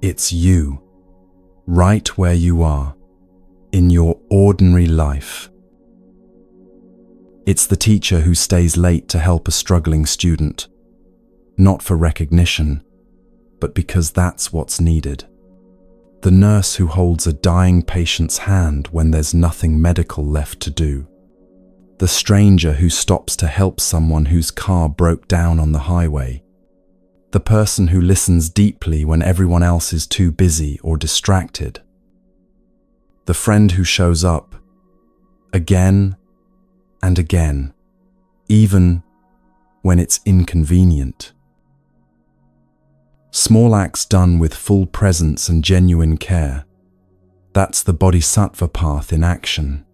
It's you, right where you are, in your ordinary life. It's the teacher who stays late to help a struggling student, not for recognition, but because that's what's needed. The nurse who holds a dying patient's hand when there's nothing medical left to do. The stranger who stops to help someone whose car broke down on the highway. The person who listens deeply when everyone else is too busy or distracted. The friend who shows up again and again, even when it's inconvenient. Small acts done with full presence and genuine care. That's the bodhisattva path in action.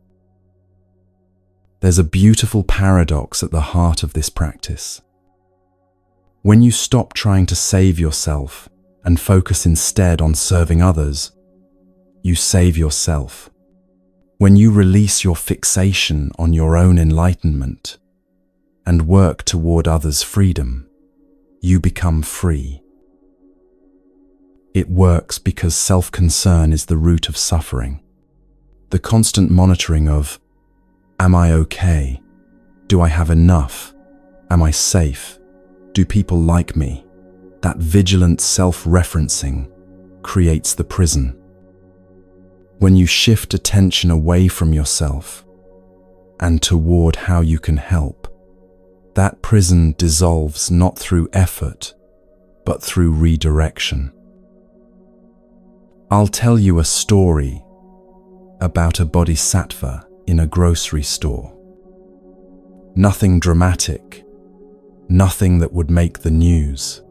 There's a beautiful paradox at the heart of this practice. When you stop trying to save yourself and focus instead on serving others, you save yourself. When you release your fixation on your own enlightenment and work toward others' freedom, you become free. It works because self-concern is the root of suffering. The constant monitoring of, am I okay? Do I have enough? Am I safe? Do people like me? That vigilant self-referencing creates the prison. When you shift attention away from yourself and toward how you can help, that prison dissolves not through effort, but through redirection. I'll tell you a story about a bodhisattva in a grocery store. Nothing dramatic, nothing that would make the news.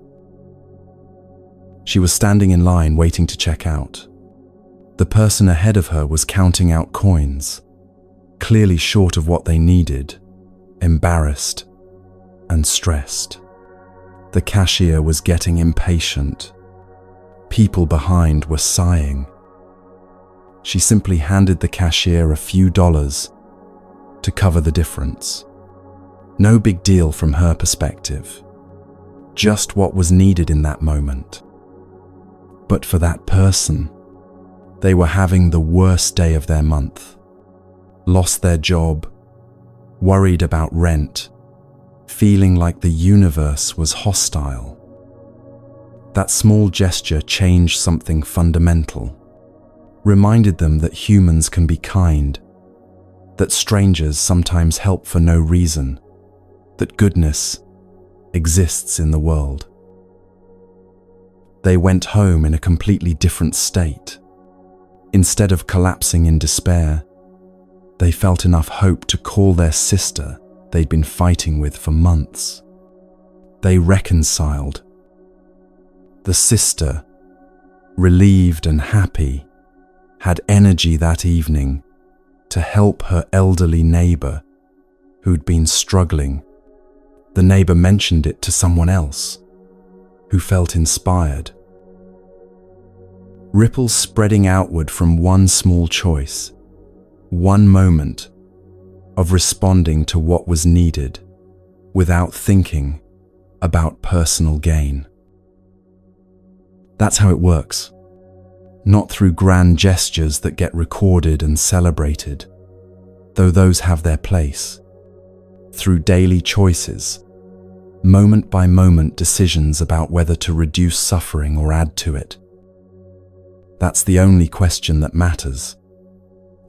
She was standing in line waiting to check out. The person ahead of her was counting out coins, clearly short of what they needed, embarrassed and stressed. The cashier was getting impatient. People behind were sighing. She simply handed the cashier a few dollars to cover the difference. No big deal from her perspective. Just what was needed in that moment. But for that person, they were having the worst day of their month. Lost their job, worried about rent, feeling like the universe was hostile. That small gesture changed something fundamental. Reminded them that humans can be kind, that strangers sometimes help for no reason, that goodness exists in the world. They went home in a completely different state. Instead of collapsing in despair, they felt enough hope to call their sister they'd been fighting with for months. They reconciled. The sister, relieved and happy, had energy that evening to help her elderly neighbor who'd been struggling. The neighbor mentioned it to someone else who felt inspired. Ripples spreading outward from one small choice, one moment of responding to what was needed without thinking about personal gain. That's how it works. Not through grand gestures that get recorded and celebrated, though those have their place. Through daily choices, moment by moment decisions about whether to reduce suffering or add to it. That's the only question that matters.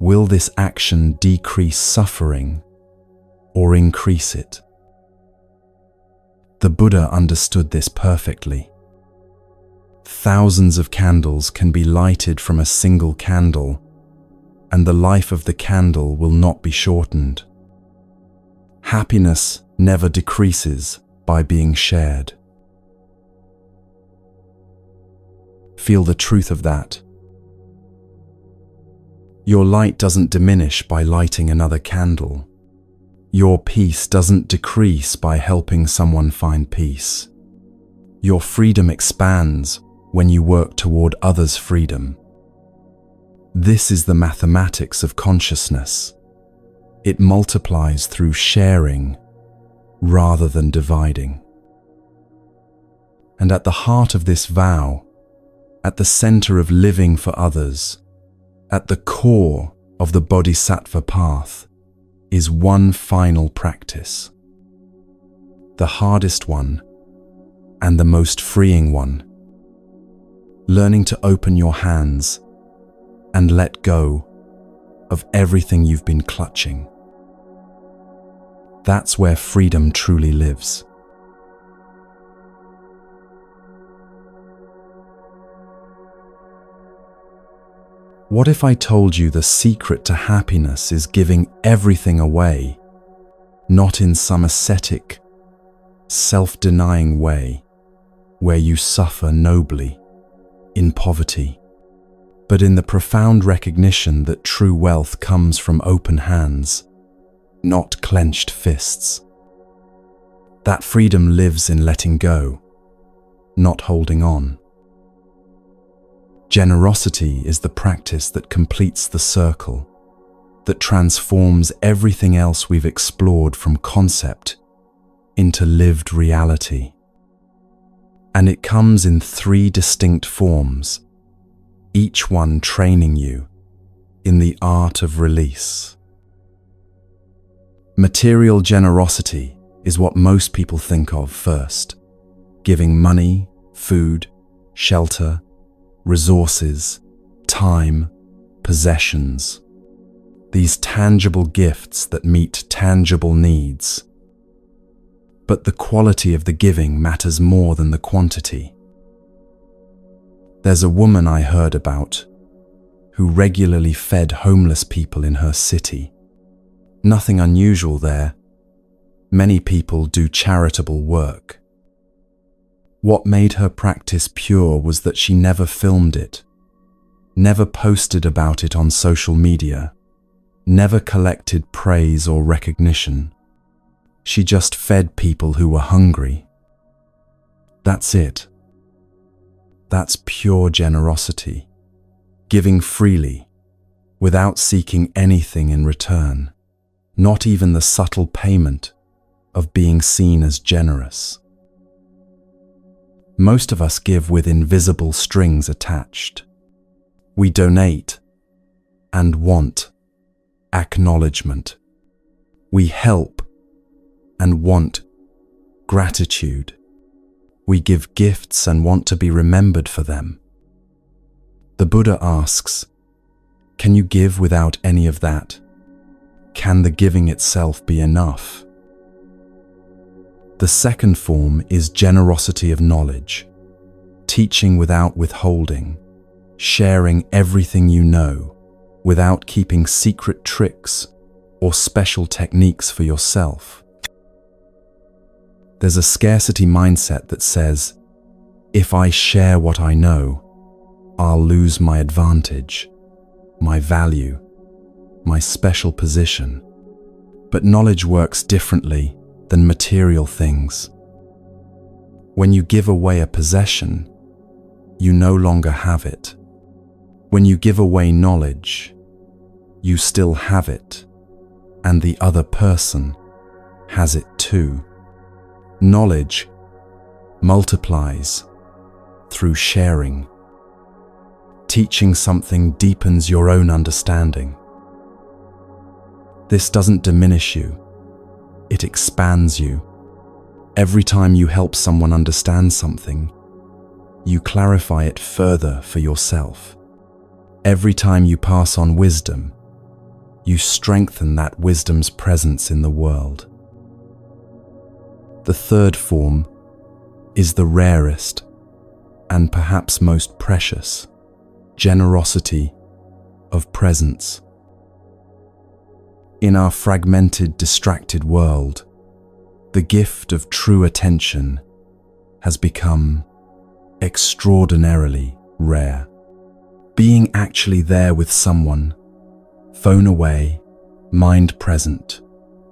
Will this action decrease suffering or increase it? The Buddha understood this perfectly. Thousands of candles can be lighted from a single candle, and the life of the candle will not be shortened. Happiness never decreases by being shared. Feel the truth of that. Your light doesn't diminish by lighting another candle. Your peace doesn't decrease by helping someone find peace. Your freedom expands when you work toward others' freedom. This is the mathematics of consciousness. It multiplies through sharing rather than dividing. And at the heart of this vow, at the center of living for others, at the core of the Bodhisattva path, is one final practice. The hardest one and the most freeing one. Learning to open your hands and let go of everything you've been clutching. That's where freedom truly lives. What if I told you the secret to happiness is giving everything away, not in some ascetic, self-denying way where you suffer nobly in poverty, but in the profound recognition that true wealth comes from open hands, not clenched fists. That freedom lives in letting go, not holding on. Generosity is the practice that completes the circle, that transforms everything else we've explored from concept into lived reality. And it comes in 3 distinct forms, each one training you in the art of release. Material generosity is what most people think of first, giving money, food, shelter, resources, time, possessions. These tangible gifts that meet tangible needs. But the quality of the giving matters more than the quantity. There's a woman I heard about who regularly fed homeless people in her city. Nothing unusual there. Many people do charitable work. What made her practice pure was that she never filmed it, never posted about it on social media, never collected praise or recognition. She just fed people who were hungry. That's it. That's pure generosity, giving freely, without seeking anything in return, not even the subtle payment of being seen as generous. Most of us give with invisible strings attached. We donate and want acknowledgement. We help and want gratitude. We give gifts and want to be remembered for them. The Buddha asks, can you give without any of that? Can the giving itself be enough? The second form is generosity of knowledge, teaching without withholding, sharing everything you know, without keeping secret tricks or special techniques for yourself. There's a scarcity mindset that says, if I share what I know, I'll lose my advantage, my value, my special position. But knowledge works differently than material things. When you give away a possession, you no longer have it. When you give away knowledge, you still have it, and the other person has it too. Knowledge multiplies through sharing. Teaching something deepens your own understanding. This doesn't diminish you. It expands you. Every time you help someone understand something, you clarify it further for yourself. Every time you pass on wisdom, you strengthen that wisdom's presence in the world. The third form is the rarest and perhaps most precious: generosity of presence. In our fragmented, distracted world, the gift of true attention has become extraordinarily rare. Being actually there with someone, phone away, mind present,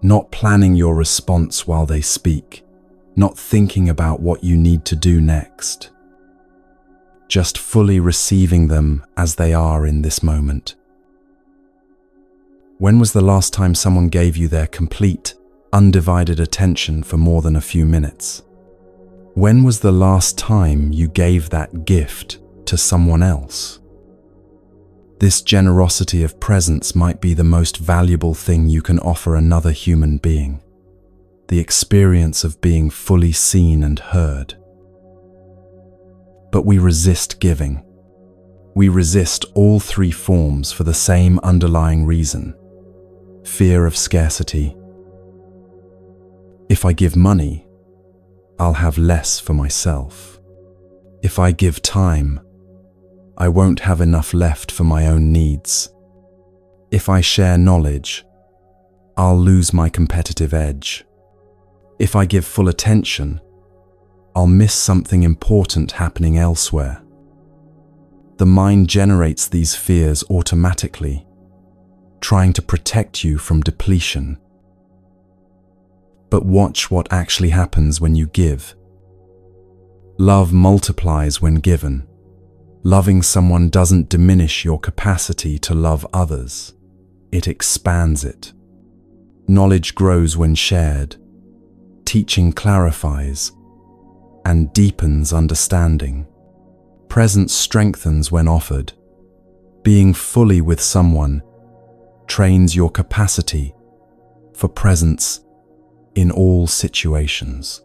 not planning your response while they speak, not thinking about what you need to do next, just fully receiving them as they are in this moment. When was the last time someone gave you their complete, undivided attention for more than a few minutes? When was the last time you gave that gift to someone else? This generosity of presence might be the most valuable thing you can offer another human being, the experience of being fully seen and heard. But we resist giving. We resist all three forms for the same underlying reason: fear of scarcity. If I give money, I'll have less for myself. If I give time, I won't have enough left for my own needs. If I share knowledge, I'll lose my competitive edge. If I give full attention, I'll miss something important happening elsewhere. The mind generates these fears automatically, trying to protect you from depletion. But watch what actually happens when you give. Love multiplies when given. Loving someone doesn't diminish your capacity to love others. It expands it. Knowledge grows when shared. Teaching clarifies and deepens understanding. Presence strengthens when offered. Being fully with someone trains your capacity for presence in all situations.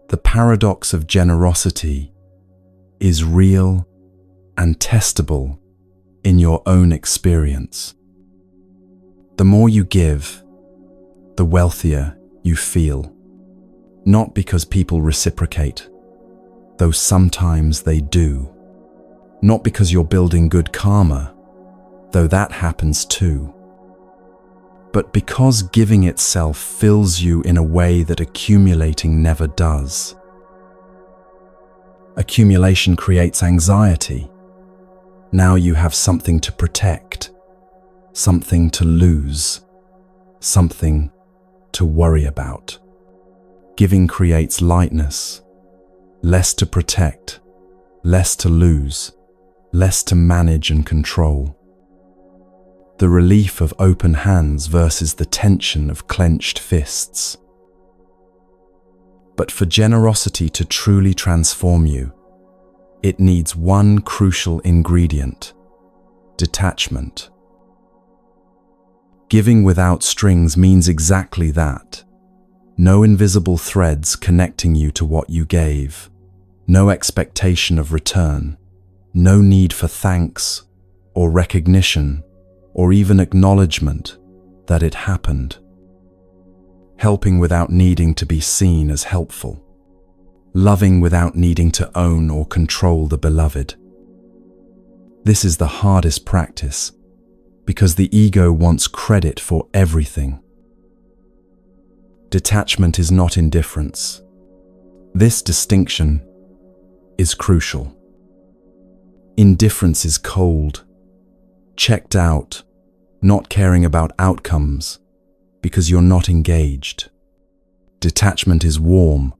The paradox of generosity is real and testable in your own experience. The more you give, the wealthier you feel. Not because people reciprocate, though sometimes they do. Not because you're building good karma, though that happens too. But because giving itself fills you in a way that accumulating never does. Accumulation creates anxiety. Now you have something to protect, something to lose, something to worry about. Giving creates lightness, less to protect, less to lose, less to manage and control. The relief of open hands versus the tension of clenched fists. But for generosity to truly transform you, it needs one crucial ingredient: detachment. Giving without strings means exactly that. No invisible threads connecting you to what you gave. No expectation of return. No need for thanks or recognition or even acknowledgement that it happened. Helping without needing to be seen as helpful. Loving without needing to own or control the beloved. This is the hardest practice because the ego wants credit for everything. Detachment is not indifference. This distinction is crucial. Indifference is cold, checked out, not caring about outcomes because you're not engaged. Detachment is warm,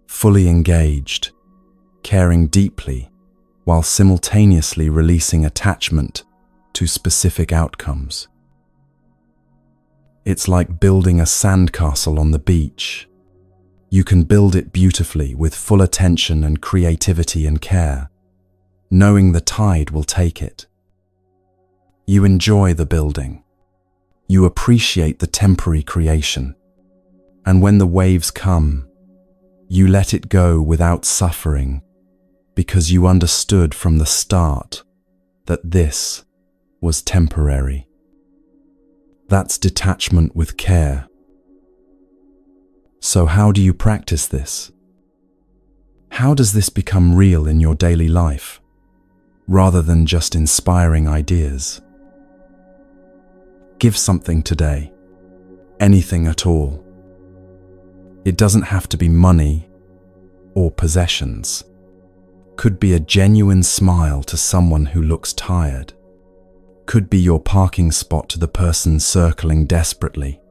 fully engaged, caring deeply while simultaneously releasing attachment to specific outcomes. It's like building a sandcastle on the beach. You can build it beautifully with full attention and creativity and care, knowing the tide will take it. You enjoy the building. You appreciate the temporary creation. And when the waves come, you let it go without suffering because you understood from the start that this was temporary. That's detachment with care. So how do you practice this? How does this become real in your daily life, rather than just inspiring ideas? Give something today, anything at all. It doesn't have to be money or possessions. Could be a genuine smile to someone who looks tired. Could be your parking spot to the person circling desperately.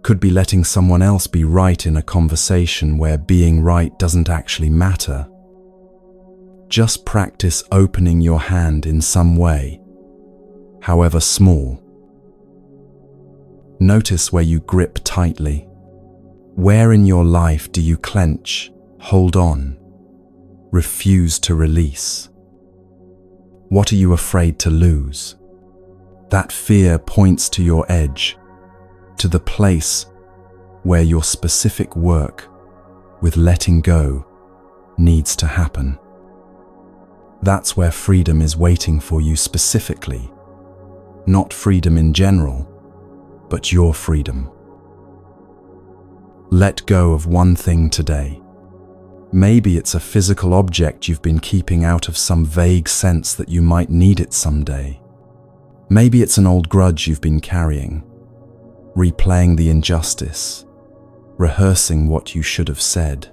Could be letting someone else be right in a conversation where being right doesn't actually matter. Just practice opening your hand in some way, however small. Notice where you grip tightly. Where in your life do you clench, hold on, refuse to release? What are you afraid to lose? That fear points to your edge, to the place where your specific work with letting go needs to happen. That's where freedom is waiting for you specifically. Not freedom in general, but your freedom. Let go of one thing today. Maybe it's a physical object you've been keeping out of some vague sense that you might need it someday. Maybe it's an old grudge you've been carrying, replaying the injustice, rehearsing what you should have said.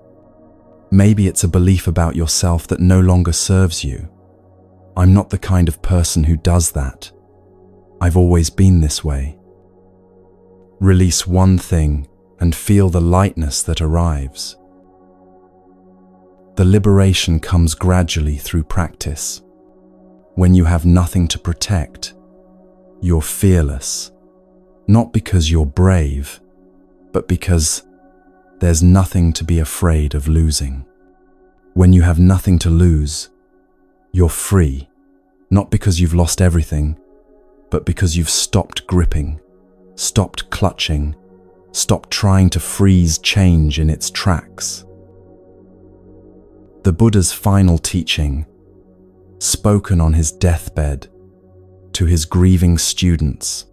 Maybe it's a belief about yourself that no longer serves you. I'm not the kind of person who does that. I've always been this way. Release one thing and feel the lightness that arrives. The liberation comes gradually through practice. When you have nothing to protect, you're fearless. Not because you're brave, but because there's nothing to be afraid of losing. When you have nothing to lose, you're free. Not because you've lost everything, but because you've stopped gripping, stopped clutching, stopped trying to freeze change in its tracks. The Buddha's final teaching, spoken on his deathbed to his grieving students,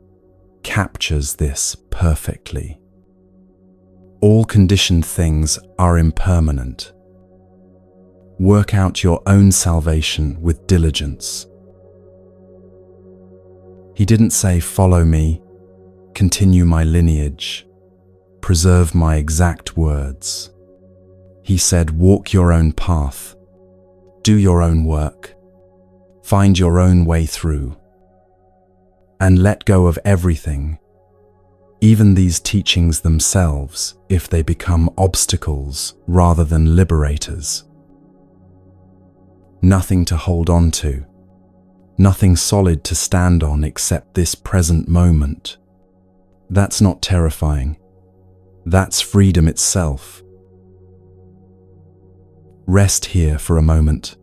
captures this perfectly. All conditioned things are impermanent. Work out your own salvation with diligence. He didn't say, follow me, continue my lineage, preserve my exact words. He said, walk your own path, do your own work, find your own way through, and let go of everything, even these teachings themselves, if they become obstacles rather than liberators. Nothing to hold on to, nothing solid to stand on except this present moment. That's not terrifying. That's freedom itself. Rest here for a moment.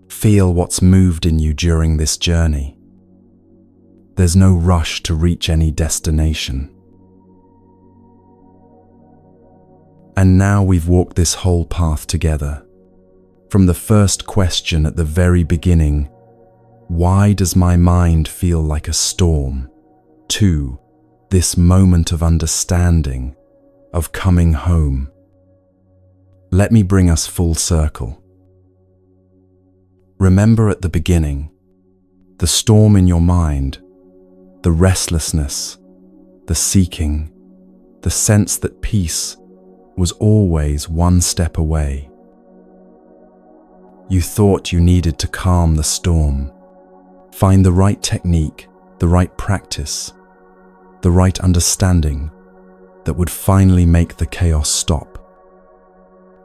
Feel what's moved in you during this journey. There's no rush to reach any destination. And now we've walked this whole path together. From the first question at the very beginning, why does my mind feel like a storm? To this moment of understanding, of coming home. Let me bring us full circle. Remember at the beginning, the storm in your mind, the restlessness, the seeking, the sense that peace was always one step away. You thought you needed to calm the storm, find the right technique, the right practice, the right understanding that would finally make the chaos stop.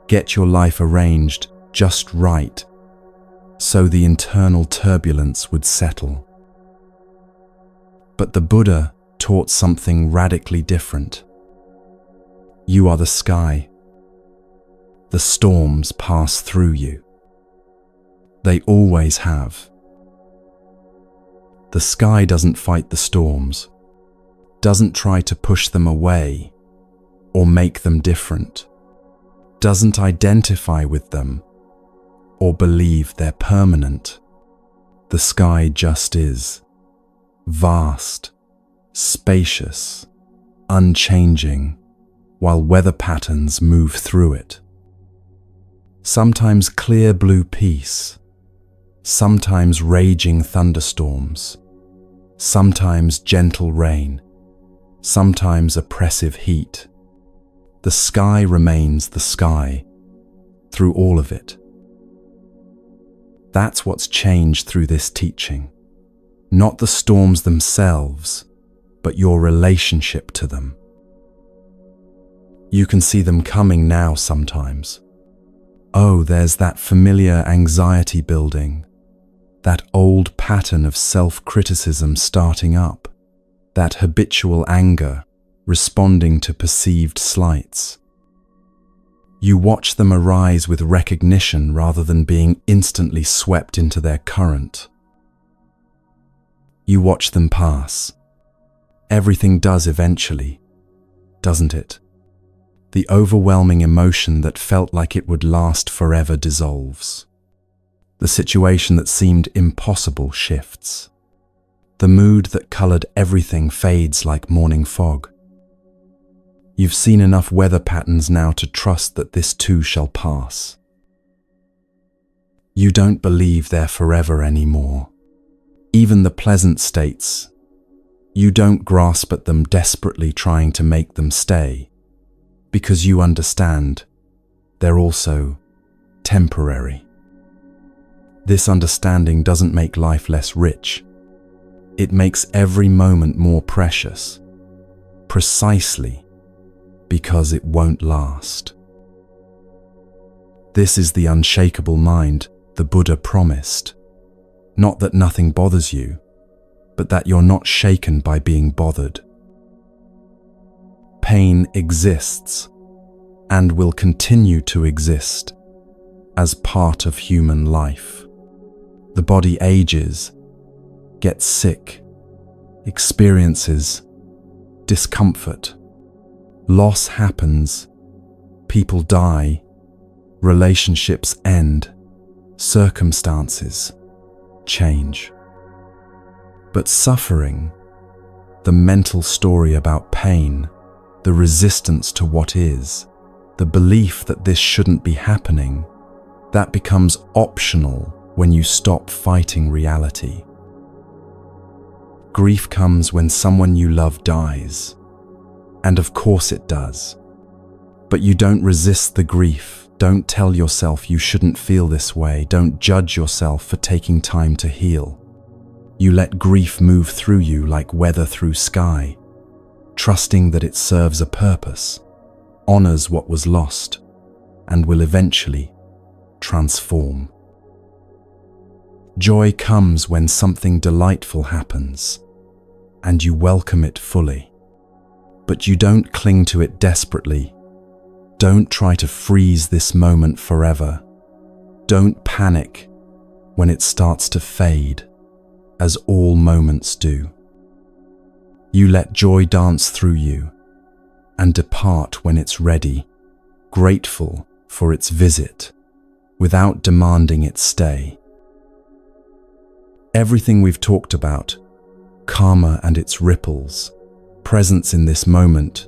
Get your life arranged just right so the internal turbulence would settle. But the Buddha taught something radically different. You are the sky. The storms pass through you. They always have. The sky doesn't fight the storms, doesn't try to push them away or make them different, doesn't identify with them or believe they're permanent. The sky just is. Vast, spacious, unchanging, while weather patterns move through it. Sometimes clear blue peace, sometimes raging thunderstorms, sometimes gentle rain, sometimes oppressive heat. The sky remains the sky through all of it. That's what's changed through this teaching. Not the storms themselves, but your relationship to them. You can see them coming now sometimes. Oh, there's that familiar anxiety building, that old pattern of self-criticism starting up, that habitual anger responding to perceived slights. You watch them arise with recognition rather than being instantly swept into their current. You watch them pass. Everything does eventually, doesn't it? The overwhelming emotion that felt like it would last forever dissolves. The situation that seemed impossible shifts. The mood that colored everything fades like morning fog. You've seen enough weather patterns now to trust that this too shall pass. You don't believe they're forever anymore. Even the pleasant states, you don't grasp at them desperately trying to make them stay, because you understand they're also temporary. This understanding doesn't make life less rich. It makes every moment more precious, precisely because it won't last. This is the unshakable mind the Buddha promised. Not that nothing bothers you, but that you're not shaken by being bothered. Pain exists and will continue to exist as part of human life. The body ages, gets sick, experiences discomfort. Loss happens, people die, relationships end, circumstances change. But suffering, the mental story about pain, the resistance to what is, the belief that this shouldn't be happening, that becomes optional when you stop fighting reality. Grief comes when someone you love dies. And of course it does. But you don't resist the grief. Don't tell yourself you shouldn't feel this way. Don't judge yourself for taking time to heal. You let grief move through you like weather through sky, trusting that it serves a purpose, honors what was lost, and will eventually transform. Joy comes when something delightful happens, and you welcome it fully. But you don't cling to it desperately. Don't try to freeze this moment forever. Don't panic when it starts to fade, as all moments do. You let joy dance through you and depart when it's ready, grateful for its visit, without demanding it stay. Everything we've talked about, karma and its ripples, presence in this moment,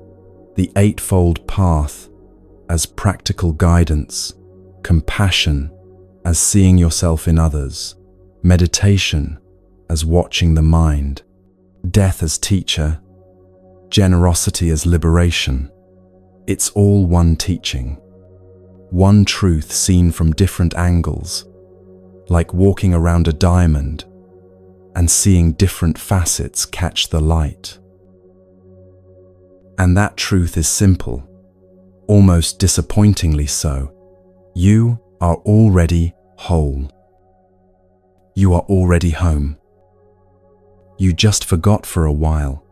the eightfold path as practical guidance, compassion as seeing yourself in others, meditation as watching the mind, death as teacher, generosity as liberation. It's all one teaching, one truth seen from different angles, like walking around a diamond and seeing different facets catch the light. And that truth is simple, almost disappointingly so. You are already whole. You are already home. You just forgot for a while.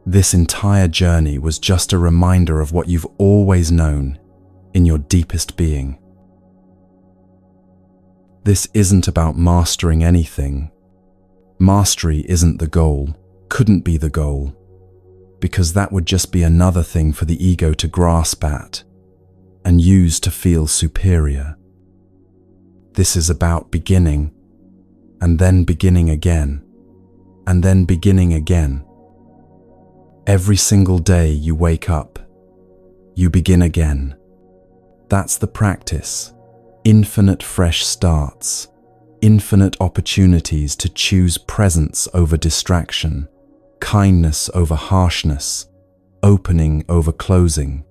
This entire journey was just a reminder of what you've always known in your deepest being. This isn't about mastering anything. Mastery isn't the goal, couldn't be the goal, because that would just be another thing for the ego to grasp at and use to feel superior. This is about beginning, and then beginning again, and then beginning again. Every single day you wake up, you begin again. That's the practice. Infinite fresh starts, infinite opportunities to choose presence over distraction, kindness over harshness, opening over closing.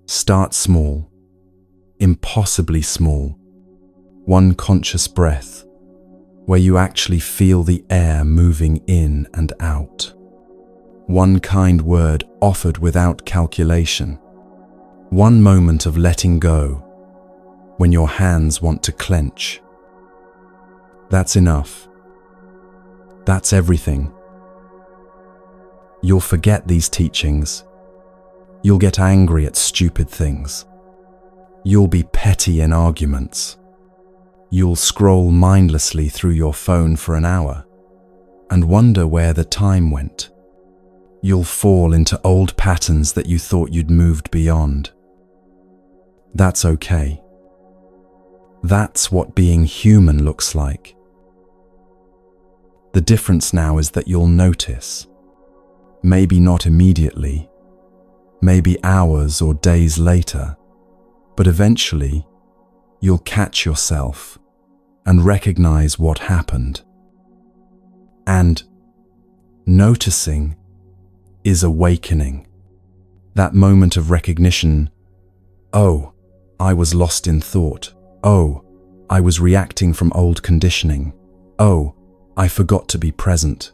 Start small, impossibly small. One conscious breath, where you actually feel the air moving in and out. One kind word offered without calculation. One moment of letting go, when your hands want to clench. That's enough. That's everything. You'll forget these teachings. You'll get angry at stupid things. You'll be petty in arguments. You'll scroll mindlessly through your phone for an hour and wonder where the time went. You'll fall into old patterns that you thought you'd moved beyond. That's okay. That's what being human looks like. The difference now is that you'll notice. Maybe not immediately, maybe hours or days later, but eventually you'll catch yourself and recognize what happened. And noticing is awakening. That moment of recognition, oh, I was lost in thought. Oh, I was reacting from old conditioning. Oh, I forgot to be present.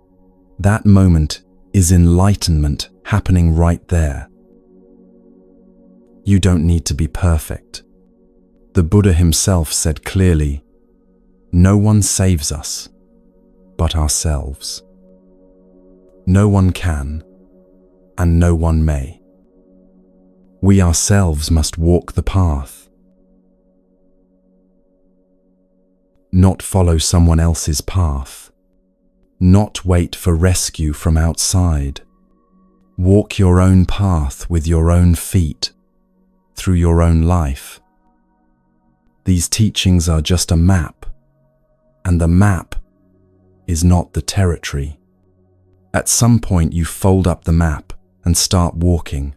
That moment is enlightenment happening right there. You don't need to be perfect. The Buddha himself said clearly, no one saves us but ourselves. No one can, and no one may. We ourselves must walk the path, not follow someone else's path, not wait for rescue from outside. Walk your own path with your own feet, through your own life. These teachings are just a map, and the map is not the territory. At some point you fold up the map and start walking,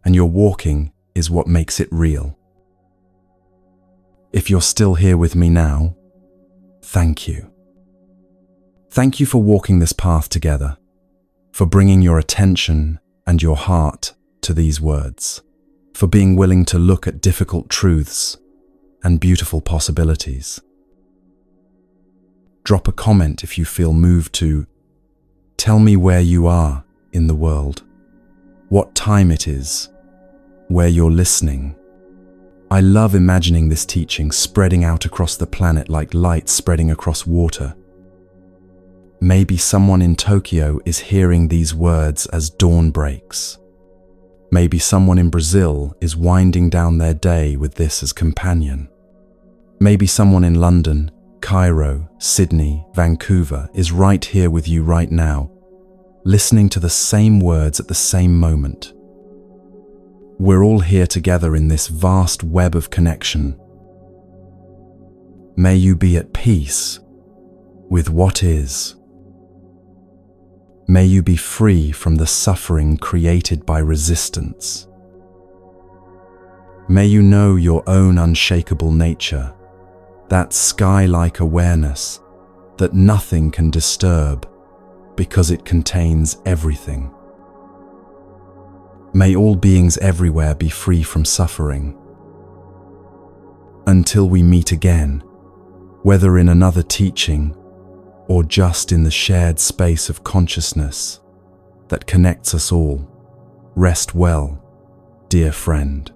and your walking is what makes it real. If you're still here with me now, thank you. Thank you for walking this path together, for bringing your attention and your heart to these words, for being willing to look at difficult truths and beautiful possibilities. Drop a comment if you feel moved to tell me where you are in the world, what time it is, where you're listening. I love imagining this teaching spreading out across the planet like light spreading across water. Maybe someone in Tokyo is hearing these words as dawn breaks. Maybe someone in Brazil is winding down their day with this as companion. Maybe someone in London, Cairo, Sydney, Vancouver is right here with you right now, listening to the same words at the same moment. We're all here together in this vast web of connection. May you be at peace with what is. May you be free from the suffering created by resistance. May you know your own unshakable nature, that sky-like awareness that nothing can disturb because it contains everything. May all beings everywhere be free from suffering. Until we meet again, whether in another teaching or just in the shared space of consciousness that connects us all, rest well, dear friend.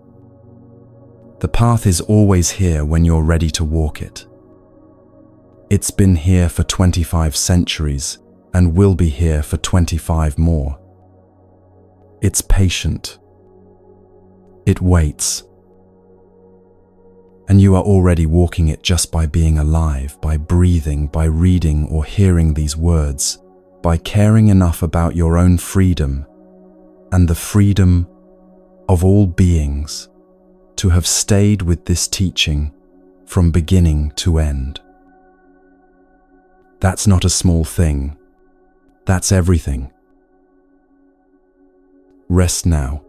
The path is always here when you're ready to walk it. It's been here for 25 centuries and will be here for 25 more. It's patient. It waits. And you are already walking it just by being alive, by breathing, by reading or hearing these words, by caring enough about your own freedom and the freedom of all beings to have stayed with this teaching from beginning to end. That's not a small thing. That's everything. Rest now.